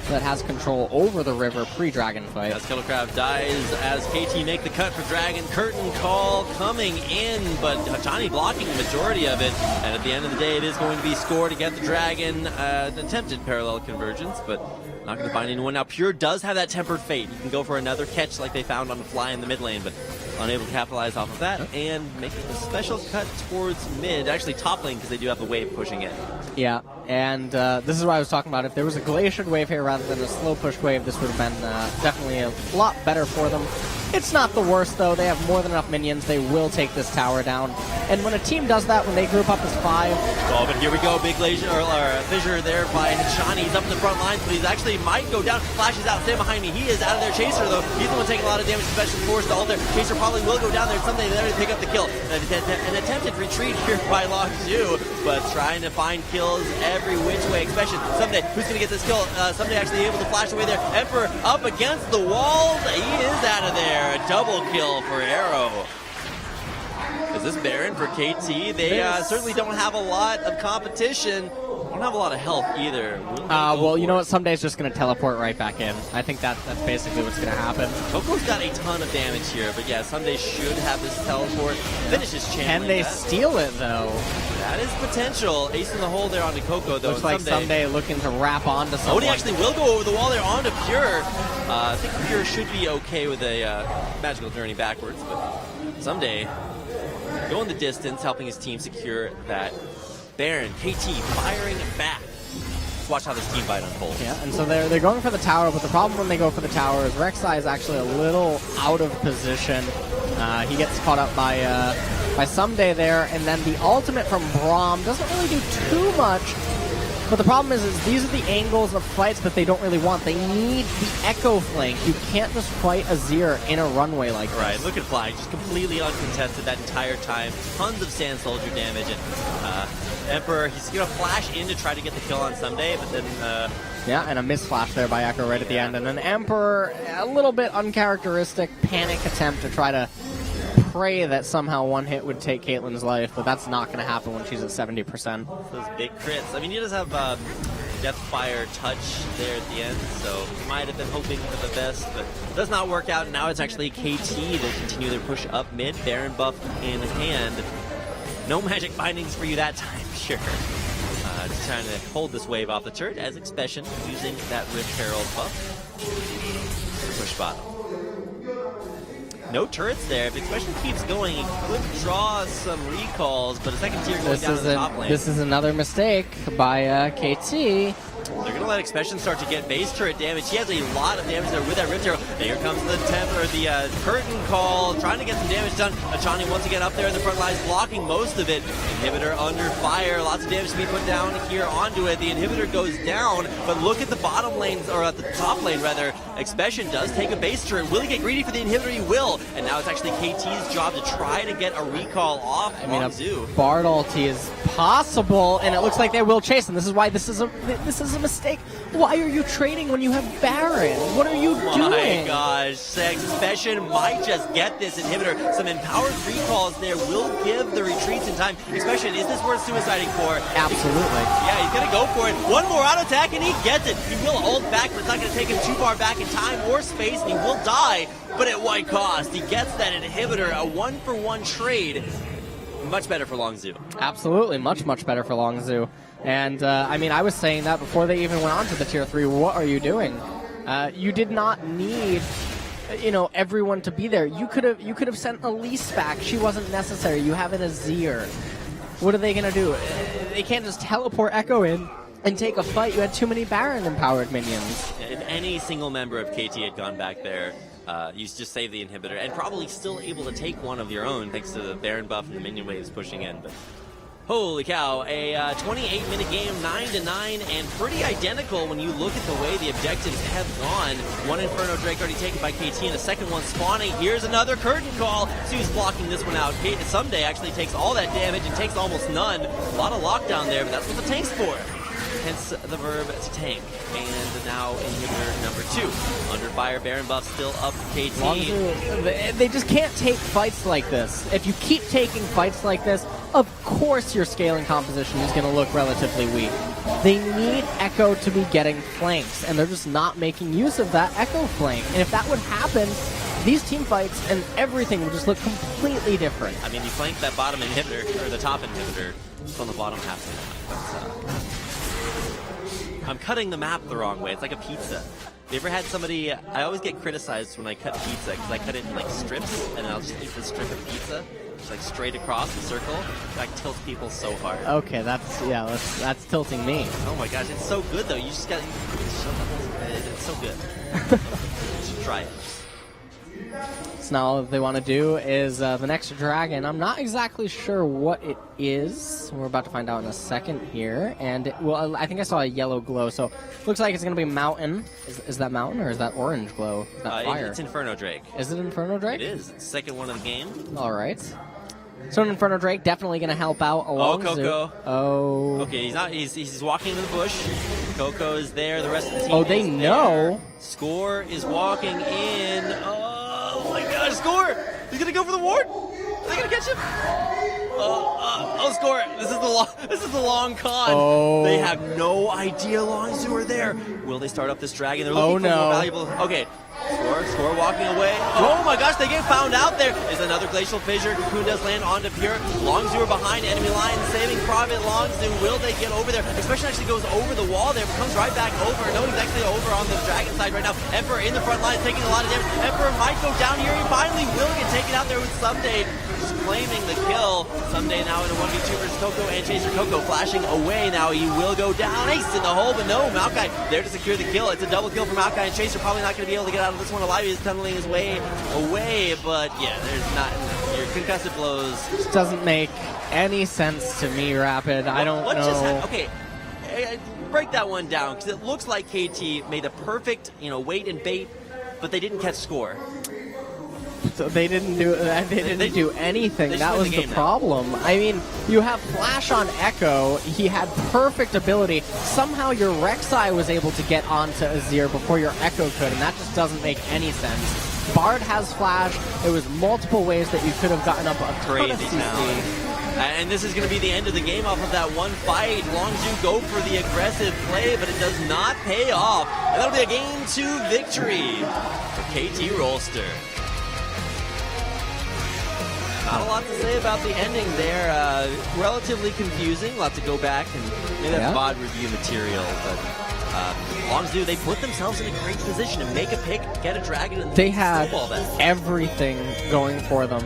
that has control over the river pre-Dragon fight. As Killercraft dies, as KT make the cut for Dragon. Curtain call coming in, but Johnny blocking the majority of it. And at the end of the day, it is going to be Score to get the Dragon. Attempted parallel convergence, but not going to find anyone. Now, Pure does have that Tempered Fate. You can go for another catch like they found on the fly in the mid lane, but unable to capitalize off of that and making a special cut towards mid, actually top lane, because they do have the wave pushing it. Yeah, and this is what I was talking about. If there was a Glacier wave here rather than a slow push wave, this would have been definitely a lot better for them. It's not the worst, though. They have more than enough minions. They will take this tower down. And when a team does that, when they group up as 5... Oh, but here we go. Big Glacier, or Fissure there by Johnny. He's up in the front lines, but he's actually might go down. Flashes out, stand behind me. He is out of there. Chaser, though. He's the one taking a lot of damage, especially forced to ult there. Chaser probably will go down there. Someday there to pick up the kill. An attempted retreat here by Longzhu, but trying to find kills every which way. Especially Someday, who's going to get this kill? Someday actually able to flash away there. Emperor up against the walls. He is out of there. A double kill for Arrow. Is this Baron for KT? They certainly don't have a lot of competition. Don't have a lot of health either. Well, you know what? Someday's just going to teleport right back in. I think that's basically what's going to happen. Coco's got a ton of damage here, but yeah, Someday should have this teleport. Finish his channeling. Can they steal it, though? That is potential. Ace in the hole there onto Coco, though. Looks like Someday looking to wrap onto someone. Oh, he actually will go over the wall there onto Pure. I think Pure should be okay with a magical journey backwards, but Someday going the distance, helping his team secure that Baron. KT firing back. watch how this team fight unfolds. Yeah, and so they're going for the tower, but the problem when they go for the tower is Rek'Sai is actually a little out of position. He gets caught up by Someday there, and then the ultimate from Braum doesn't really do too much. But the problem is these are the angles of fights that they don't really want. They need the echo flank. You can't just fight Azir in a runway like this. Right, look at Fly, just completely uncontested that entire time. Tons of Sand Soldier damage, and Emperor, he's going to flash in to try to get the kill on Someday, but then... yeah, and a misflash there by Echo right at the end. And then Emperor, a little bit uncharacteristic panic attempt to try to pray that somehow one hit would take Caitlyn's life, but that's not going to happen when she's at 70%. Those big crits. I mean, he does have Deathfire touch there at the end, so he might have been hoping for the best, but does not work out. Now it's actually KT to continue their push up mid. Baron buff in hand. No magic bindings for you that time, sure. Just trying to hold this wave off the turret as Expression using that Rift Herald buff. Push bottom. No turrets there. If Expression keeps going, he could draw some recalls, but a second tier going down to the top lane. This is another mistake by KT. They're going to let Expression start to get base turret damage. He has a lot of damage there with that Rift Arrow. Here comes the curtain call, trying to get some damage done. Achani once again up there in the front lines, blocking most of it. Inhibitor under fire. Lots of damage to be put down here onto it. The inhibitor goes down, but look at the bottom lanes, or at the top lane rather. Expression does take a base turret. Will he get greedy for the inhibitor? He will. And now it's actually KT's job to try to get a recall off Zoo. Bard ulti is possible, and it looks like they will chase him. This is why this is a mistake. Why are you trading when you have Baron? What are you doing? My gosh, Expression might just get this inhibitor. Some empowered recalls there will give the retreats in time. Expression, is this worth suiciding for? Absolutely. Yeah, he's going to go for it. One more auto attack and he gets it. He will hold back, but it's not going to take him too far back in time or space, and he will die, but at what cost? He gets that inhibitor, a 1-for-1 trade. Much better for Longzhu. Absolutely, much better for Longzhu. And I mean, I was saying that before they even went on to the tier 3. What are you doing? You did not need, everyone to be there. You could have sent Elise back. She wasn't necessary. You have an Azir. What are they gonna do? They can't just teleport Echo in and take a fight. You had too many Baron empowered minions. If any single member of KT had gone back there, you just save the inhibitor, and probably still able to take one of your own thanks to the Baron buff and the minion waves pushing in. But holy cow, a 28-minute game, 9-9, and pretty identical when you look at the way the objectives have gone. One Inferno Drake already taken by KT, and a second one spawning. Here's another curtain call. Sue's blocking this one out. Someday actually takes all that damage and takes almost none. A lot of lockdown there, but that's what the tank's for. Hence the verb to tank. And now inhibitor number 2. Under fire, Baron buff still up KT. Longzhu, they just can't take fights like this. If you keep taking fights like this, of course your scaling composition is going to look relatively weak. They need Echo to be getting flanks, and they're just not making use of that Echo flank. And if that would happen, these team fights and everything would just look completely different. I mean, you flank that bottom inhibitor, or the top inhibitor, from the bottom half of the map. I'm cutting the map the wrong way. It's like a pizza. You ever had somebody... I always get criticized when I cut pizza because I cut it in like strips, and I'll just eat the strip of pizza, just like straight across the circle. That tilts people so hard. Okay, that's tilting me. Oh my gosh, it's so good though. You just got... It's so good. You should try it. So now what they want to do is the next dragon. I'm not exactly sure what it is. We're about to find out in a second here. And I think I saw a yellow glow, so looks like it's going to be mountain. Is that mountain or is that orange glow? Is that fire? It's Inferno Drake. Is it Inferno Drake? It is. It's the second one of the game. All right. So an Inferno Drake definitely going to help out along. Oh, Coco. Oh. Okay, he's not. He's walking into the bush. Coco is there. The rest of the team. Oh, they know. Score is walking in. Oh my gosh, Score! He's gonna go for the ward. Are they gonna catch him? Score! This is the long con. Oh. They have no idea Longzhu are there. Will they start up this dragon? They're looking for more valuable. Okay. Score Score walking away. Oh my gosh, they get found out there. Is another glacial fissure. Cocoon does land onto Pure. Longzhu are behind enemy line, saving Private Longzhu. Will they get over there? Expression actually goes over the wall there, but comes right back over. No, he's actually over on the Dragon side right now. Emperor in the front line, taking a lot of damage. Emperor might go down here. He finally will get taken out there with Someday, just claiming the kill. Someday now in a 1v2 versus Coco and Chaser. Coco flashing away now. He will go down. Ace in the hole, but no, Maokai there to secure the kill. It's a double kill for Maokai, and Chaser probably not going to be able to get out of this one alive. He's tunneling his way away, but yeah, there's not your concussive blows. This doesn't make any sense to me, Rapid. I don't know. Okay, break that one down, because it looks like KT made a perfect, wait and bait, but they didn't catch score. So they didn't do anything. That was the problem. I mean, you have Flash on Echo. He had perfect ability. Somehow your Rek'Sai was able to get onto Azir before your Echo could, and that just doesn't make any sense. Bard has Flash. There was multiple ways that you could have gotten up a ton of CC. And this is going to be the end of the game off of that one fight. Longzhu go for the aggressive play, but it does not pay off. And that'll be a Game 2 victory for KT Rolster. Not a lot to say about the ending there. Relatively confusing. A lot to go back and maybe that's VOD review material. But Longzhu, they put themselves in a great position to make a pick, get a dragon, and they had everything going for them.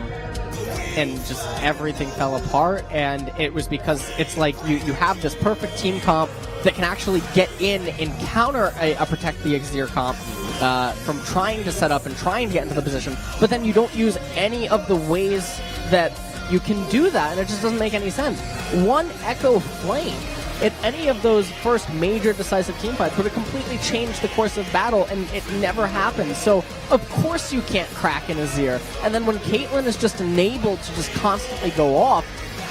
And just everything fell apart, and it was because it's like you have this perfect team comp that can actually get in and counter a Protect the Exir comp from trying to set up and trying to get into the position, but then you don't use any of the ways that you can do that, and it just doesn't make any sense. One Echo Flame in any of those first major decisive team fights would have completely changed the course of battle, and it never happened. So, of course you can't crack in Azir. And then when Caitlyn is just enabled to just constantly go off,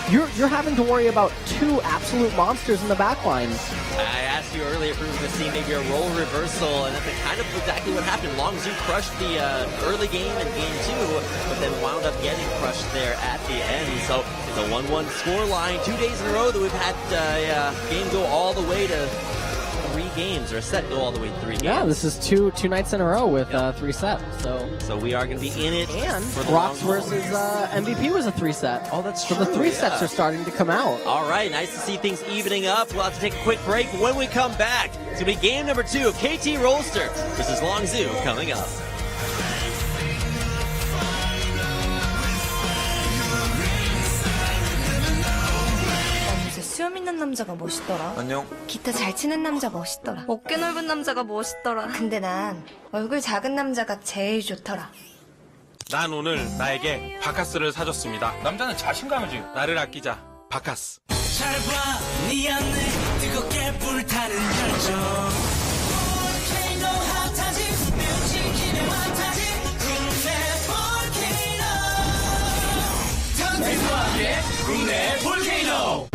you're having to worry about two absolute monsters in the backline. I asked you earlier if we were going to see maybe a role reversal, and that's kind of exactly what happened. Longzhu crushed the early game in Game 2, but then wound up getting crushed there at the end. So it's a 1-1 score line. 2 days in a row that we've had game go all the way to 3 games, or a set go all the way to 3 games. Yeah, this is two nights in a row with 3 sets. So we are going to be in it. And for the Rocks versus MVP was a 3 set. Oh, that's true. So the 3 sets are starting to come out. All right, nice to see things evening up. We'll have to take a quick break. When we come back, it's going to be game number 2 of KT Rolster versus Longzhu coming up. 수염 있는 남자가 멋있더라. 안녕. 기타 잘 치는 남자 멋있더라. 어깨 넓은 남자가 멋있더라. 근데 난 얼굴 작은 남자가 제일 좋더라. 난 오늘 나에게 바카스를 사줬습니다. 남자는 자신감을 줘. 나를 아끼자. 바카스. 잘 봐, 네 안에 뜨겁게 불타는 열정. 볼케이노 핫하지, 뮤직이네 핫하지, 국내 볼케이노. 전체수하게 국내 볼케이노.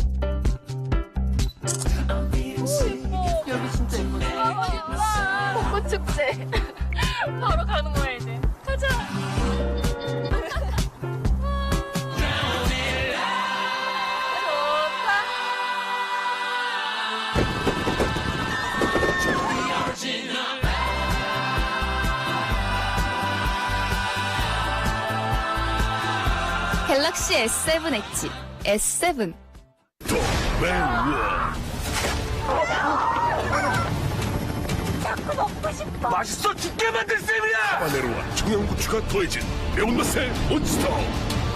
여기 진짜 예쁘다. 벚꽃 축제. 바로 가는 거야 이제. 가자. 갤럭시 S7 엣지 S7. 자꾸 먹고 싶어. 맛있어 죽게 만든 셈이야! 하바네로와 청양고추가 더해진 매운맛의 몬스터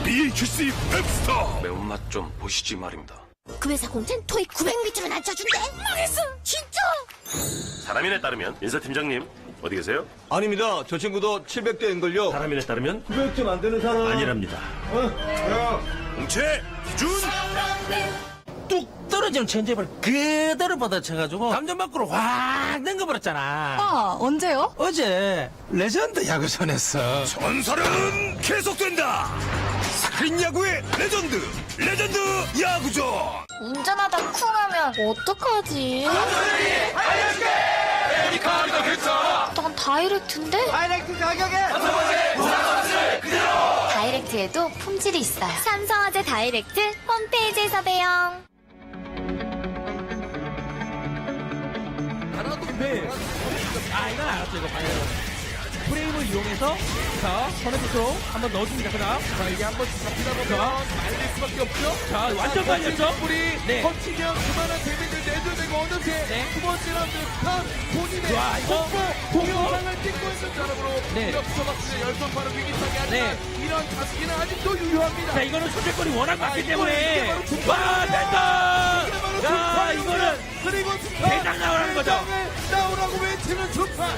BHC 맵스터. 매운맛 좀 보시지 말입니다. 그 회사 공채는 토익 900m만 안 쳐준대. 망했어 진짜. 사람인에 따르면 인사팀장님 어디 계세요? 아닙니다. 저 친구도 700대인걸요. 사람인에 따르면 900점 안 되는 사람. 아니랍니다. 공채 기준. 뚝 떨어지는 체인지업을 그대로 받아쳐가지고 감전 밖으로 확 넘겨버렸잖아. 아 언제요? 어제 레전드 야구선에서. 전설은 계속된다. 스크린 야구의 레전드 야구전. 운전하다 쿵하면 어떡하지? 알려줄게. 메디카리가 괜찮아. 난 다이렉트인데? 다이렉트 가격에 다이렉트에도 품질이 있어요. 삼성화재 다이렉트 홈페이지에서 배영. 아, 이건 알았어, 이거 봐요. 프레임을 이용해서 자 선에부터 한번 넣어줍니다. 그다음 자, 이게 한번 잡히다 보면 말릴 수밖에 없죠. 자 완전 말렸죠. 뿌리 네. 거치면 그만한 데미지를 내줘내고 어느새 네. 두 번째 라운드 턴 본인의 와, 이거 동영상을 찍고 있는 사람으로 네. 역서박스의 열성파는 위기상이 하지만 네. 이런 가스기는 아직도 유효합니다. 자 이거는 선택권이 워낙 많기 이게 때문에 바로 와 중판입니다. 됐다. 이게 바로 자 중판입니다. 이거는 그리고 대장 나오라는 거죠. 나오라고 외치는 중판.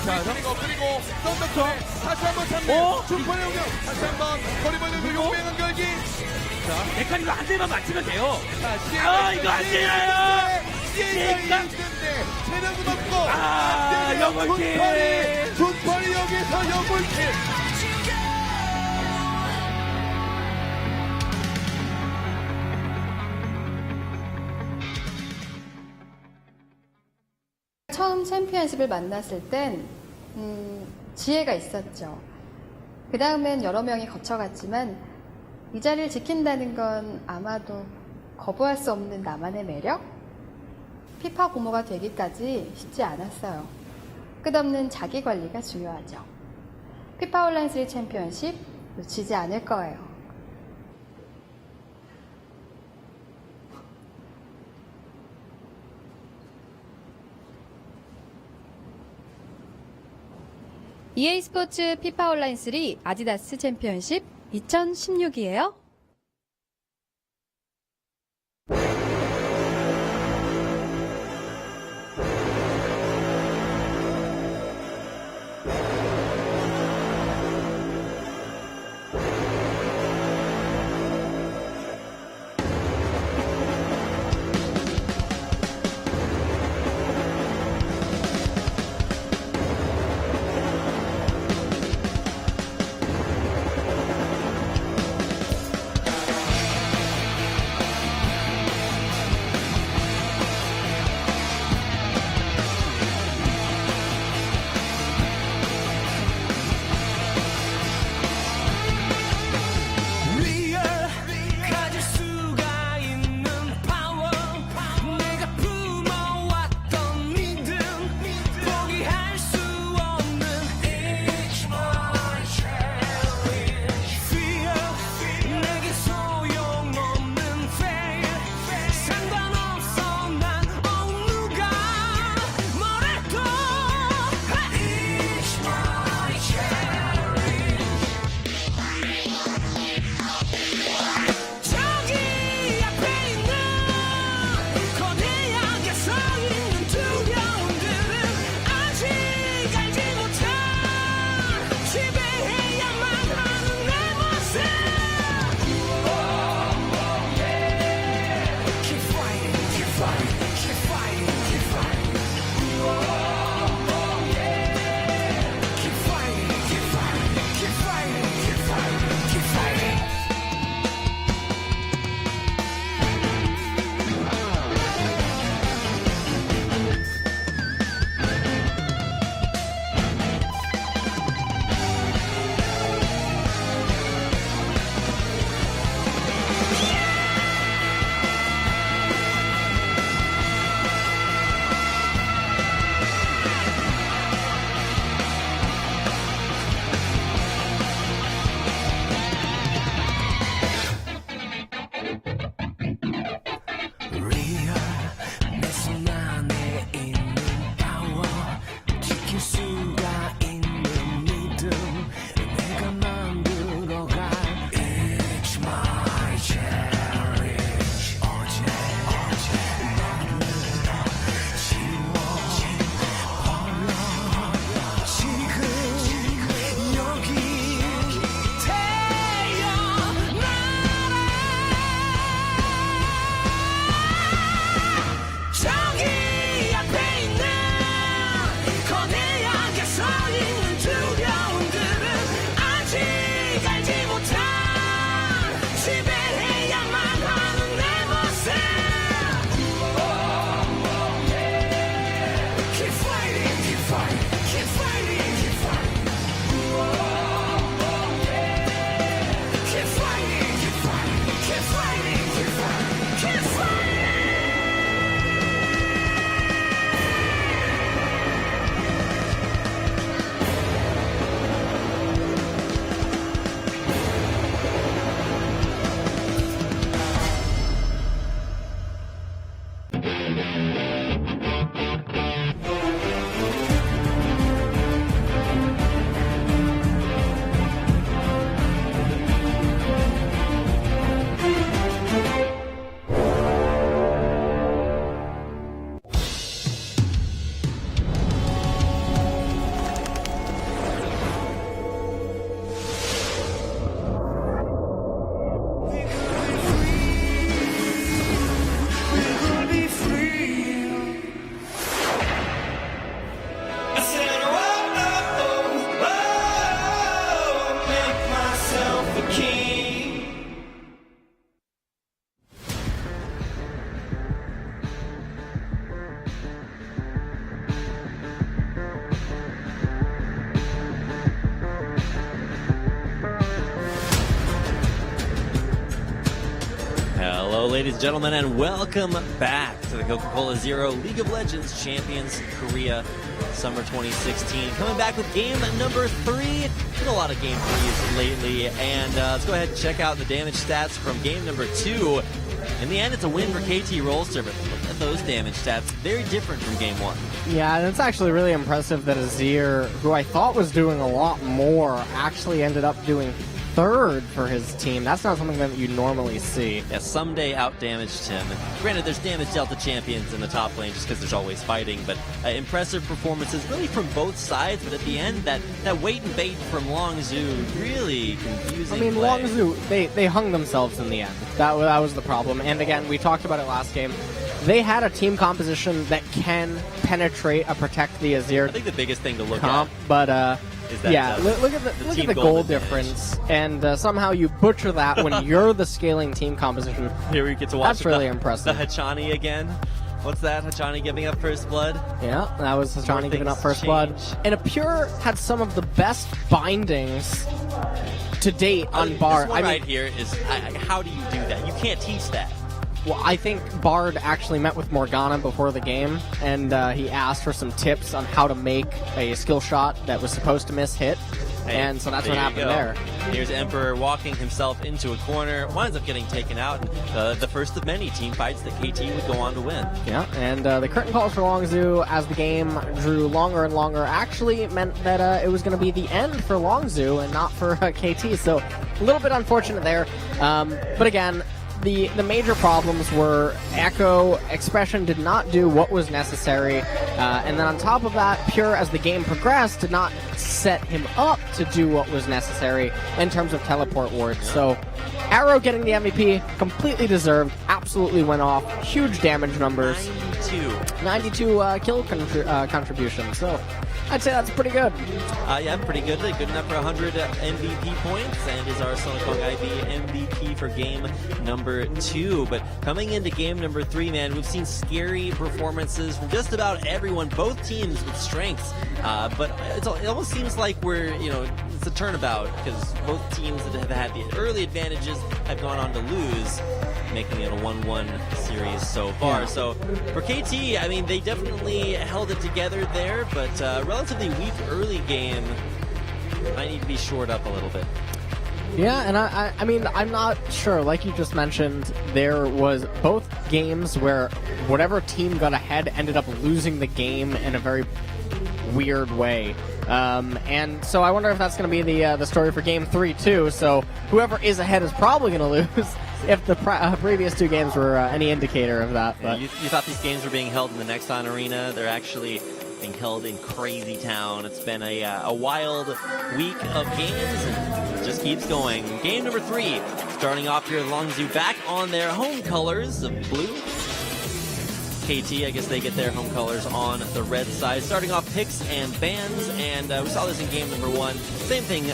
자, 그리고 썬더클 다시 한번 잡는 어? 중판의 공격. 다시 한번 거리 벌리고 용맹한 결기. 자 메카닉 한 대만 맞추면 돼요. 자, 이거 안 되나요? 시에가 있는데 체력은 없고 아, 영골킬. 존팔이 여기서 영골킬. 처음 챔피언십을 만났을 땐 지혜가 있었죠. 그 다음엔 여러 명이 거쳐갔지만 이 자리를 지킨다는 건 아마도 거부할 수 없는 나만의 매력? 피파 고모가 되기까지 쉽지 않았어요. 끝없는 자기 관리가 중요하죠. 피파 온라인 3 챔피언십 놓치지 않을 거예요. EA 스포츠 피파 온라인 3 아디다스 챔피언십 2016이에요. the king. Hello, ladies and gentlemen, and welcome back to the Coca-Cola Zero League of Legends Champions Korea Summer 2016. Coming back with game number 3. Been a lot of game 3s lately, and let's go ahead and check out the damage stats from game number 2. In the end, it's a win for KT Rolster, but look at those damage stats. Very different from game 1. Yeah, and it's actually really impressive that Azir, who I thought was doing a lot more, actually ended up doing 3rd for his team. That's not something that you normally see. Yeah, someday out-damaged him. And granted, there's damage dealt to champions in the top lane just because there's always fighting, but impressive performances really from both sides, but at the end, that wait and bait from Longzhu, really confusing. I mean, play. Longzhu, they hung themselves in the end. That was the problem. And again, we talked about it last game. They had a team composition that can penetrate a protect the Azir I think the biggest thing to look comp, at but is that, yeah, look at the goal difference, and somehow you butcher that when you're the scaling team composition. Here we get to watch That's really impressive. The Hachani again. What's that? Hachani giving up first blood? Yeah, that was Hachani giving up first blood. And Apure had some of the best bindings to date on Bard. This one right here is, how do you do that? You can't teach that. Well, I think Bard actually met with Morgana before the game, and he asked for some tips on how to make a skill shot that was supposed to miss hit. And so that's what happened there. Here's Emperor walking himself into a corner, winds up getting taken out. The first of many team fights that KT would go on to win. Yeah, and the curtain calls for Longzhu as the game drew longer and longer actually meant that it was going to be the end for Longzhu and not for KT. So a little bit unfortunate there. But again, the major problems were Echo Expression did not do what was necessary, and then on top of that, Pure, as the game progressed, did not set him up to do what was necessary in terms of teleport wards. So Arrow getting the MVP, completely deserved, absolutely went off, huge damage numbers. 92 kill contribution, so I'd say that's pretty good. Yeah, pretty good. Good enough for 100 MVP points, and is our Sonokong IB MVP for game number 2. But coming into game number 3, man, we've seen scary performances from just about everyone, both teams with strengths. But it almost seems like it's a turnabout, because both teams that have had the early advantages have gone on to lose, making it a 1-1 series so far. Yeah. So for KT, I mean, they definitely held it together there, but relatively weak early game. Might need to be shored up a little bit. Yeah, and I mean, I'm not sure. Like you just mentioned, there was both games where whatever team got ahead ended up losing the game in a very weird way. And so I wonder if that's going to be the story for game 3 too. So whoever is ahead is probably going to lose. If the previous 2 games were any indicator of that. But you thought these games were being held in the Nexon Arena. They're actually being held in Crazy Town. It's been a wild week of games, and it just keeps going. Game number 3, starting off here with Longzhu back on their home colors of blue. KT, I guess they get their home colors on the red side. Starting off picks and bans, and we saw this in game number 1. Same thing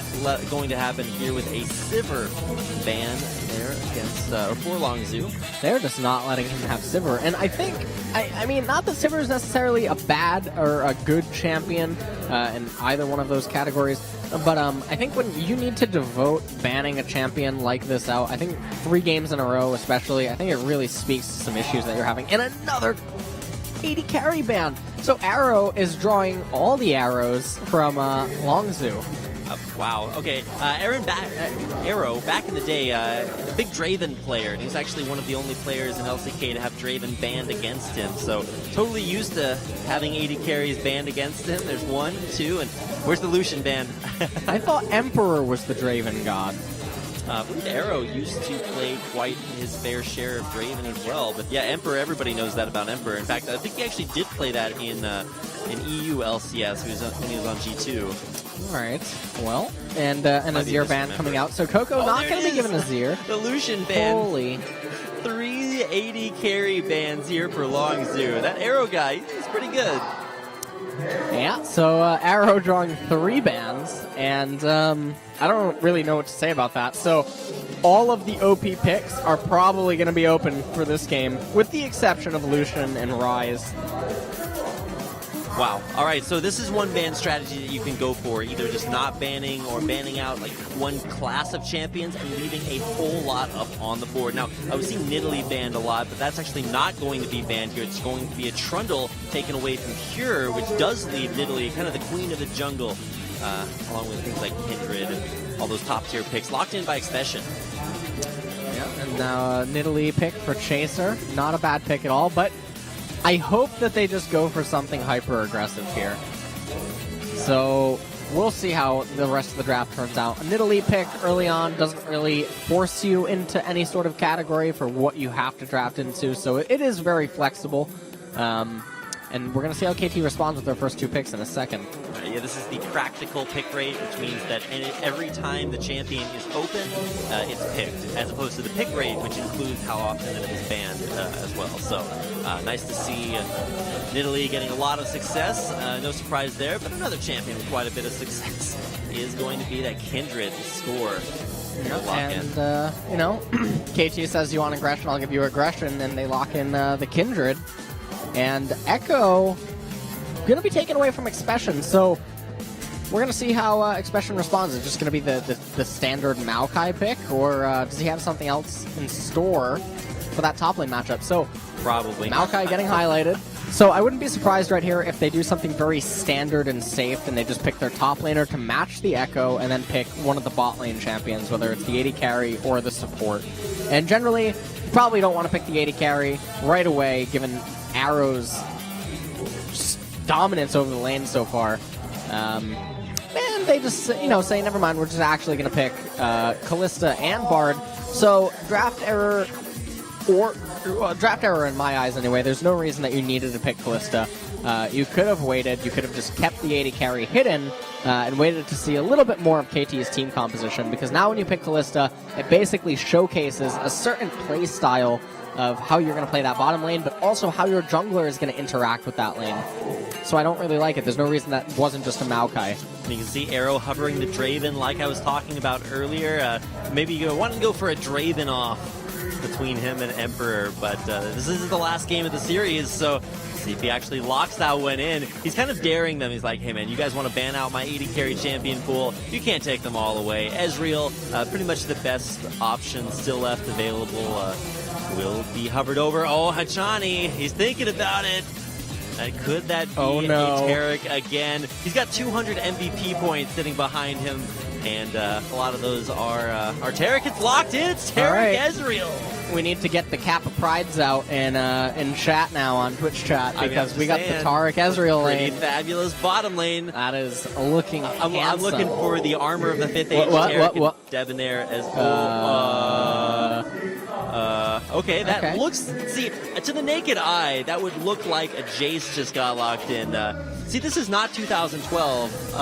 going to happen here with a Sivir ban there against for Longzhu. They're just not letting him have Sivir, and I think, I mean, not that Sivir is necessarily a bad or a good champion in either one of those categories, but I think when you need to devote banning a champion like this out, I think 3 games in a row especially, I think it really speaks to some issues that you're having. And another 80 carry ban. So Arrow is drawing all the arrows from Longzhu. Wow. Okay. Arrow, back in the day, a big Draven player. And he was actually one of the only players in LCK to have Draven banned against him. So totally used to having 80 carries banned against him. There's 1, 2, and where's the Lucian ban? I thought Emperor was the Draven god. I believe Arrow used to play quite his fair share of Draven as well. But yeah, Emperor, everybody knows that about Emperor. In fact, I think he actually did play that in EU LCS when he was on G2. All right. Well, and Azir ban coming out. So Coco not going to be given Azir. The Lucian ban. Holy. 380 carry bans here for Longzhu. That Arrow guy, he's pretty good. Yeah, so Arrow drawing 3 bans, and I don't really know what to say about that. So all of the OP picks are probably going to be open for this game, with the exception of Lucian and Ryze. Wow. All right, so this is one ban strategy that you can go for, either just not banning or banning out like one class of champions and leaving a whole lot up on the board. Now, I would see Nidalee banned a lot, but that's actually not going to be banned here. It's going to be a Trundle taken away from Cure, which does leave Nidalee kind of the queen of the jungle, along with things like Kindred and all those top-tier picks, locked in by Expression. Yeah, and now Nidalee pick for Chaser. Not a bad pick at all, but I hope that they just go for something hyper-aggressive here. So we'll see how the rest of the draft turns out. A Nidalee pick early on doesn't really force you into any sort of category for what you have to draft into, so it is very flexible. And we're going to see how KT responds with their first 2 picks in a second. Yeah, this is the practical pick rate, which means that every time the champion is open, it's picked, as opposed to the pick rate, which includes how often it is banned as well. So nice to see Nidalee getting a lot of success. No surprise there, but another champion with quite a bit of success is going to be that Kindred score. And, you know, KT says you want aggression, I'll give you aggression, and they lock in the Kindred. And Echo going to be taken away from Expression, so we're going to see how Expression responds. Is it just going to be the standard Maokai pick, or does he have something else in store for that top lane matchup? So probably Maokai getting highlighted. So I wouldn't be surprised right here if they do something very standard and safe, and they just pick their top laner to match the Echo, and then pick one of the bot lane champions, whether it's the AD carry or the support. And generally, you probably don't want to pick the AD carry right away, given Arrow's dominance over the lane so far. And they just, you know, say, never mind, we're just actually going to pick Kalista and Bard. So draft error, or draft error in my eyes anyway. There's no reason that you needed to pick Kalista. You could have waited. You could have just kept the AD carry hidden and waited to see a little bit more of KT's team composition, because now when you pick Kalista, it basically showcases a certain play style of how you're going to play that bottom lane, but also how your jungler is going to interact with that lane. So I don't really like it. There's no reason that wasn't just a Maokai. And you can see Arrow hovering the Draven like I was talking about earlier. Maybe you want to go for a Draven off between him and Emperor, but this is the last game of the series, so see if he actually locks that one in. He's kind of daring them. He's like, hey man, you guys want to ban out my AD carry champion pool? You can't take them all away. Ezreal, pretty much the best option still left available. Will be hovered over. Oh, Hachani, he's thinking about it. Could that be a Taric again? He's got 200 MVP points sitting behind him, and a lot of those are Taric. It's locked in. It's Taric Ezreal. We need to get the Kappa Prides out in chat now on Twitch chat, because we got the Taric Ezreal lane. Pretty fabulous bottom lane. That is looking I'm handsome. looking for the armor of the 5th age Taric and Debonair as okay, that looks, see, to the naked eye, that would look like a Jace just got locked in. See, this is not 2012.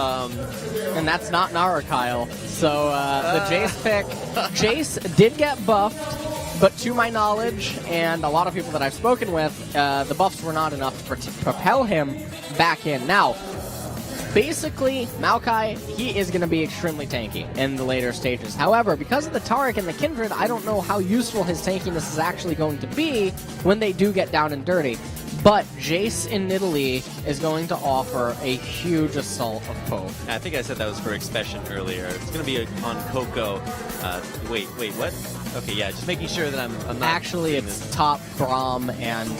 And that's not Nara, Kyle. So the Jace pick, Jace did get buffed, but to my knowledge, and a lot of people that I've spoken with, the buffs were not enough to propel him back in. Now, basically, Maokai, he is going to be extremely tanky in the later stages. However, because of the Taric and the Kindred, I don't know how useful his tankiness is actually going to be when they do get down and dirty. But Jace in Nidalee is going to offer a huge assault of Poke. I think I said that was for Expression earlier. It's going to be on Coco. Wait, what? Okay, yeah, just making sure that I'm not... Actually, it's top Braum and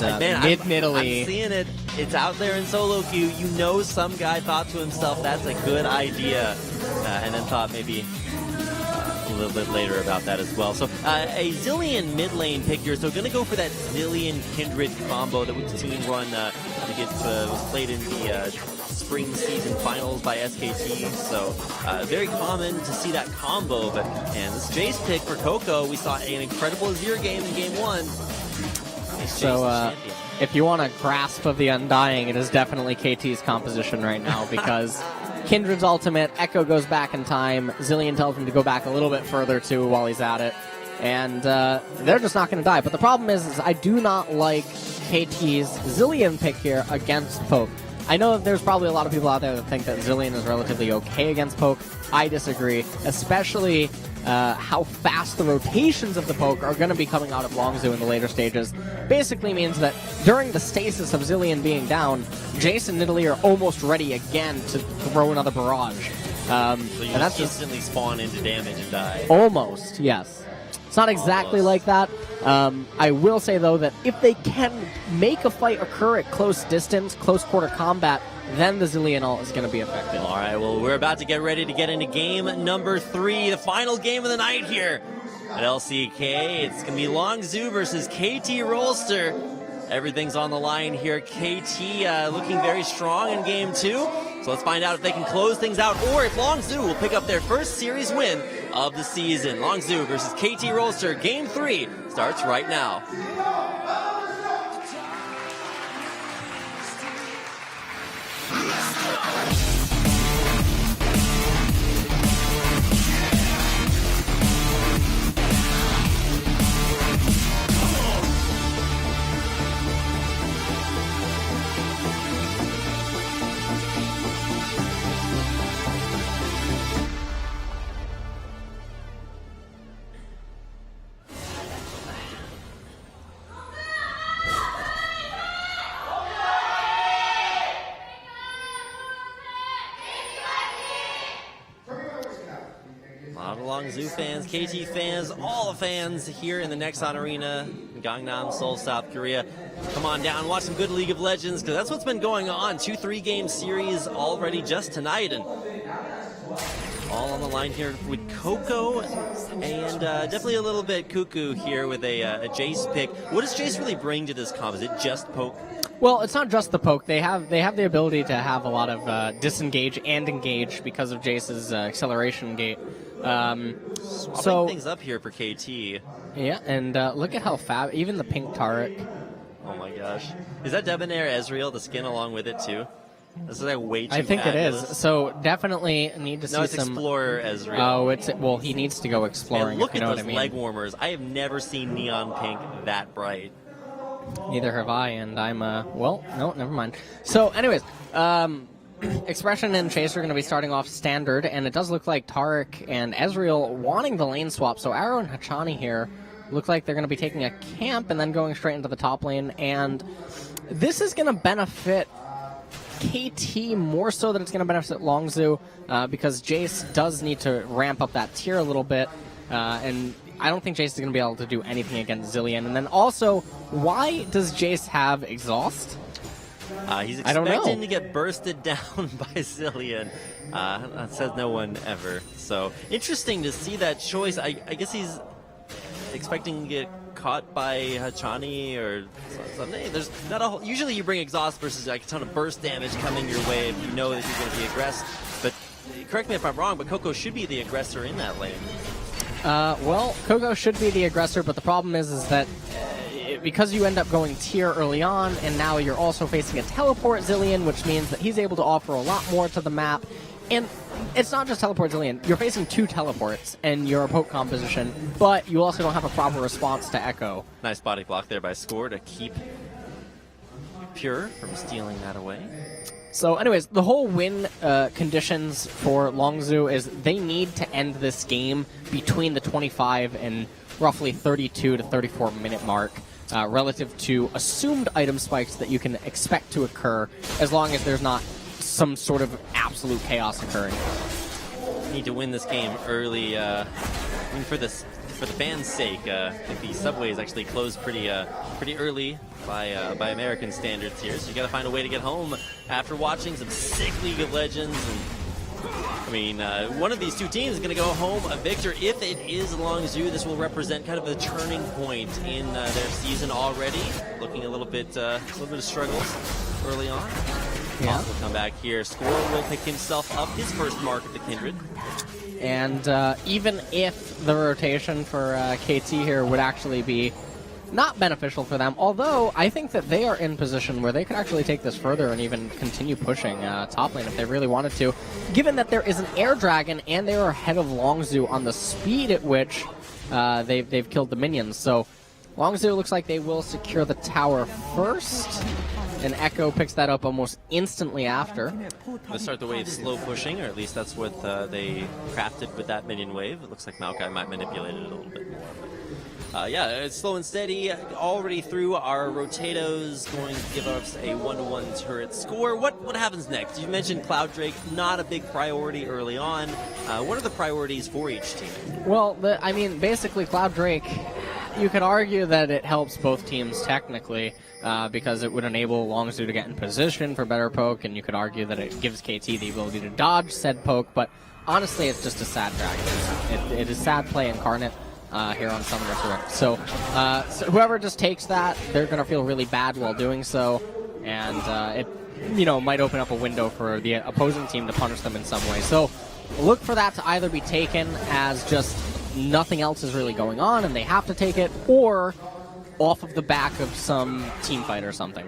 mid Nidalee. I'm seeing it. It's out there in solo queue. You know some guy thought to himself, that's a good idea, and then thought maybe a little bit later about that as well. So a Zilean mid lane pick here. So going to go for that Zilean Kindred combo that we've seen run, I think it was played in the spring season finals by SKT. So very common to see that combo. And this Jace pick for Coco, we saw an incredible Azir game in game 1. So if you want a grasp of the Undying, it is definitely KT's composition right now, because Kindred's ultimate, Echo goes back in time, Zilean tells him to go back a little bit further too while he's at it, and they're just not going to die. But the problem is I do not like KT's Zilean pick here against Poke. I know that there's probably a lot of people out there that think that Zilean is relatively okay against poke. I disagree, especially how fast the rotations of the poke are going to be coming out of Longzhu in the later stages. Basically means that during the stasis of Zilean being down, Jace and Nidalee are almost ready again to throw another barrage. So you and that's instantly spawn into damage and die. Almost, yes. It's not exactly like that. I will say, though, that if they can make a fight occur at close distance, close quarter combat, then the Zilean ult is going to be effective. All right, well, we're about to get ready to get into game number 3, the final game of the night here at LCK. It's going to be Longzhu versus KT Rolster. Everything's on the line here. KT looking very strong in game 2. So let's find out if they can close things out or if Longzhu will pick up their first series win of the season. Longzhu versus KT Rolster. Game 3 starts right now. Longzhu fans, KT fans, all the fans here in the Nexon Arena in Gangnam, Seoul, South Korea. Come on down, watch some good League of Legends, because that's what's been going on. 2 3-game series already just tonight, and all on the line here with Coco, and definitely a little bit cuckoo here with a Jace pick. What does Jace really bring to this comp? Is it just poke? Well, it's not just the poke. They have the ability to have a lot of disengage and engage because of Jace's acceleration gate. So things up here for KT. Yeah, and look at how fast, even the pink Taric. Oh my gosh. Is that Debonair Ezreal, the skin along with it too? This is like way too I think fabulous. it is. So definitely need to see it's some Explorer Ezreal. Oh, well, he needs to go exploring. And look if you at know those what I mean. leg warmers. I have never seen neon pink that bright. Neither have I, and I'm well, no, never mind. So, anyways, Expression and Chase are going to be starting off standard, and it does look like Taric and Ezreal wanting the lane swap. So Arrow and Hachani here look like they're going to be taking a camp and then going straight into the top lane, and this is going to benefit KT more so than it's going to benefit Longzhu, because Jace does need to ramp up that tier a little bit, and I don't think Jace is going to be able to do anything against Zilean. And then also, why does Jace have Exhaust? He's expecting to get bursted down by Zilean. That says no one ever. So interesting to see that choice. I guess he's expecting to get caught by Hachani or something. There's not a whole, usually you bring Exhaust versus like a ton of burst damage coming your way if you know that you're going to be aggressive. But correct me if I'm wrong, but Coco should be the aggressor in that lane. Well, Coco should be the aggressor, but the problem is that because you end up going tier early on, and now you're also facing a teleport Zilean, which means that he's able to offer a lot more to the map. And it's not just teleport Zilean. You're facing 2 teleports in your poke composition, but you also don't have a proper response to Echo. Nice body block there by Score to keep Pure from stealing that away. So anyways, the whole win conditions for Longzhu is they need to end this game between the 25 and roughly 32 to 34 minute mark, relative to assumed item spikes that you can expect to occur, as long as there's not some sort of absolute chaos occurring. Need to win this game early. I mean, for the fans' sake, I think the subways actually closed pretty early by American standards here. So you got to find a way to get home after watching some sick League of Legends. And I mean, one of these 2 teams is going to go home a victor. If it is Longzhu, this will represent kind of a turning point in their season already. Looking a little bit of struggles early on. Yeah. We'll come back here. Score will pick himself up his first mark at the Kindred. And even if the rotation for KT here would actually be not beneficial for them, although I think that they are in position where they could actually take this further and even continue pushing top lane if they really wanted to, given that there is an Air Dragon and they are ahead of Longzhu on the speed at which they've killed the minions. So Longzhu looks like they will secure the tower first, and Echo picks that up almost instantly after. They start the wave slow pushing, or at least that's what they crafted with that minion wave. It looks like Maokai might manipulate it a little bit more. Yeah, it's slow and steady. Already through our Rotatos, going to give us a 1-to-1 turret score. What happens next? You mentioned Cloud Drake, not a big priority early on. What are the priorities for each team? Well, basically Cloud Drake, you could argue that it helps both teams technically, because it would enable Longzhu to get in position for better poke, and you could argue that it gives KT the ability to dodge said poke, but honestly it's just a sad dragon. It is sad play incarnate. Here on Summoner's Rift. So whoever just takes that, they're going to feel really bad while doing so, and it might open up a window for the opposing team to punish them in some way. So look for that to either be taken as just nothing else is really going on and they have to take it, or off of the back of some team fight or something.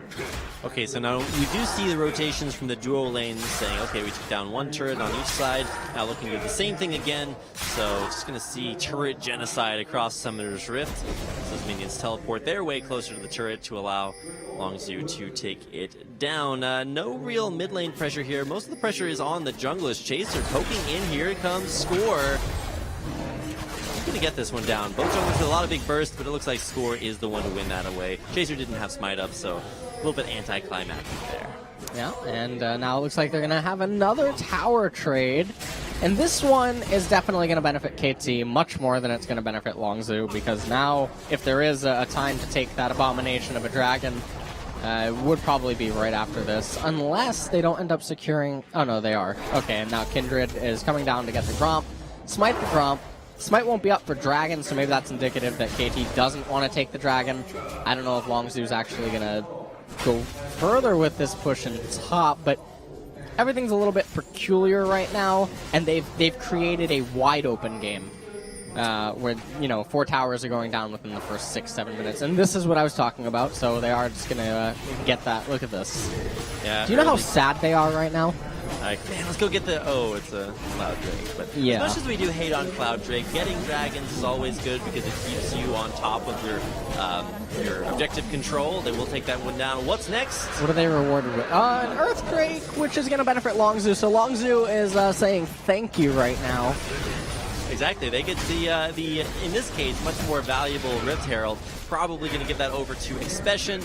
Okay, so now we do see the rotations from the duo lanes saying, okay, we took down one turret on each side, now looking to do the same thing again, so just going to see turret genocide across Summoner's Rift. So those minions teleport their way closer to the turret to allow Longzhu to take it down. No real mid lane pressure here. Most of the pressure is on the junglers. Chaser poking in, here it comes, Score. Gonna get this one down. Both junglers with a lot of big bursts, but it looks like Score is the one to win that away. Chaser didn't have smite up, so a little bit anticlimactic there. Yeah, and now it looks like they're gonna have another tower trade, and this one is definitely gonna benefit KT much more than it's gonna benefit Longzhu, because now if there is a time to take that abomination of a dragon, it would probably be right after this, unless they don't end up securing. Oh no, they are. Okay, and now Kindred is coming down to get the Gromp, smite the Gromp. Smite won't be up for Dragon, so maybe that's indicative that KT doesn't want to take the Dragon. I don't know if Longzhu's actually going to go further with this push in top, but everything's a little bit peculiar right now, and they've created a wide open game where 4 towers are going down within the first 6-7 minutes, and this is what I was talking about. So they are just going to get that. Look at this. Yeah. Do you know how sad they are right now? Man, let's go get the... Oh, it's a Cloud Drake. But yeah. As much as we do hate on Cloud Drake, getting dragons is always good because it keeps you on top of your objective control. They will take that one down. What's next? What are they rewarded with? An Earth Drake, which is going to benefit Longzhu. So Longzhu is saying thank you right now. Exactly. They get the in this case, much more valuable Rift Herald. Probably going to give that over to Expression.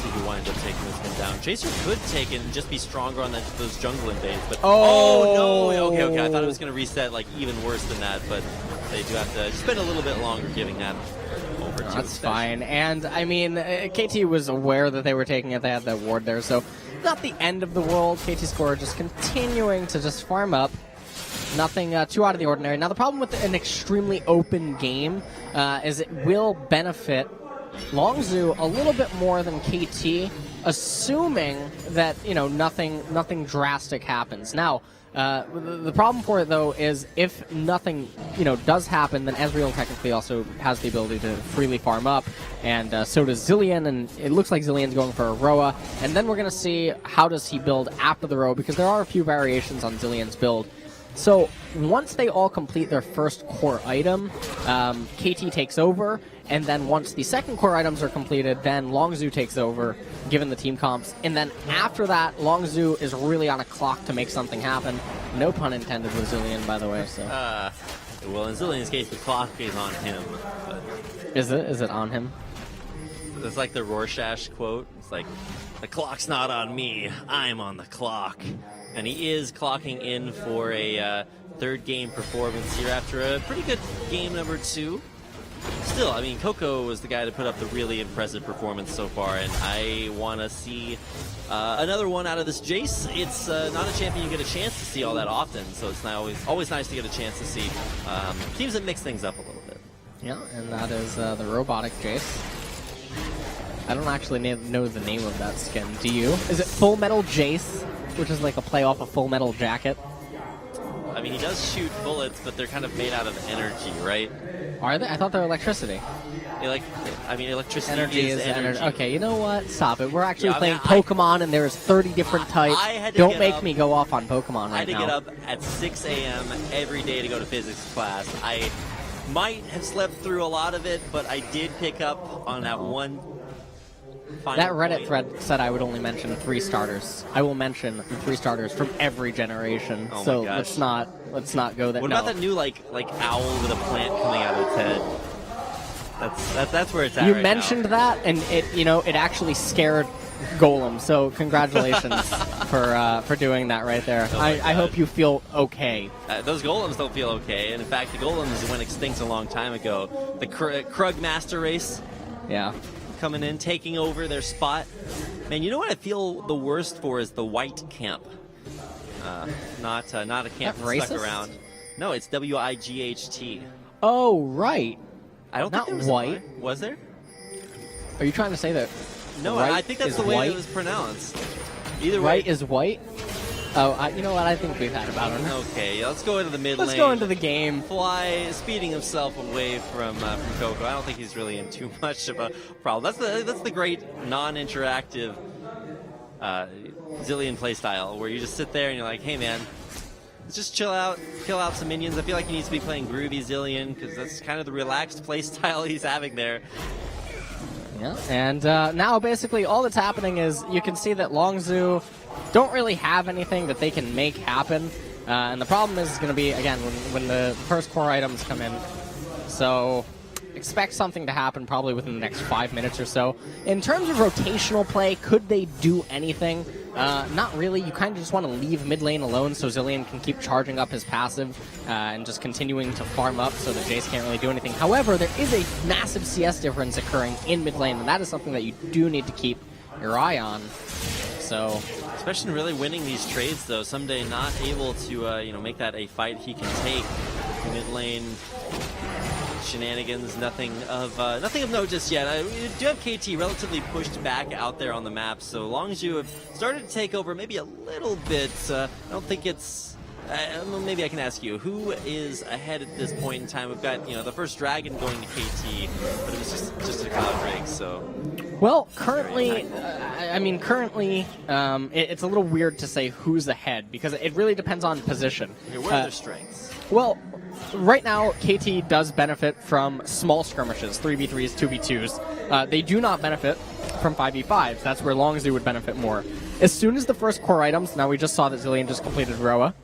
Who winds up taking this one down. Chaser could take it and just be stronger on those jungle invades, but no! Okay, I thought it was going to reset like even worse than that, but they do have to spend a little bit longer giving that over to That's fine, and I mean, KT was aware that they were taking it, they had that ward there, so not the end of the world. KT Score just continuing to just farm up. Nothing too out of the ordinary. Now the problem with an extremely open game is it will benefit Longzhu a little bit more than KT, assuming that nothing drastic happens. Now, the problem for it though is if nothing does happen, then Ezreal technically also has the ability to freely farm up, and so does Zilean, and it looks like Zillian's going for a Roa, and then we're gonna see how does he build after the Roa, because there are a few variations on Zillian's build. So once they all complete their first core item, KT takes over, and then once the second core items are completed, then Longzhu takes over, given the team comps. And then after that, Longzhu is really on a clock to make something happen. No pun intended with Zilean, by the way. So. Well, in Zillian's case, the clock is on him. But is it on him? It's like the Rorschach quote. It's like, the clock's not on me, I'm on the clock. And he is clocking in for a third game performance here after a pretty good game number 2. Still, I mean, Coco was the guy to put up the really impressive performance so far, and I want to see another one out of this Jace. It's not a champion you get a chance to see all that often, so it's not always nice to get a chance to see teams that mix things up a little bit. Yeah, and that is the robotic Jace. I don't actually know the name of that skin. Do you? Is it Full Metal Jace, which is like a play off of Full Metal Jacket? I mean, he does shoot bullets, but they're kind of made out of energy, right? Are they? I thought they were electricity. Electricity energy is energy. Okay, you know what? Stop it. We're actually playing I mean, Pokemon, and there's 30 different types. Don't make me go off on Pokemon right now. I had to get up at 6 a.m. every day to go to physics class. I might have slept through a lot of it, but I did pick up on that one That Reddit thread said I would only mention 3 starters. I will mention 3 starters from every generation. Oh my so gosh. let's not go there. What about that new like owl with a plant coming out of its head? That's where it's at. You right mentioned now. that, and it actually scared Golem. So congratulations for doing that right there. Oh my I hope you feel okay. Those golems don't feel okay, and in fact, the golems went extinct a long time ago. The Krug Master Race, Yeah. coming in, taking over their spot. Man, you know what I feel the worst for is the white camp. Not a camp That that's stuck racist? around. No, it's WIGHT. Oh right. I don't Not think there was a white. Y. Was there? Are you trying to say that? No, right I think that's is the way white? it was pronounced. Either Right way. is white. Oh, you know what? I think we've had about it. Okay, let's go into the mid Let's lane. go into the game. Fly, speeding himself away from Coco. I don't think he's really in too much of a problem. That's the great non-interactive Zillion playstyle, where you just sit there and you're like, hey man, let's just chill out, kill out some minions. I feel like he needs to be playing groovy Zillion, because that's kind of the relaxed playstyle he's having there. Yeah, and now basically all that's happening is you can see that Longzhu don't really have anything that they can make happen. And the problem is going to be, again, when the first core items come in. So expect something to happen probably within the next 5 minutes or so. In terms of rotational play, could they do anything? Not really. You kind of just want to leave mid lane alone so Zillion can keep charging up his passive and just continuing to farm up so that Jace can't really do anything. However, there is a massive CS difference occurring in mid lane, and that is something that you do need to keep your eye on. So, especially really winning these trades, though, someday not able to make that a fight he can take. Mid lane shenanigans, nothing of note just yet. We do have KT relatively pushed back out there on the map, so long as you have started to take over maybe a little bit, I don't think it's... maybe I can ask you, who is ahead at this point in time? We've got, the first dragon going to KT, but it was just a cloud break, so... Well, currently, it's a little weird to say who's ahead, because it really depends on position. Okay, where are their strengths? Well, right now, KT does benefit from small skirmishes, 3v3s, 2v2s. They do not benefit from 5v5s. That's where Longzhu would benefit more. As soon as the first core items, now we just saw that Zillion just completed Roa,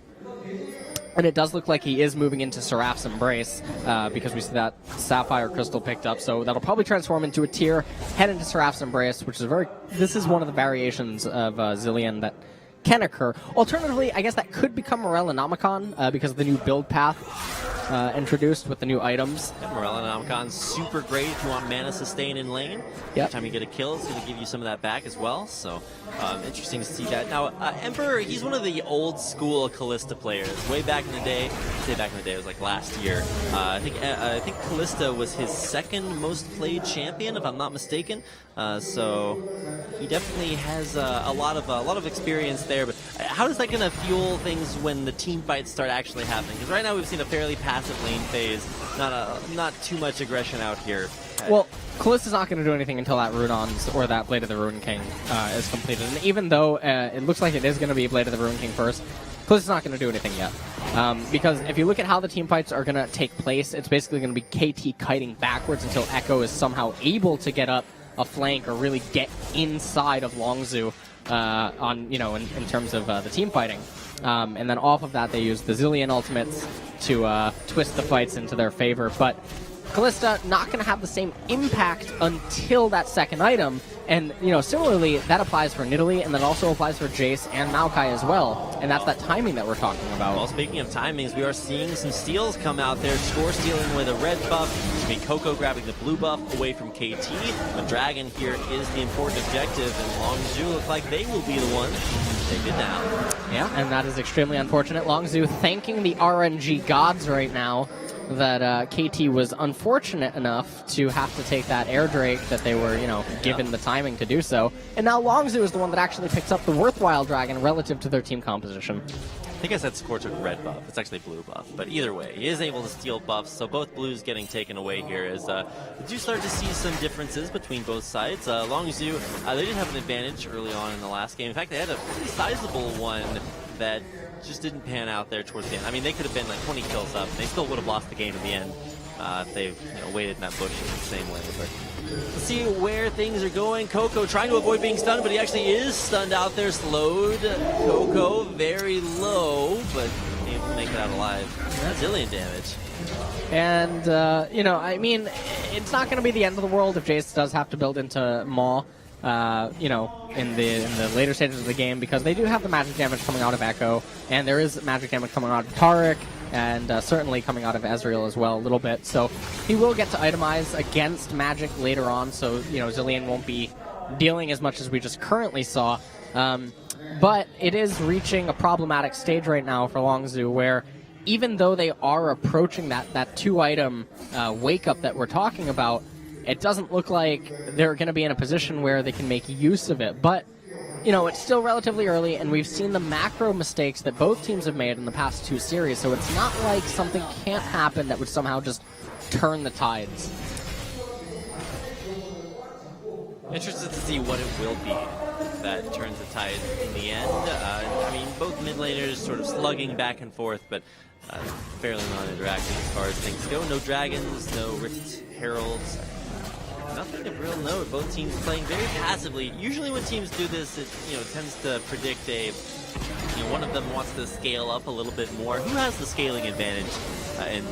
and it does look like he is moving into Seraph's Embrace, because we see that Sapphire Crystal picked up, so that'll probably transform into a tier, head into Seraph's Embrace, which is this is one of the variations of Zillion that can occur. Alternatively, I guess that could become Morellonomicon, because of the new build path introduced with the new items. Yeah, Morellonomicon, super great if you want mana sustain in lane. Yep. Every time you get a kill, it's going to give you some of that back as well. So interesting to see that. Now, Emperor, he's one of the old school Kalista players. Way back in the day, it was like last year. I think Kalista was his second most played champion, if I'm not mistaken. So he definitely has a lot of experience there. But how is that going to fuel things when the team fights start actually happening? Because right now we've seen a fairly passive lane phase, not too much aggression out here. Well, Kalista's not going to do anything until that Runons or that Blade of the Rune King is completed. And even though it looks like it is going to be Blade of the Rune King first, Kalista's not going to do anything yet. Because if you look at how the team fights are going to take place, it's basically going to be KT kiting backwards until Echo is somehow able to get up a flank or really get inside of Longzhu in terms of the team fighting. And then off of that, they use the Zillion ultimates to twist the fights into their favor. But Kalista not going to have the same impact until that second item. And, similarly, that applies for Nidalee, and that also applies for Jace and Maokai as well. And that's that timing that we're talking about. Well, speaking of timings, we are seeing some steals come out there. Score stealing with a red buff. Which be Coco grabbing the blue buff away from KT. The Dragon here is the important objective, and Longzhu look like they will be the ones to take it down. Yeah, and that is extremely unfortunate. Longzhu thanking the RNG gods right now that KT was unfortunate enough to have to take that air drake that they were, given the timing to do so. And now Longzhu is the one that actually picks up the worthwhile dragon relative to their team composition. I think I said Score took red buff. It's actually blue buff. But either way, he is able to steal buffs, so both blues getting taken away here as we do start to see some differences between both sides. Longzhu, they did have an advantage early on in the last game. In fact, they had a pretty sizable one that just didn't pan out there towards the end. I mean, they could have been like 20 kills up, and they still would have lost the game in the end. if they've waited in that bush in the same way. But let's see where things are going. Coco trying to avoid being stunned, but he actually is stunned out there. Slowed. Coco very low, but able to make it out alive. That's Zillion damage. And, I mean, it's not going to be the end of the world if Jace does have to build into Maw, in the later stages of the game, because they do have the magic damage coming out of Echo, and there is magic damage coming out of Taric, and certainly coming out of Ezreal as well a little bit. So he will get to itemize against magic later on, so, Zillion won't be dealing as much as we just currently saw. But it is reaching a problematic stage right now for Longzhu, where even though they are approaching that 2-item wake-up that we're talking about, it doesn't look like they're going to be in a position where they can make use of it. But, it's still relatively early, and we've seen the macro mistakes that both teams have made in the past 2 series, so it's not like something can't happen that would somehow just turn the tides. Interested to see what it will be that turns the tide in the end. I mean, both mid laners sort of slugging back and forth, but fairly non-interactive as far as things go. No dragons, no Rift Heralds. Nothing of real note. Both teams playing very passively. Usually when teams do this, it tends to predict one of them wants to scale up a little bit more. Who has the scaling advantage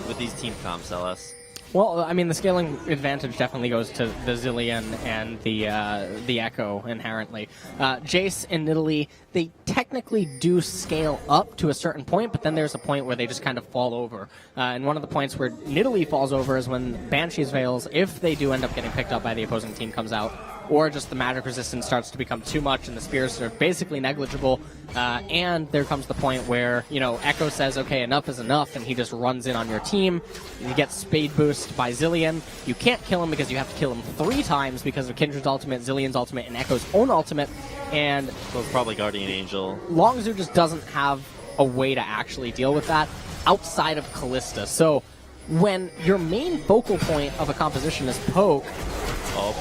with these team comps, LS? Well, I mean, the scaling advantage definitely goes to the Zillion and the Echo inherently. Jace and Nidalee, they technically do scale up to a certain point, but then there's a point where they just kind of fall over. And one of the points where Nidalee falls over is when Banshee's Veils, if they do end up getting picked up by the opposing team, comes out, or just the magic resistance starts to become too much and the spears are basically negligible. And there comes the point where, Echo says, okay, enough is enough, and he just runs in on your team. You get speed boost by Zillion. You can't kill him because you have to kill him 3 times because of Kindred's ultimate, Zillion's ultimate, and Echo's own ultimate. And well, probably Guardian Angel. Longzhu just doesn't have a way to actually deal with that outside of Callista. So when your main focal point of a composition is poke,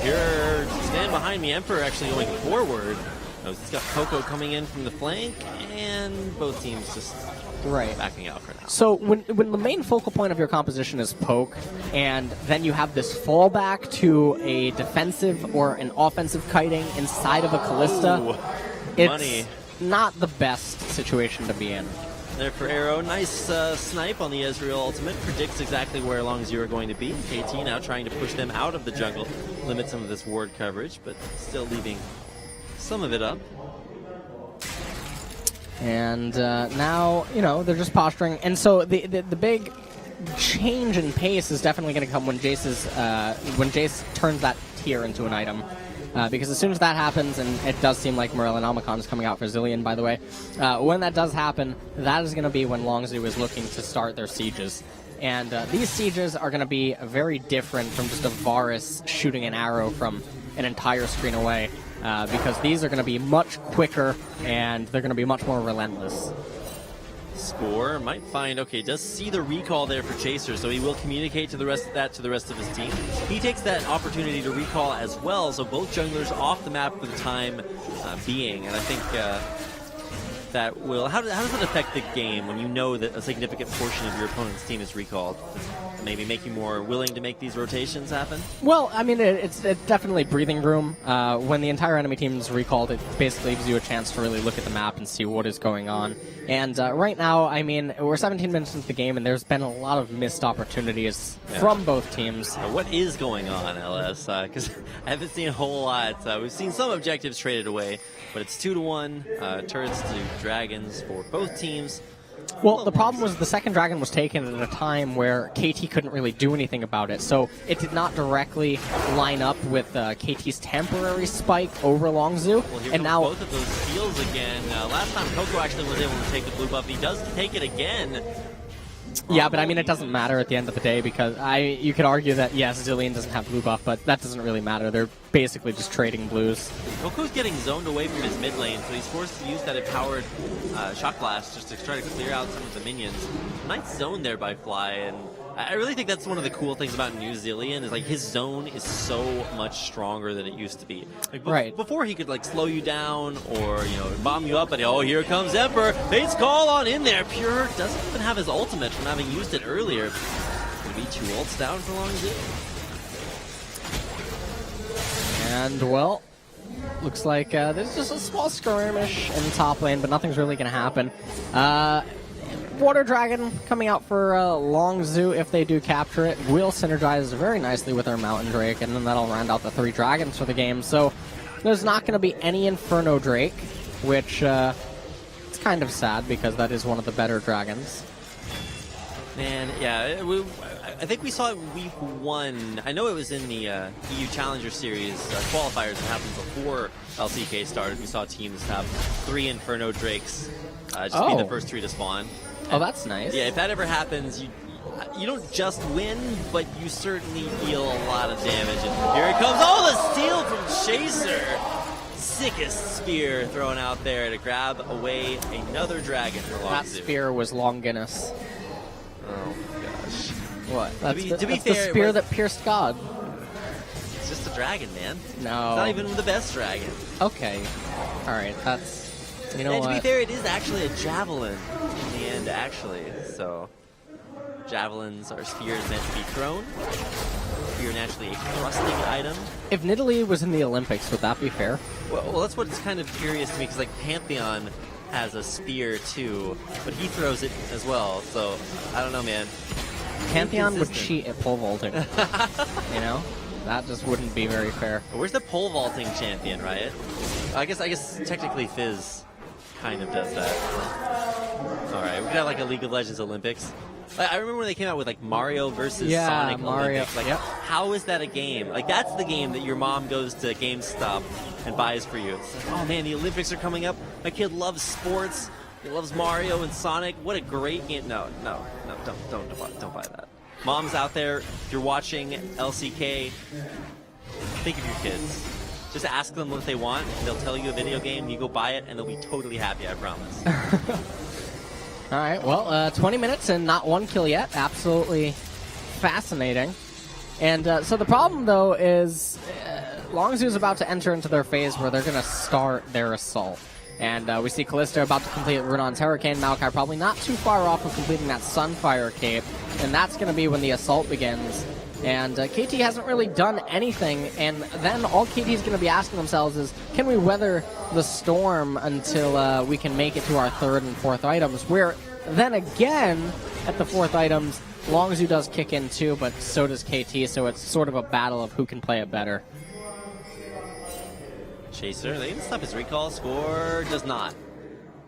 Pure, stand behind me. Emperor actually going forward. He's got Coco coming in from the flank, and both teams just backing out for now. So when the main focal point of your composition is poke, and then you have this fallback to a defensive or an offensive kiting inside of a Callista, it's not the best situation to be in. There for Arrow. Nice snipe on the Ezreal ultimate. Predicts exactly where Longzhu are going to be. KT now trying to push them out of the jungle. Limit some of this ward coverage, but still leaving some of it up. And now, they're just posturing. And so the big change in pace is definitely going to come when Jace turns that tier into an item. Because as soon as that happens, and it does seem like Morellonomicon is coming out for Zillion, by the way, when that does happen, that is going to be when Longzhu is looking to start their sieges. And these sieges are going to be very different from just a Varus shooting an arrow from an entire screen away, because these are going to be much quicker, and they're going to be much more relentless. Score might find, does see the recall there for Chaser, so he will communicate to the rest of his team. He takes that opportunity to recall as well, so both junglers off the map for the time being, and I think that will, how does it affect the game when you know that a significant portion of your opponent's team is recalled? Maybe make you more willing to make these rotations happen? Well, I mean, it's definitely breathing room. When the entire enemy team is recalled, it basically gives you a chance to really look at the map and see what is going on. And right now, I mean, we're 17 minutes into the game, and there's been a lot of missed opportunities from both teams. What is going on, LS? Because I haven't seen a whole lot. We've seen some objectives traded away, but it's 2-1, turrets to dragons for both teams. Well, the problem was the second dragon was taken at a time where KT couldn't really do anything about it, so it did not directly line up with KT's temporary spike over Longzhu. Well, here and now both of those steals again. Last time Coco actually was able to take the blue buff. He does take it again. Yeah, but I mean, it doesn't matter at the end of the day, because you could argue that, yes, Zillion doesn't have blue buff, but that doesn't really matter. They're basically just trading blues. Coco's getting zoned away from his mid lane, so he's forced to use that empowered shock blast just to try to clear out some of the minions. Nice zone there by Fly, and I really think that's one of the cool things about New Zillion is like his zone is so much stronger than it used to be. Like, before he could like slow you down or bomb you up, but here comes Emperor. Fate's call on in there. Pure doesn't even have his ultimate from having used it earlier. Gonna be 2 ults down for Longzhu. And, well, looks like there's just a small skirmish in the top lane, but nothing's really going to happen. Water Dragon coming out for Longzhu if they do capture it. Will synergize very nicely with our Mountain Drake, and then that'll round out the 3 dragons for the game. So there's not going to be any Inferno Drake, which it's kind of sad because that is one of the better dragons. Man, yeah, I think we saw it week 1. I know it was in the EU Challenger Series qualifiers that happened before LCK started. We saw teams have 3 Inferno Drakes, just be the first 3 to spawn. Oh, that's nice. Yeah, if that ever happens, you don't just win, but you certainly deal a lot of damage. And here it comes. Oh, the steal from Chaser. Sickest spear thrown out there to grab away another dragon for Longzhu. That spear was Longinus. Oh my gosh. What? That's, to be that's fair, the spear that pierced God. It's just a dragon, man. No. It's not even the best dragon. Okay. Alright, that's... You know and what? to be fair, it is actually a javelin in the end, actually. So, javelins are spears meant to be thrown. Spear naturally a thrusting item. If Nidalee was in the Olympics, would that be fair? Well, that's what's kind of curious to me, because like Pantheon has a spear too, but he throws it as well. So, I don't know, man. Pantheon would cheat at pole vaulting. You know? That just wouldn't be very fair. Where's the pole vaulting champion, Riot? I guess technically Fizz kind of does that. Alright, we could have like a League of Legends Olympics. I remember when they came out with like Mario versus Sonic Mario. Olympics. Like, how is that a game? Like, that's the game that your mom goes to GameStop and buys for you. It's like, oh man, the Olympics are coming up. My kid loves sports. He loves Mario and Sonic. What a great game. No, don't buy that. Moms out there, if you're watching LCK, think of your kids. Just ask them what they want, and they'll tell you a video game, you go buy it, and they'll be totally happy, I promise. Alright, well, 20 minutes and not 1 kill yet. Absolutely fascinating. And so the problem, though, is Longzhu is about to enter into their phase where they're going to start their assault. And we see Kalista about to complete Runon's Hurricane. Maokai probably not too far off of completing that Sunfire Cape. And that's going to be when the assault begins. And KT hasn't really done anything, and then all KT's going to be asking themselves is, can we weather the storm until we can make it to our 3rd and 4th items? Where, then again, at the 4th items, Longzhu does kick in too, but so does KT, so it's sort of a battle of who can play it better. Chaser, they can stop his recall, score does not.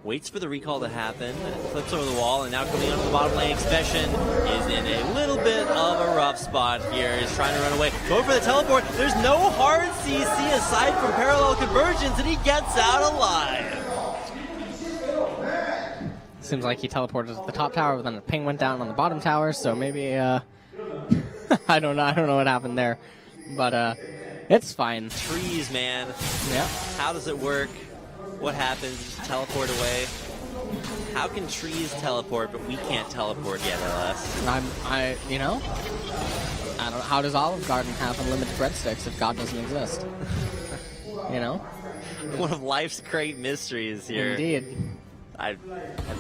Waits for the recall to happen, flips over the wall, and now coming onto the bottom lane, Expression is in a little bit of a rough spot here. He's trying to run away. Go for the teleport. There's no hard CC aside from parallel conversions, and he gets out alive. Seems like he teleported to the top tower, but then the ping went down on the bottom tower, so maybe, I don't know what happened there. But, it's fine. Trees, man. Yeah. How does it work? What happens? Just teleport away. How can trees teleport, but we can't teleport yet, LS? You know, I don't know. How does Olive Garden have unlimited breadsticks if God doesn't exist? You know? One of life's great mysteries here. Indeed. I've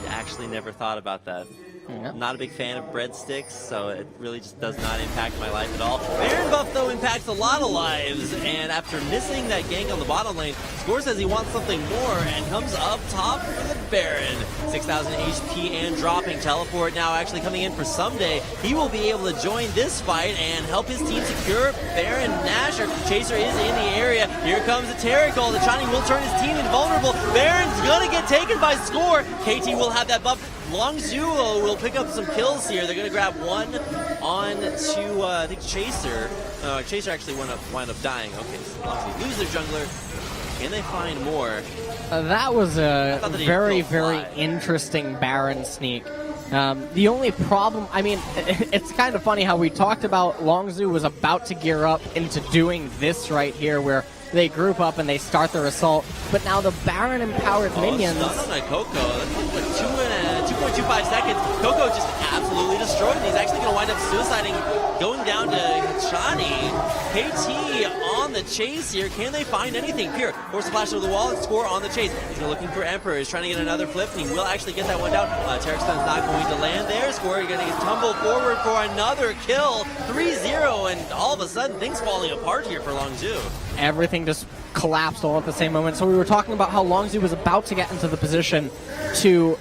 actually never thought about that. I'm not a big fan of breadsticks, so it really just does not impact my life at all. Baron buff, though, impacts a lot of lives, and after missing that gank on the bottom lane, Score says he wants something more and comes up top for the Baron. 6,000 HP and dropping. Teleport now actually coming in for Someday. He will be able to join this fight and help his team secure Baron Nashor. Chaser is in the area. Here comes the Terrigal. The Shining will turn his team invulnerable. Baron's gonna get taken by Score. KT will have that buff. Longzhu will pick up some kills here. They're going to grab one on to, I think, Chaser. Chaser actually wind up dying. Okay, so Longzhu lose their jungler. Can they find more? That was a very, very interesting Baron sneak. The only problem, I mean, it's kind of funny how we talked about Longzhu was about to gear up into doing this right here, where they group up and they start their assault, but now the Baron empowered minions. Stun on Coco. That's like 2.25 seconds. Coco just absolutely destroyed. He's actually going to wind up suiciding, going down to Hachani. KT on the chase here. Can they find anything? Pure force flash over the wall and score on the chase. He's looking for Emperor. He's trying to get another flip, and he will actually get that one down. Tarek Stun's not going to land there. Score, you're going to tumble forward for another kill. 3-0, and all of a sudden, things falling apart here for Longzhu. Everything just collapsed all at the same moment. So we were talking about how Longzhu was about to get into the position to,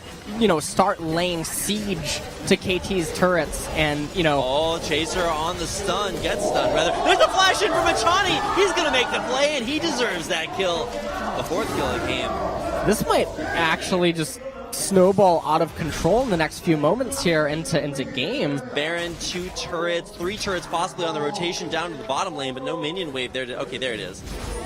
start laying siege to KT's turrets, and, Oh, Chaser on the stun, gets stunned, rather. There's a flash in from Hachani! He's gonna make the play, and he deserves that kill. The 4th kill of the game. This might actually just snowball out of control in the next few moments here into game. Baron, 2 turrets, 3 turrets possibly on the rotation down to the bottom lane, but no minion wave there. Okay, there it is.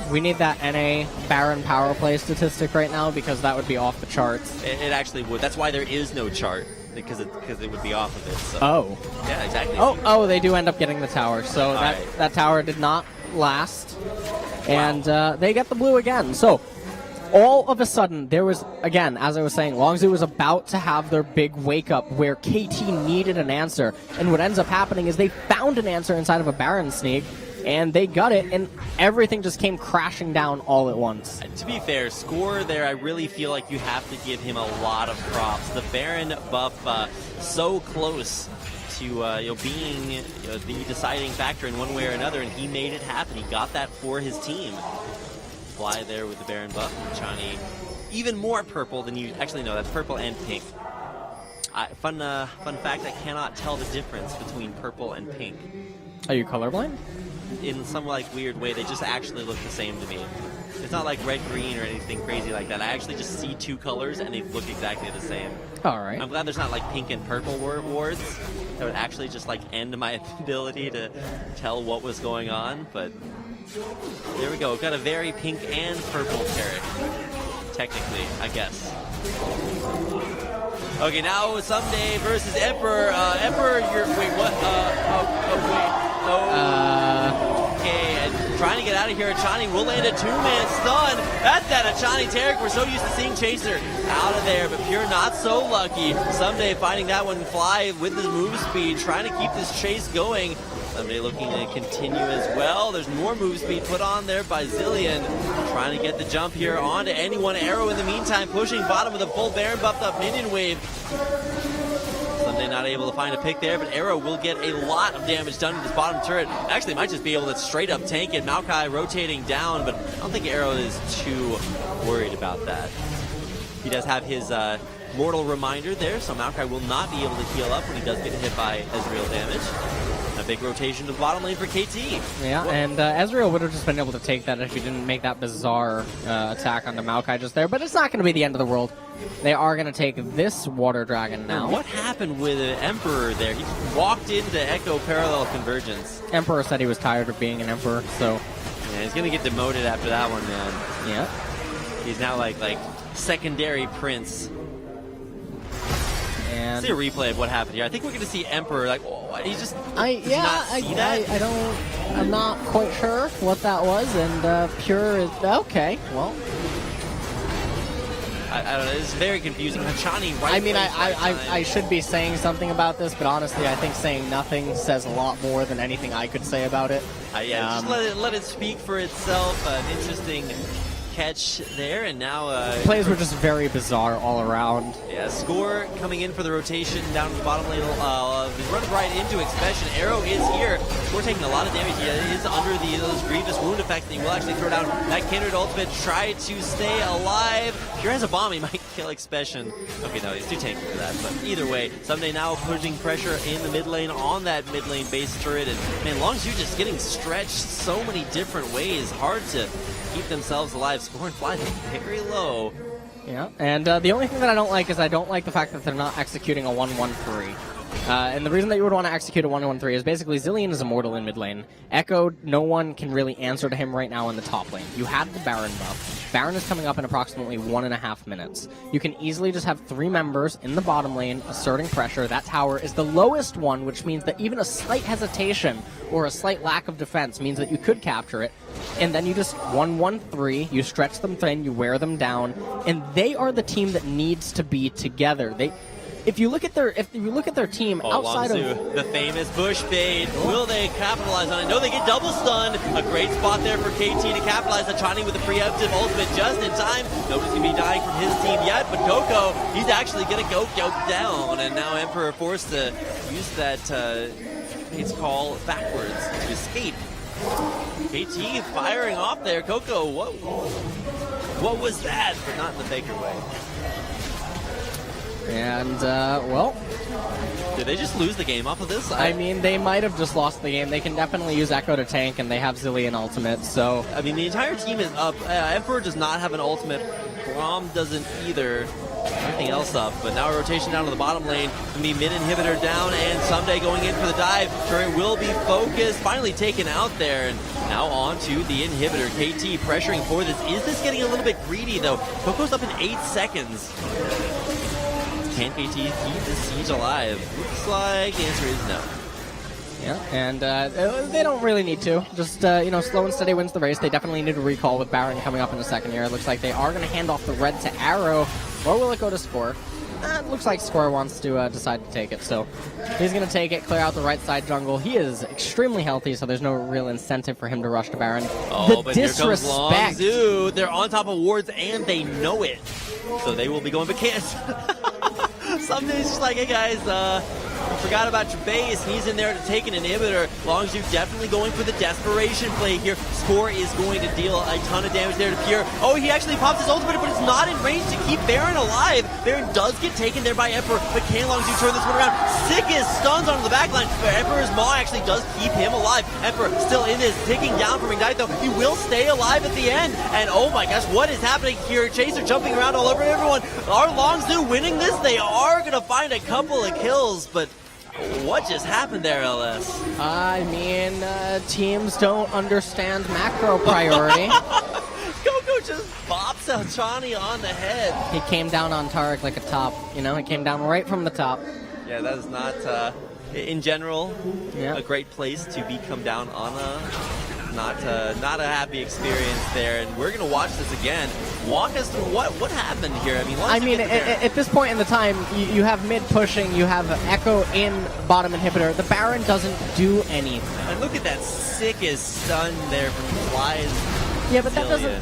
We need that NA Baron power play statistic right now, because that would be off the charts. It actually would. That's why there is no chart, because it would be off of it. So. Oh. Yeah, exactly. Oh, they do end up getting the tower. So that tower did not last. And they get the blue again. So all of a sudden, there was, again, as I was saying, Longzhu was about to have their big wake-up where KT needed an answer. And what ends up happening is they found an answer inside of a Baron sneak, and they got it, and everything just came crashing down all at once. To be fair, Score there, I really feel like you have to give him a lot of props. The Baron buff so close to being the deciding factor in one way or another, and he made it happen. He got that for his team. Fly there with the Baron buff. Chani, even more purple than you... Actually, no, that's purple and pink. Fun fact, I cannot tell the difference between purple and pink. Are you colorblind? In some weird way, they just actually look the same to me. It's not like red, green, or anything crazy like that. I actually just see 2 colors and they look exactly the same. All right. I'm glad there's not pink and purple wards. That would actually just end my ability to tell what was going on. But there we go. Got a very pink and purple Tarek. Technically, I guess. Okay, now Someday versus Emperor. Emperor, wait, what? Okay, and trying to get out of here. Achani will land a 2-man stun. That's that Achani Tarek. We're so used to seeing Chaser out of there, but Pure not so lucky. Someday finding that one fly with his move speed, trying to keep this chase going. Someday looking to continue as well. There's more move speed put on there by Zillion. Trying to get the jump here onto anyone. Arrow in the meantime pushing bottom with a full Baron buffed up minion wave. Someday not able to find a pick there, but Arrow will get a lot of damage done to this bottom turret. Actually might just be able to straight up tank it. Maokai rotating down, but I don't think Arrow is too worried about that. He does have his mortal reminder there, so Maokai will not be able to heal up when he does get hit by Ezreal damage. A big rotation to the bottom lane for KT. Yeah, and Ezreal would have just been able to take that if he didn't make that bizarre attack onto Maokai just there, but it's not going to be the end of the world. They are going to take this Water Dragon now. What happened with Emperor there? He walked into Echo Parallel Convergence. Emperor said he was tired of being an Emperor, so... Yeah, he's going to get demoted after that one, man. Yeah. He's now like secondary prince. And see a replay of what happened here. I think we're going to see Emperor he's just. I'm not quite sure what that was, and Pure is okay. Well, I don't know. It's very confusing. Hachani, I should be saying something about this, but honestly, I think saying nothing says a lot more than anything I could say about it. Yeah, just let it speak for itself. An interesting catch there, and now plays were just very bizarre all around. Yeah, Score coming in for the rotation down to the bottom lane. Run right into Expression. Arrow is here. Score taking a lot of damage. He is under those grievous wound effects, and he will actually throw down that Kindred ultimate. Try to stay alive. Pure has a bomb. He might kill Expression. Okay, no, he's too tanky for that. But either way, Someday now putting pressure in the mid lane on that mid lane base turret, and man, Longzhu just getting stretched so many different ways. Hard to keep themselves alive. Score and Fly very low. Yeah, and the only thing that I don't like is I don't like the fact that they're not executing a 1-1-3. And the reason that you would want to execute a 1-1-3 is basically Zillion is immortal in mid lane. Echo, no one can really answer to him right now in the top lane. You had the Baron buff. Baron is coming up in approximately 1.5 minutes. You can easily just have 3 members in the bottom lane asserting pressure. That tower is the lowest one, which means that even a slight hesitation or a slight lack of defense means that you could capture it. And then you just 1-1-3, you stretch them thin, you wear them down, and they are the team that needs to be together. if you look at their team outside Longzhu, the famous bush fade. Will they capitalize on it? No, they get double stunned. A great spot there for KT to capitalize. Achani with a preemptive ultimate just in time. Nobody's going to be dying from his team yet, but Coco, he's actually going to go down, and now Emperor forced to use that it's called backwards to escape. KT firing off there. Coco, what was that? But not in the Faker way. And, well... Did they just lose the game off of this? I mean, they might have just lost the game. They can definitely use Echo to tank, and they have Zillion ultimate, so... I mean, the entire team is up. Emperor does not have an ultimate. Braum doesn't either. Everything else up, but now a rotation down to the bottom lane. Gonna be mid inhibitor down, and someday going in for the dive. Turret will be focused, finally taken out there, and now on to the inhibitor. KT pressuring for this. Is this getting a little bit greedy though? Coco's up in 8 seconds. Can KT keep this siege alive? Looks like the answer is no. Yeah, and they don't really need to. Just, slow and steady wins the race. They definitely need a recall with Baron coming up in the second here. It looks like they are going to hand off the red to Arrow, or will it go to Score? It looks like Score wants to decide to take it, so he's going to take it, clear out the right side jungle. He is extremely healthy, so there's no real incentive for him to rush to Baron. Oh, but disrespect. Here comes Longzhu. They're on top of wards, and they know it. So they will be going, but can't. Some days just like, hey guys, you forgot about your base. He's in there to take an inhibitor. Longzhu definitely going for the desperation play here. Score is going to deal a ton of damage there to Pure. Oh, he actually pops his ultimate, but it's not in range to keep Baron alive. Baron does get taken there by Emperor, but can Longzhu turn this one around? Sickest stuns onto the backline, but Emperor's Maw actually does keep him alive. Emperor still in this, ticking down from Ignite though. He will stay alive at the end, and oh my gosh, what is happening here? Chaser jumping around all over everyone. Are Longzhu winning this? They are going to find a couple of kills, but what just happened there, LS? I mean, teams don't understand macro priority. Coco just bops Achani on the head. He came down on Tarek like a top, he came down right from the top. Yeah, that is not, in general, a great place to be come down on a... Not a happy experience there, and we're gonna watch this again. Walk us through what happened here. I mean, at this point in the time, you have mid pushing, you have Echo in bottom inhibitor. The Baron doesn't do anything. And look at that sickest stun there from Flies. Yeah, but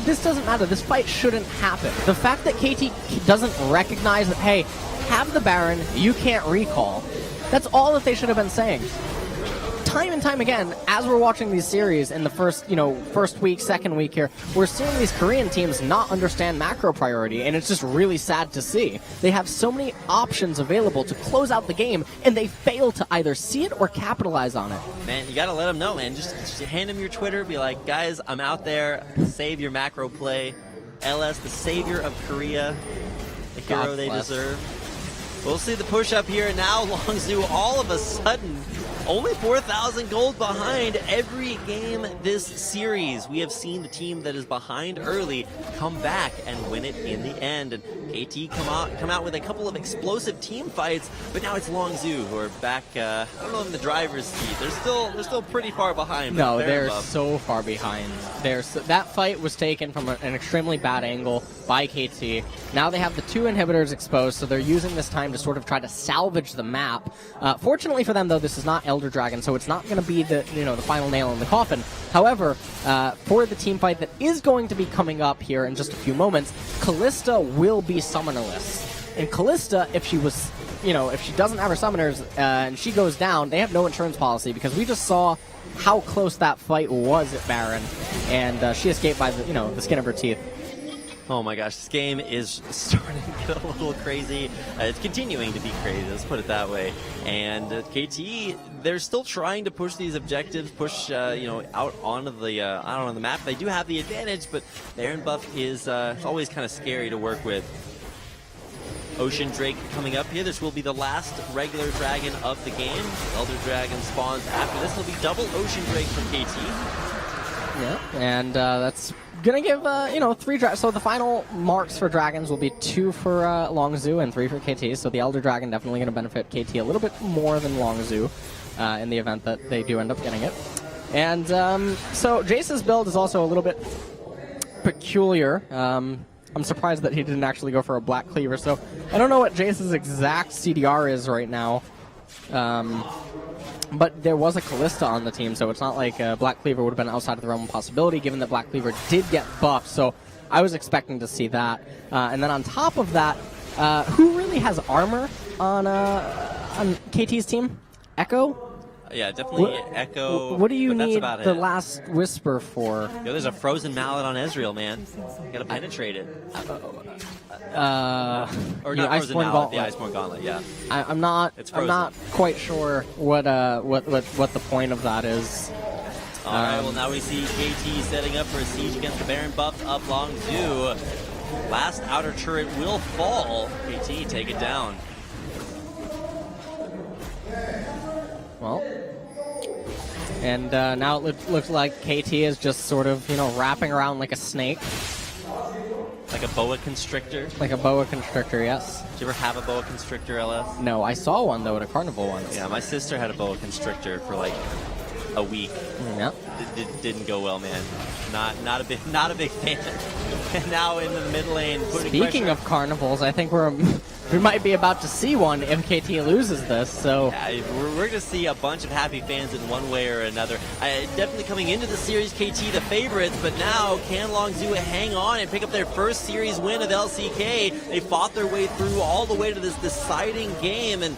this doesn't matter. This fight shouldn't happen. The fact that KT doesn't recognize that, hey, have the Baron, you can't recall. That's all that they should have been saying. Time and time again, as we're watching these series in the first week, second week here, we're seeing these Korean teams not understand macro priority, and it's just really sad to see. They have so many options available to close out the game, and they fail to either see it or capitalize on it. Man, you gotta let them know, man. Just hand them your Twitter, be like, guys, I'm out there, save your macro play. LS, the savior of Korea, the hero they deserve. We'll see the push up here, and now Longzhu all of a sudden only 4,000 gold behind every game this series. We have seen the team that is behind early come back and win it in the end. And KT come out with a couple of explosive team fights, but now it's Longzhu who are back, I don't know, in the driver's seat. They're still pretty far behind. No, they're so far behind. That fight was taken from an extremely bad angle by KT. Now they have the 2 inhibitors exposed, so they're using this time to sort of try to salvage the map. Fortunately for them, though, this is not Elder Dragon, so it's not going to be the final nail in the coffin. However, for the team fight that is going to be coming up here in just a few moments, Callista will be summonerless. And Callista, if she was, if she doesn't have her summoners and she goes down, they have no insurance policy, because we just saw how close that fight was at Baron, and she escaped by the skin of her teeth. Oh my gosh, this game is starting to get a little crazy. It's continuing to be crazy, let's put it that way. And KT, they're still trying to push these objectives, push out onto the map. They do have the advantage, but the Aaron buff is always kind of scary to work with. Ocean Drake coming up here. This will be the last regular dragon of the game. Elder Dragon spawns after this. Will be double Ocean Drake from KT. Yeah, and that's gonna give 3 dragons. So the final marks for dragons will be 2 for Longzhu and 3 for KT. So the Elder Dragon definitely gonna benefit KT a little bit more than Longzhu in the event that they do end up getting it. And so Jace's build is also a little bit peculiar. I'm surprised that he didn't actually go for a Black Cleaver. So I don't know what Jace's exact CDR is right now. But there was a Callista on the team, so it's not like Black Cleaver would have been outside of the realm of possibility, given that Black Cleaver did get buffed. So I was expecting to see that. And then on top of that, who really has armor on KT's team? Echo? Yeah, definitely Echo. What do you but that's need about the it. Last Whisper for? Yo, there's a frozen mallet on Ezreal, man. You gotta penetrate it. Or not frozen mallet, the Iceborne Gauntlet, yeah. I'm not quite sure what the point of that is. Alright, well now we see KT setting up for a siege against the Baron, buffed up Longzhu. Last outer turret will fall. KT take it down. Well, and now it looks like KT is just sort of, wrapping around like a snake. Like a boa constrictor? Like a boa constrictor, yes. Did you ever have a boa constrictor, LS? No, I saw one, though, at a carnival once. Yeah, my sister had a boa constrictor for like a week. Yeah. Didn't go well, man. Not a big fan. And now in the mid lane, putting Speaking pressure. of carnivals, I think we might be about to see one if KT loses this. So yeah, we're going to see a bunch of happy fans in one way or another. Definitely coming into the series, KT the favorites, but now can Longzhu hang on and pick up their first series win of LCK? They fought their way through all the way to this deciding game, and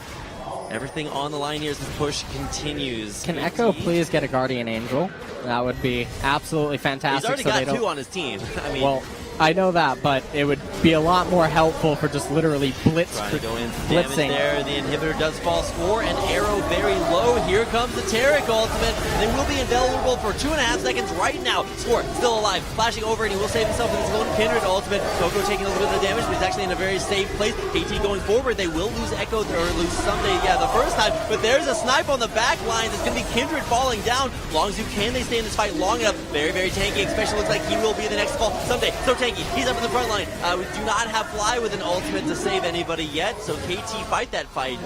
everything on the line here as the push continues. Can Echo please get a Guardian Angel? That would be absolutely fantastic. He's already got 2 on his team. I mean, well, I know that, but it would be a lot more helpful for just literally trying to go in damage blitzing. there. The inhibitor does fall. Score and arrow very low. Here comes the Taric ultimate. They will be invulnerable for 2.5 seconds right now. Score still alive, flashing over, and he will save himself with his own Kindred ultimate. Coco taking a little bit of the damage, but he's actually in a very safe place. KT going forward. They will lose Echo or lose Someday. Yeah, the first time, but there's a snipe on the back line. It's going to be Kindred falling down. Longzhu, can they stay in this fight long enough? Very, very tanky. Especially looks like he will be the next fall. Someday, so tanky. He's up in the front line. We do not have Fly with an ultimate to save anybody yet, so KT fight that fight.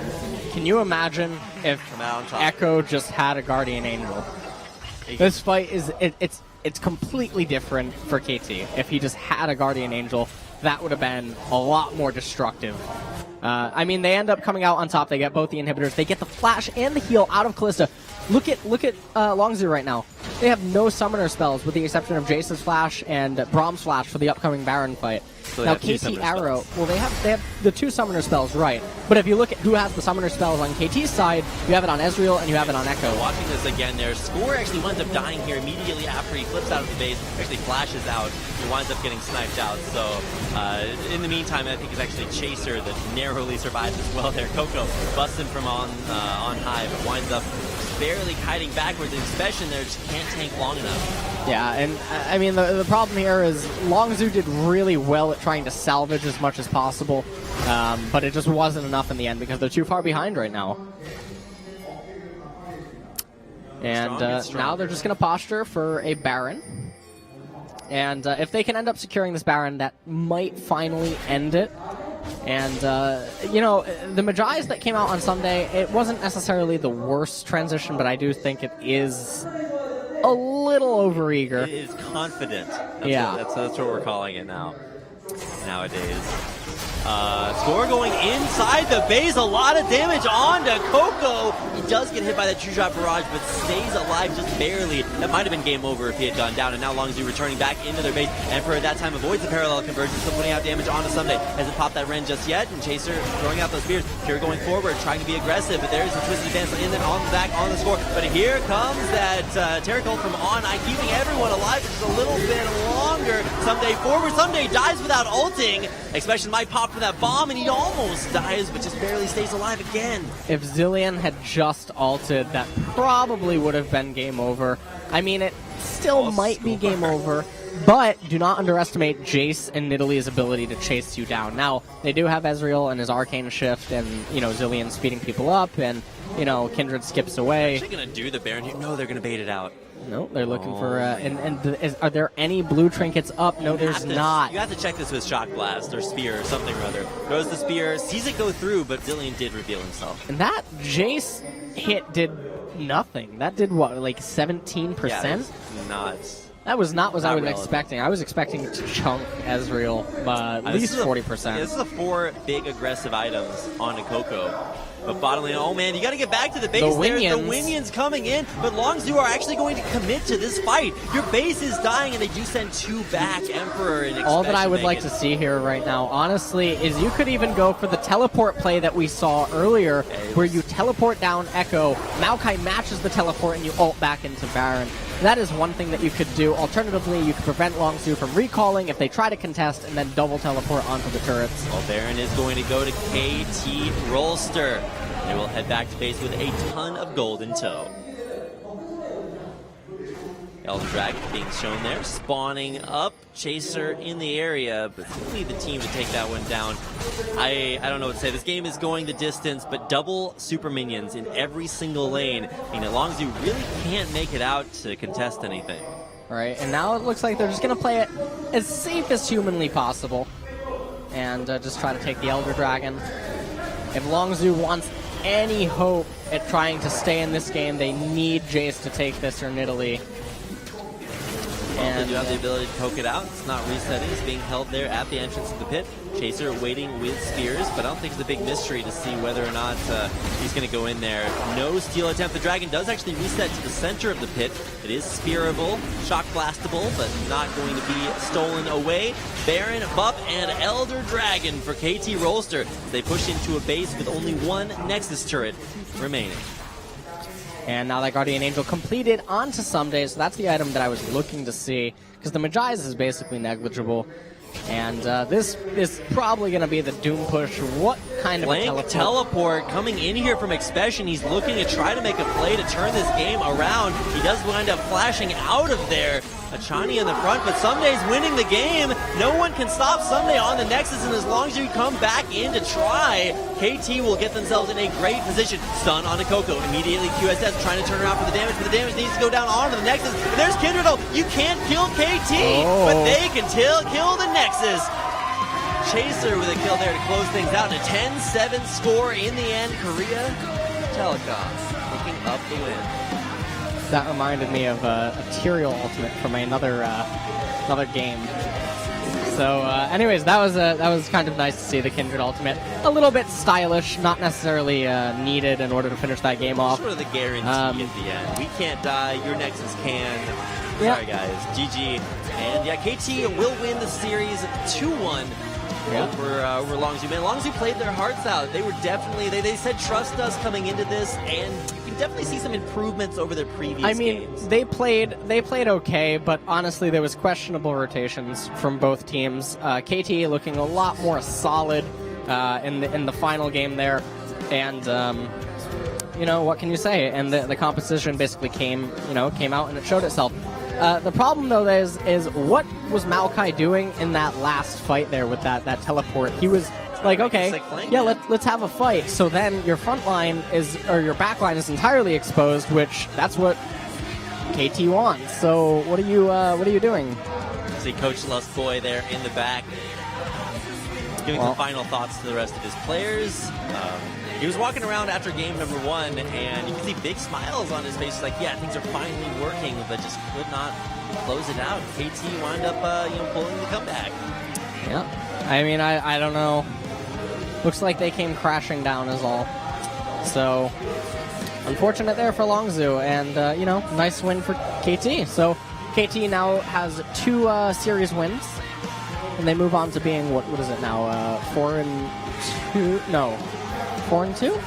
Can you imagine if Echo just had a Guardian Angel? This fight is it's completely different for KT. If he just had a Guardian Angel, that would have been a lot more destructive. I mean, they end up coming out on top. They get both the inhibitors. They get the flash and the heal out of Callista. Look at Longzhu right now. They have no summoner spells with the exception of Jace's flash and Brahm's flash for the upcoming Baron fight. So now KT Arrow, well they have the 2 summoner spells, right? But if you look at who has the summoner spells on KT's side, you have it on Ezreal and you have it on Echo. Watching this again, their Score actually winds up dying here immediately after he flips out of the base, actually flashes out, he winds up getting sniped out. So in the meantime, I think it's actually Chaser that narrowly survives as well there. Coco busts him from on high, but winds up barely kiting backwards, and especially there just can't tank long enough. Yeah, and I mean the problem here is Longzhu did really well at trying to salvage as much as possible, but it just wasn't enough in the end because they're too far behind right now. And now they're just going to posture for a Baron. And if they can end up securing this Baron, that might finally end it. And, the Magi's that came out on Sunday, it wasn't necessarily the worst transition, but I do think it is a little overeager. It is confident. That's what we're calling it nowadays. Score going inside the base, a lot of damage onto Coco. He does get hit by that true shot barrage, but stays alive just barely. That might have been game over if he had gone down, and now Longzhu returning back into their base. Emperor at that time avoids the parallel conversion, still putting out damage onto Someday. Hasn't popped that Ren just yet, and Chaser throwing out those spears. Here going forward, trying to be aggressive, but there's a twisted dance in and on the back on the Score. But here comes that Taric ult from On, keeping everyone alive just a little bit longer. Someday forward, Someday dies without ulting. Especially might pop for that bomb, and he almost dies, but just barely stays alive again. If Zilean had just ulted, that probably would have been game over. I mean, it still might be game over, but do not underestimate Jace and Nidalee's ability to chase you down. Now, they do have Ezreal and his Arcane Shift, and, Zilean speeding people up, and, Kindred skips away. They're actually going to do the Baron here. No, they're going to bait it out. No, they're looking for, are there any blue trinkets up? No, there's not. You have to check this with Shock Blast or Spear or something or other. Goes the Spear, sees it go through, but Zilean did reveal himself. And that Jace hit did nothing. That did what, like 17%? Yeah, nuts. That was not what I was relevant. expecting. I was expecting to chunk Ezreal at least 40%. This is the 4 big aggressive items on Coco. But bottom lane, oh man, you got to get back to the base. There's the Winions coming in, but Longzhu are actually going to commit to this fight. Your base is dying, and they do send 2 back, Emperor and All that I would like to see here right now, honestly, is you could even go for the teleport play that we saw earlier, where you teleport down Echo, Maokai matches the teleport, and you ult back into Baron. That is one thing that you could do. Alternatively, you could prevent Longzhu from recalling if they try to contest and then double teleport onto the turrets. Well, Baron is going to go to KT Rolster. They will head back to base with a ton of gold in tow. Elder Dragon being shown there, spawning up. Chaser in the area, but we need the team to take that one down. I don't know what to say. This game is going the distance, but double super minions in every single lane. I mean, as long as you really can't make it out to contest anything. Right, and now it looks like they're just going to play it as safe as humanly possible and just try to take the Elder Dragon. If Longzhu wants any hope at trying to stay in this game, they need Jace to take this or Nidalee. They do have the ability to poke it out. It's not resetting. It's being held there at the entrance of the pit. Chaser waiting with spears, but I don't think it's a big mystery to see whether or not he's going to go in there. No steal attempt. The dragon does actually reset to the center of the pit. It is spearable, shock blastable, but not going to be stolen away. Baron, Buff, and Elder Dragon for KT Rolster. They push into a base with only 1 Nexus turret remaining. And now that Guardian Angel completed onto Someday, so that's the item that I was looking to see, because the Magi's is basically negligible. And this is probably going to be the Doom push. What kind of a teleport coming in here from Expression. He's looking to try to make a play to turn this game around. He does wind up flashing out of there. Achani in the front, but Someday's winning the game. No one can stop Someday on the Nexus, and as long as you come back in to try, KT will get themselves in a great position. Stun onto Coco. Immediately QSS trying to turn around for the damage, but the damage needs to go down onto the Nexus. And there's Kindred. You can't kill KT, but they can kill the Nexus. Chaser with a kill there to close things out. A 10-7 score in the end. Korea Telecom picking up the win. That reminded me of a Tyrael ultimate from another game. So, anyways, that was kind of nice to see the Kindred ultimate. A little bit stylish, not necessarily needed in order to finish that game off. Sort of the guarantee at the end. We can't die. Your Nexus can. Sorry, guys. GG. And yeah, KT will win the series 2-1. Over Longzhu. Man, Longzhu played their hearts out. They were definitely, they said trust us coming into this, and you can definitely see some improvements over their previous games. They played okay, but honestly there was questionable rotations from both teams. KT looking a lot more solid in the final game there, and you know, what can you say? And the composition basically came out and it showed itself. The problem, though, is what was Maokai doing in that last fight there with that teleport? He was like, okay, yeah, let's have a fight. So then your front line your back line is entirely exposed, which that's what KT wants. So what are you doing? See Coach Lustboy there in the back, giving some final thoughts to the rest of his players. He was walking around after game number 1, and you can see big smiles on his face. He's like, yeah, things are finally working, but just could not close it out. KT wound up, pulling the comeback. Yeah, I mean, I don't know. Looks like they came crashing down is all. So, unfortunate there for Longzhu, and, nice win for KT. So, KT now has 2 series wins, and they move on to being, what is it now, 4-2? No. 4-2?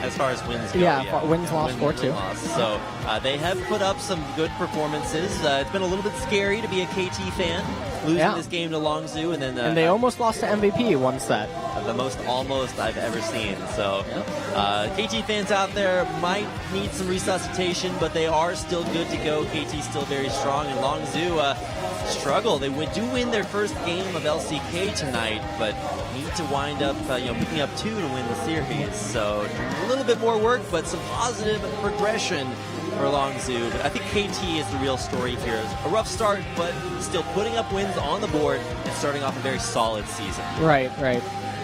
As far as wins go, wins, lost, 4-2. So they have put up some good performances. It's been a little bit scary to be a KT fan, losing this game to Longzhu, and then they almost lost to MVP one set. The most almost I've ever seen. So KT fans out there might need some resuscitation, but they are still good to go. KT's still very strong, and Longzhu struggle. They do win their first game of LCK tonight, but need to wind up picking up 2 to win the series. So a little bit more work, but some positive progression for Longzhu. But I think KT is the real story here. A rough start, but still putting up wins on the board and starting off a very solid season. Right.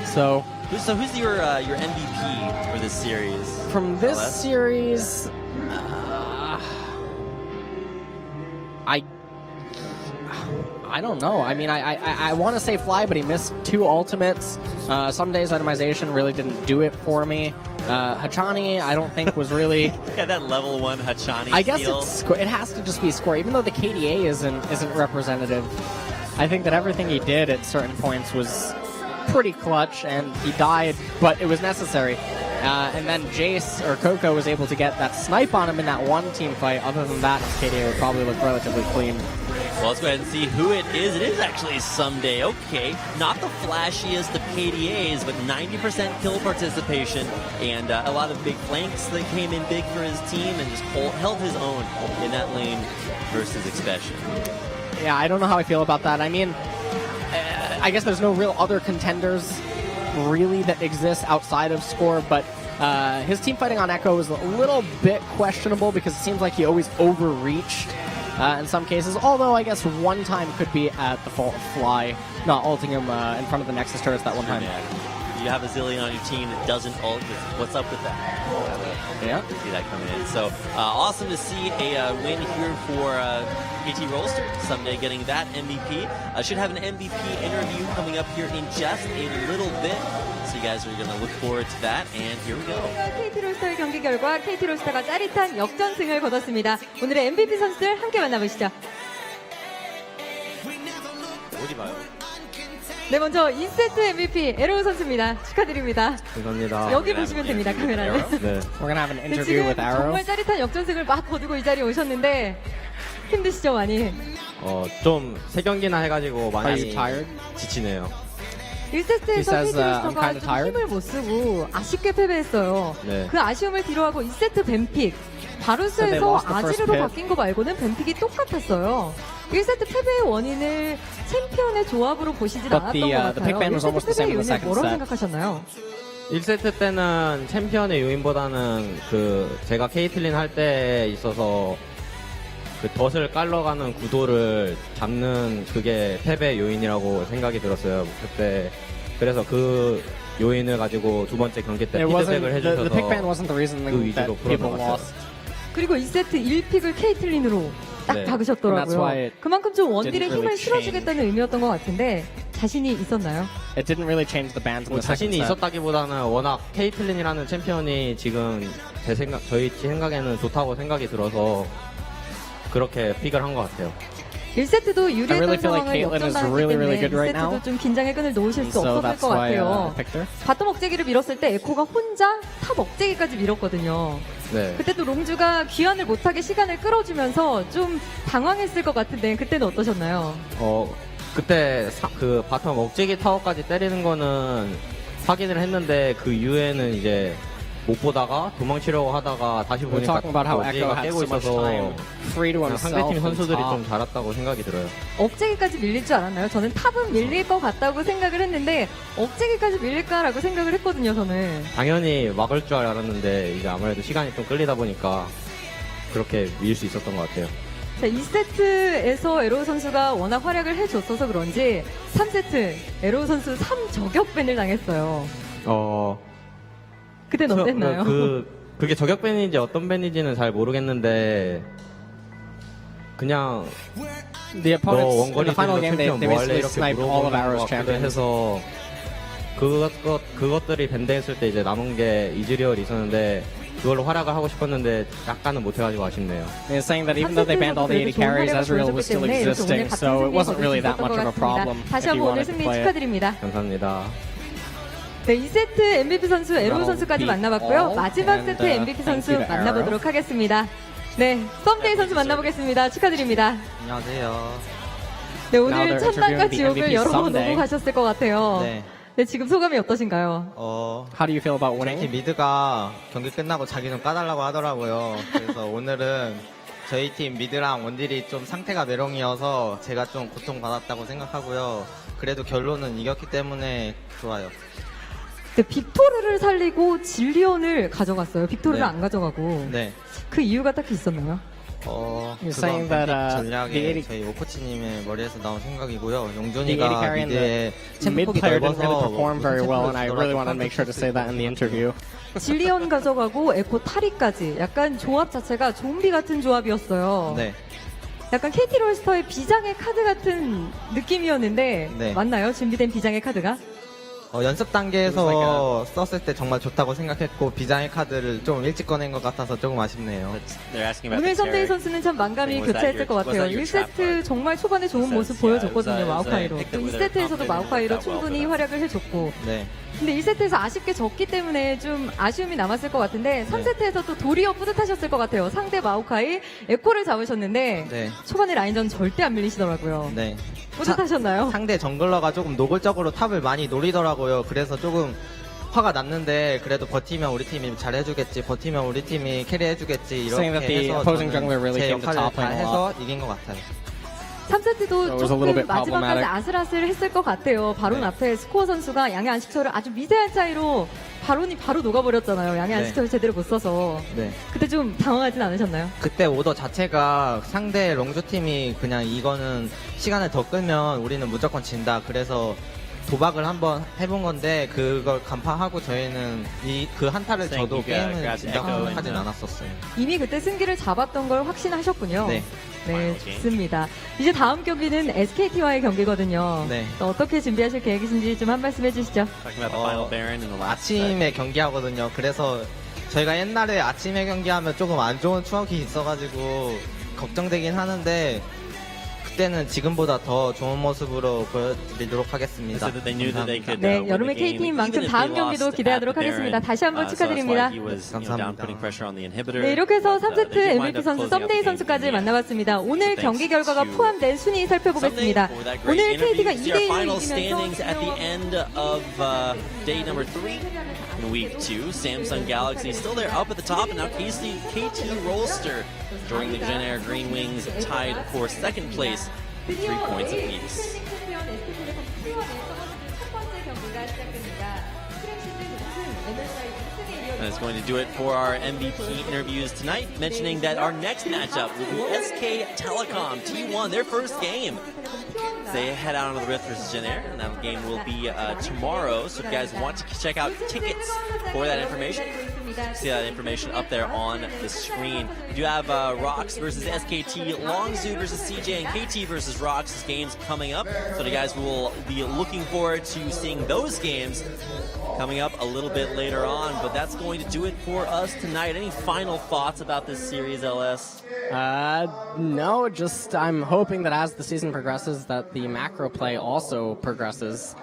So who's your MVP for this series? From this series, I I don't know. I mean, I want to say Fly, but he missed 2 ultimates. Some days itemization really didn't do it for me. Hachani, I don't think was really. Yeah, that level 1 Hachani. I guess steal. it has to just be score, even though the KDA isn't representative. I think that everything he did at certain points was pretty clutch, and he died, but it was necessary. And then Jace or Coco was able to get that snipe on him in that one team fight. Other than that, his KDA would probably look relatively clean. Well, let's go ahead and see who it is. It is actually Someday. Okay, not the flashiest of KDAs, but 90% kill participation and a lot of big flanks that came in big for his team and just held his own in that lane versus Expression. Yeah, I don't know how I feel about that. I mean, I guess there's no real other contenders really that exist outside of Score, but his team fighting on Echo is a little bit questionable because it seems like he always overreached in some cases, although I guess one time could be at the fault of Fly not ulting him in front of the Nexus turrets that one time. You have a Zillion on your team that doesn't ult. What's up with that? Yeah. See that coming in. So awesome to see a win here for KT Rolster. Someday getting that MVP. Should have an MVP interview coming up here in just a little bit. So you guys are going to look forward to that. And here we go. KT 롤스터의 경기 결과 KT 롤스터가 짜릿한 역전승을 거뒀습니다. 오늘의 MVP 선수들 함께 만나보시죠. 어디 봐요? 네, 먼저 2세트 MVP 에로우 선수입니다. 축하드립니다. 감사합니다. 여기 보시면 됩니다, 카메라는. 네. We're gonna have an 네, interview 지금 with Arrow. 정말 짜릿한 역전승을 막 거두고 이 자리에 오셨는데 힘드시죠, 많이? 좀 3경기나 해가지고 Are you 많이 tired? 지치네요. 1세트에서 says, KT I'm 롤스터가 kinda 좀 tired. 힘을 못 쓰고 아쉽게 패배했어요. 네. 그 아쉬움을 뒤로하고 2세트 뱀픽. they 바루스에서 lost the first 아지르로 pick. 바뀐 거 말고는 뱀픽이 똑같았어요. 1세트 패배의 원인을 챔피언의 조합으로 보시진 But 않았던 the 것 pick 같아요. ban was 1세트 almost the same 패배의 in the 요인을 second 뭐라고 set. 생각하셨나요? 1세트 때는 챔피언의 요인보다는 제가 케이틀린 할 때 있어서 그 덫을 깔러가는 구도를 잡는 그게 패배 요인이라고 생각이 들었어요. 그때 그래서 그 요인을 가지고 두 번째 경기 때 It wasn't 피드백을 the pick ban 해주셔서 wasn't the reason 그 위주로 that people 풀어나갔어요. lost. 그리고 2세트 1픽을 케이틀린으로 딱 네. And that's why 박으셨더라고요. it 그만큼 좀 원딜의 didn't 힘을 really 실어주겠다는 의미였던 것 같은데 자신이 있었나요? It didn't really change the bans in 뭐 the second 자신이 set. 있었다기보다는 워낙 케이틀린이라는 챔피언이 지금 저희 생각에는 좋다고 생각이 들어서 그렇게 픽을 한 것 같아요. 1세트도 I 유리했던 really feel like 상황을 Caitlyn is 역전당했기 really, 때문에 really good right 2세트도 now. 좀 긴장의 끈을 놓으실 수 So 없었을 that's 것 why I 같아요. picked her. 바텀 억제기를 밀었을 때 에코가 혼자 탑 억제기까지 밀었거든요. 네. 그때도 롱주가 귀환을 못하게 시간을 끌어주면서 좀 당황했을 것 같은데 그때는 어떠셨나요? 그때 그 바텀 억제기 타워까지 때리는 거는 확인을 했는데 그 이후에는 이제 못 보다가 도망치려고 하다가 다시 We're 보니까 talking about how Echo 억제기가 had 깨고 so much 있어서 time free to 그냥 himself. 상대팀 선수들이 and 좀 잘했다고 생각이 들어요. 억제기까지 밀릴 줄 알았나요? 저는 탑은 밀릴 것 같다고 생각을 했는데 억제기까지 밀릴까라고 생각을 했거든요, 저는. 당연히 막을 줄 알았는데 이제 아무래도 시간이 좀 끌리다 보니까 그렇게 밀 수 있었던 것 같아요. 자, 2세트에서 에로우 선수가 워낙 활약을 해줬어서 그런지 3세트 에로우 선수 3저격밴을 당했어요. 그때는 어땠나요? 그게 저격 밴인지 어떤 밴인지는 잘 모르겠는데 그냥 The 너 opponents in 원거리 the final 딜러 game, they 챔피언 뭐 할래 basically 이렇게 sniped all of 물어보는 Arrow's 것 같기도 champions. 해서 그것들이 밴드했을 때 이제 남은 게 이즈리얼이 있었는데 그걸로 활약을 하고 싶었는데 약간은 못해가지고 아쉽네요. They're saying that even though they banned all the 80 carries, Ezreal was still existing, so it wasn't really that much of a problem 다시 if you 한번 오늘 wanted to 승리 play it. 축하드립니다. 감사합니다. 네, 2세트 MVP 선수 에로우 선수까지 만나봤고요. 마지막 세트 MVP 선수 만나보도록 하겠습니다. 네, 썸데이 선수 만나보겠습니다. 축하드립니다. 안녕하세요. 네, Now 오늘 they're 천당과 interviewing the 지옥을 MVP 여러 번 someday. 오고 가셨을 것 같아요. 네. 네, 지금 소감이 어떠신가요? How do you feel about 저희 winning? 팀 미드가 경기 끝나고 자기 좀 까달라고 하더라고요. 그래서 오늘은 저희 팀 미드랑 원딜이 좀 상태가 메롱이어서 제가 좀 고통받았다고 생각하고요. 그래도 결론은 이겼기 때문에 좋아요. 네, 빅토르를 살리고 질리언을 가져갔어요. 빅토르를 네. 안 가져가고. 네. 그 이유가 딱히 있었나요? You're 그건 saying that the 전략에 80 저희 오코치님의 머리에서 나온 생각이고요. the 80 용준이가 carry and 미드에 the mid 챔프폭이 player didn't really 넓어서 perform very well, and I really wanted to make sure to say that in the interview. 질리언 가져가고 에코 타리까지 약간 조합 자체가 좀비 같은 조합이었어요. 네. 약간 KT 롤스터의 비장의 카드 같은 느낌이었는데 네. 맞나요? 준비된 비장의 카드가? 연습 단계에서 썼을 때 정말 좋다고 생각했고 비장의 카드를 좀 일찍 꺼낸 것 같아서 조금 아쉽네요. 오늘 썸데이 선수는 참 만감이 교차했을 것 같아요. 1세트 정말 초반에 좋은 모습 보여줬거든요. 마오카이로. 또 2세트에서도 마오카이로 충분히 활약을 해줬고. 네. 근데 1세트에서 아쉽게 졌기 때문에 좀 아쉬움이 남았을 것 같은데 3세트에서 또 도리어 뿌듯하셨을 것 같아요. 상대 마오카이 에코를 잡으셨는데 네. 초반에 라인전 절대 안 밀리시더라고요. 네. 뿌듯하셨나요? 상대 정글러가 조금 노골적으로 탑을 많이 노리더라고요. 그래서 조금 화가 났는데 그래도 버티면 우리 팀이 잘해주겠지, 버티면 우리 팀이 캐리해주겠지 이렇게 Saying that the 해서 opposing 저는 jungler really 제 came to 역할을 top 다 lane a 해서 lot. 이긴 것 같아요. 3세트도 was a little 조금 bit 마지막까지 problematic. 아슬아슬 했을 것 같아요. 바론 앞에 스코어 선수가 양의 안식처를 아주 미세한 차이로 바론이 바로 녹아버렸잖아요. 양의 네. 안식처를 제대로 못 써서. 네. 그때 좀 당황하진 않으셨나요? 그때 오더 자체가 상대 롱주 팀이 그냥 이거는 시간을 더 끌면 우리는 무조건 진다. 그래서 도박을 한번 해본 건데 그걸 간파하고 저희는 그 한타를 저도 게임을 진다고 하진 않았었어요. 이미 그때 승기를 잡았던 걸 확신하셨군요. 네. 네, 좋습니다. 이제 다음 경기는 SKT와의 경기거든요. 네. 또 어떻게 준비하실 계획이신지 좀 한 말씀 해주시죠. 아침에 경기하거든요. 그래서 저희가 옛날에 아침에 경기하면 조금 안 좋은 추억이 있어가지고 걱정되긴 하는데 그때는 지금보다 더 좋은 모습으로 보여드리도록 하겠습니다. 감사합니다. 네, 여름의 KT인만큼 다음 경기도 기대하도록 하겠습니다. 다시 한번 축하드립니다. 감사합니다. 네, 이렇게 해서 3세트 MVP 선수 썸데이 선수까지 만나봤습니다. 오늘 경기 결과가 포함된 순위 살펴보겠습니다. 오늘 KT가 2대1로 이기면서 at the end of day number 3 in week 2. Samsung Galaxy still there up at the top, and now KT Rolster during the Gen Air Green Wings tied for second place, 3 points apiece. And it's going to do it for our MVP interviews tonight, mentioning that our next matchup will be SK Telecom T1, their first game. They head out on the Rift versus Gen Air, and that game will be tomorrow. So if you guys want to check out tickets for that information, see that information up there on the screen. We do have Rox versus SKT, Longzhu versus CJ, and KT versus Rox games coming up. So you guys will be looking forward to seeing those games coming up a little bit later on. But that's going to do it for us tonight. Any final thoughts about this series, LS? No, just I'm hoping that as the season progresses that the macro play also progresses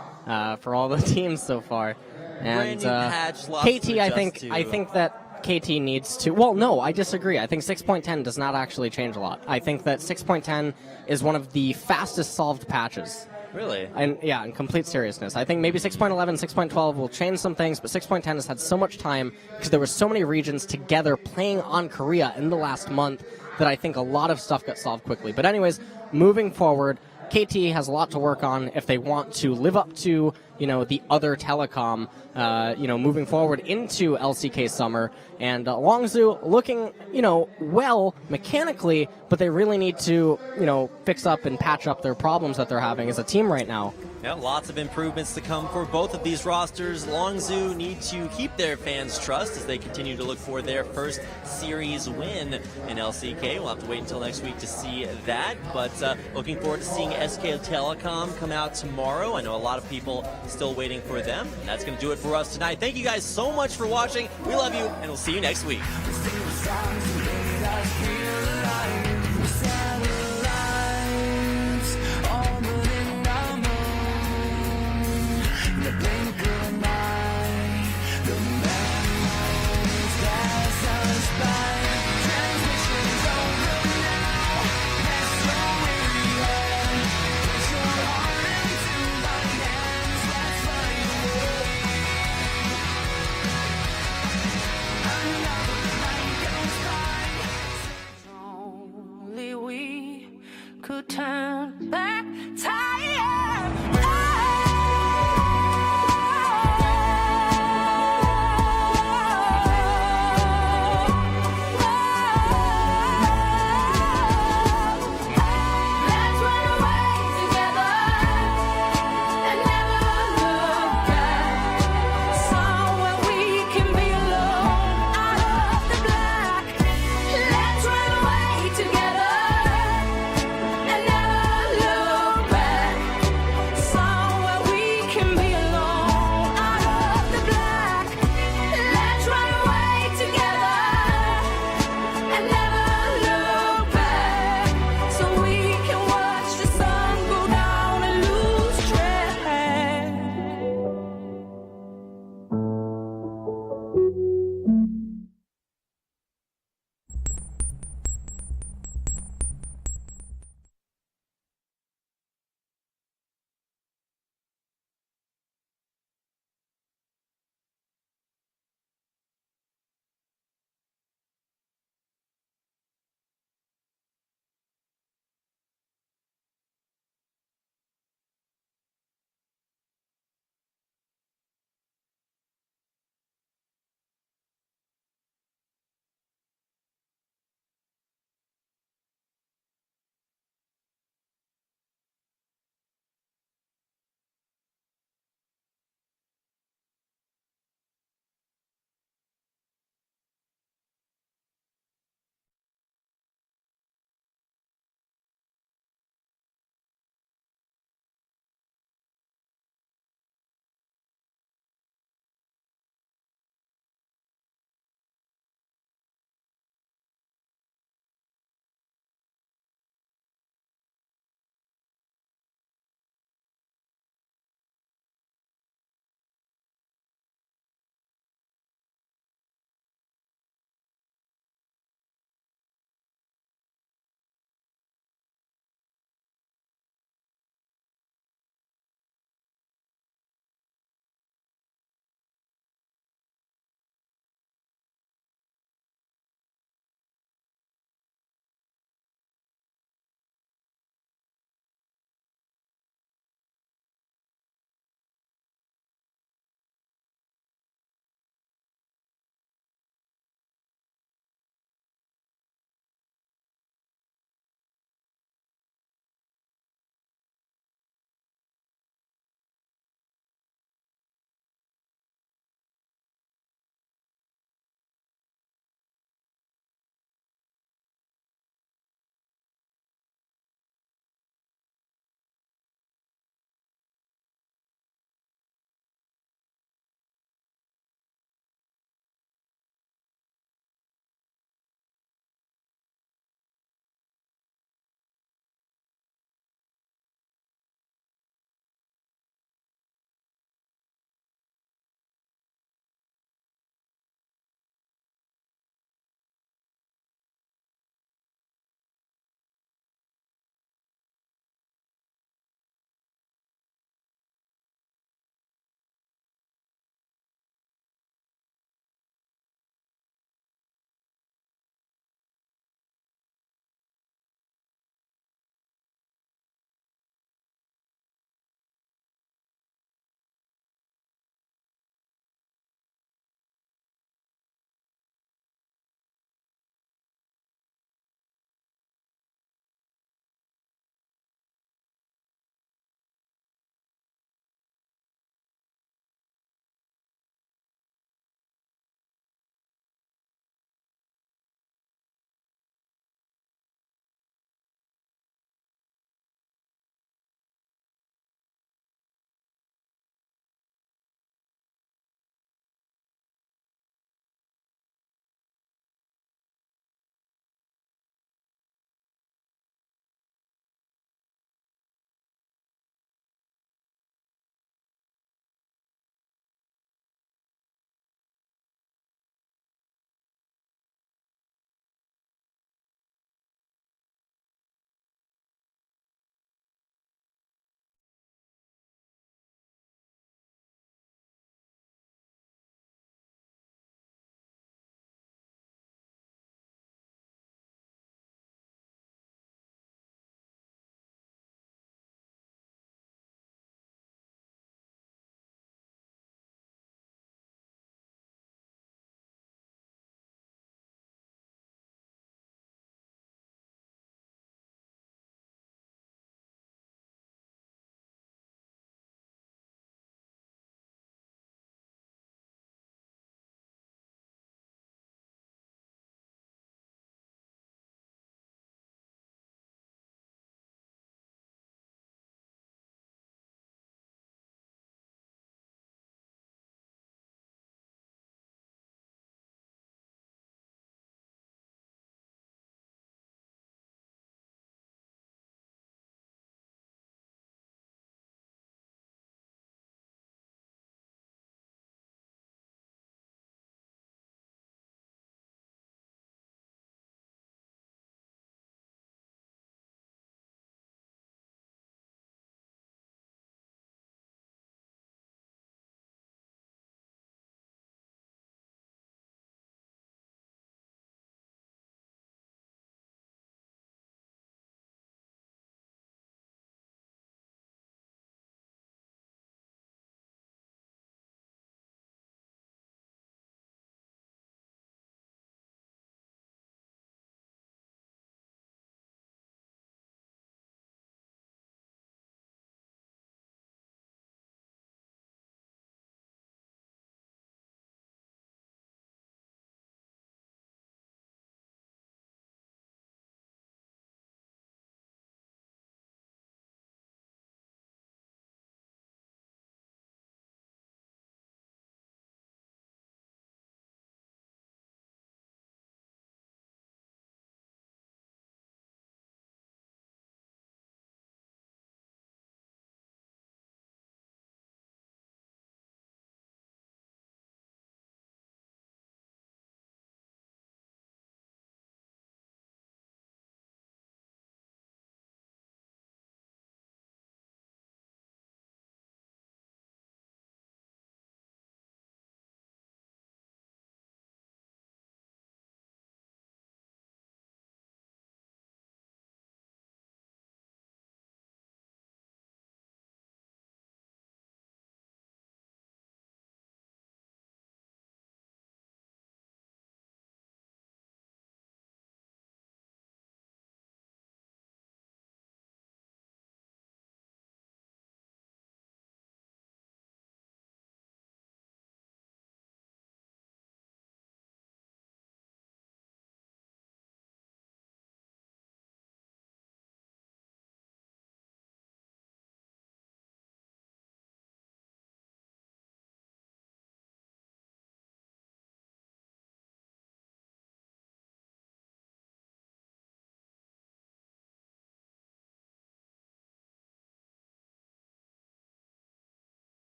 for all the teams so far. And Brand new patch, lots KT, to I think adjust to. that KT needs to. Well, no, I disagree. I think 6.10 does not actually change a lot. I think that 6.10 is one of the fastest solved patches. Really? And yeah, in complete seriousness. I think maybe 6.11, 6.12 will change some things, but 6.10 has had so much time because there were so many regions together playing on Korea in the last month that I think a lot of stuff got solved quickly. But anyways, moving forward, KT has a lot to work on if they want to live up to, the other telecom, moving forward into LCK summer. And Longzhu looking, well mechanically, but they really need to, fix up and patch up their problems that they're having as a team right now. Yeah, lots of improvements to come for both of these rosters. Longzhu need to keep their fans' trust as they continue to look for their first series win in LCK. We'll have to wait until next week to see that. But looking forward to seeing SK Telecom come out tomorrow. I know a lot of people still waiting for them. And that's going to do it for us tonight. Thank you guys so much for watching. We love you, and we'll see you next week. Only we could turn back time.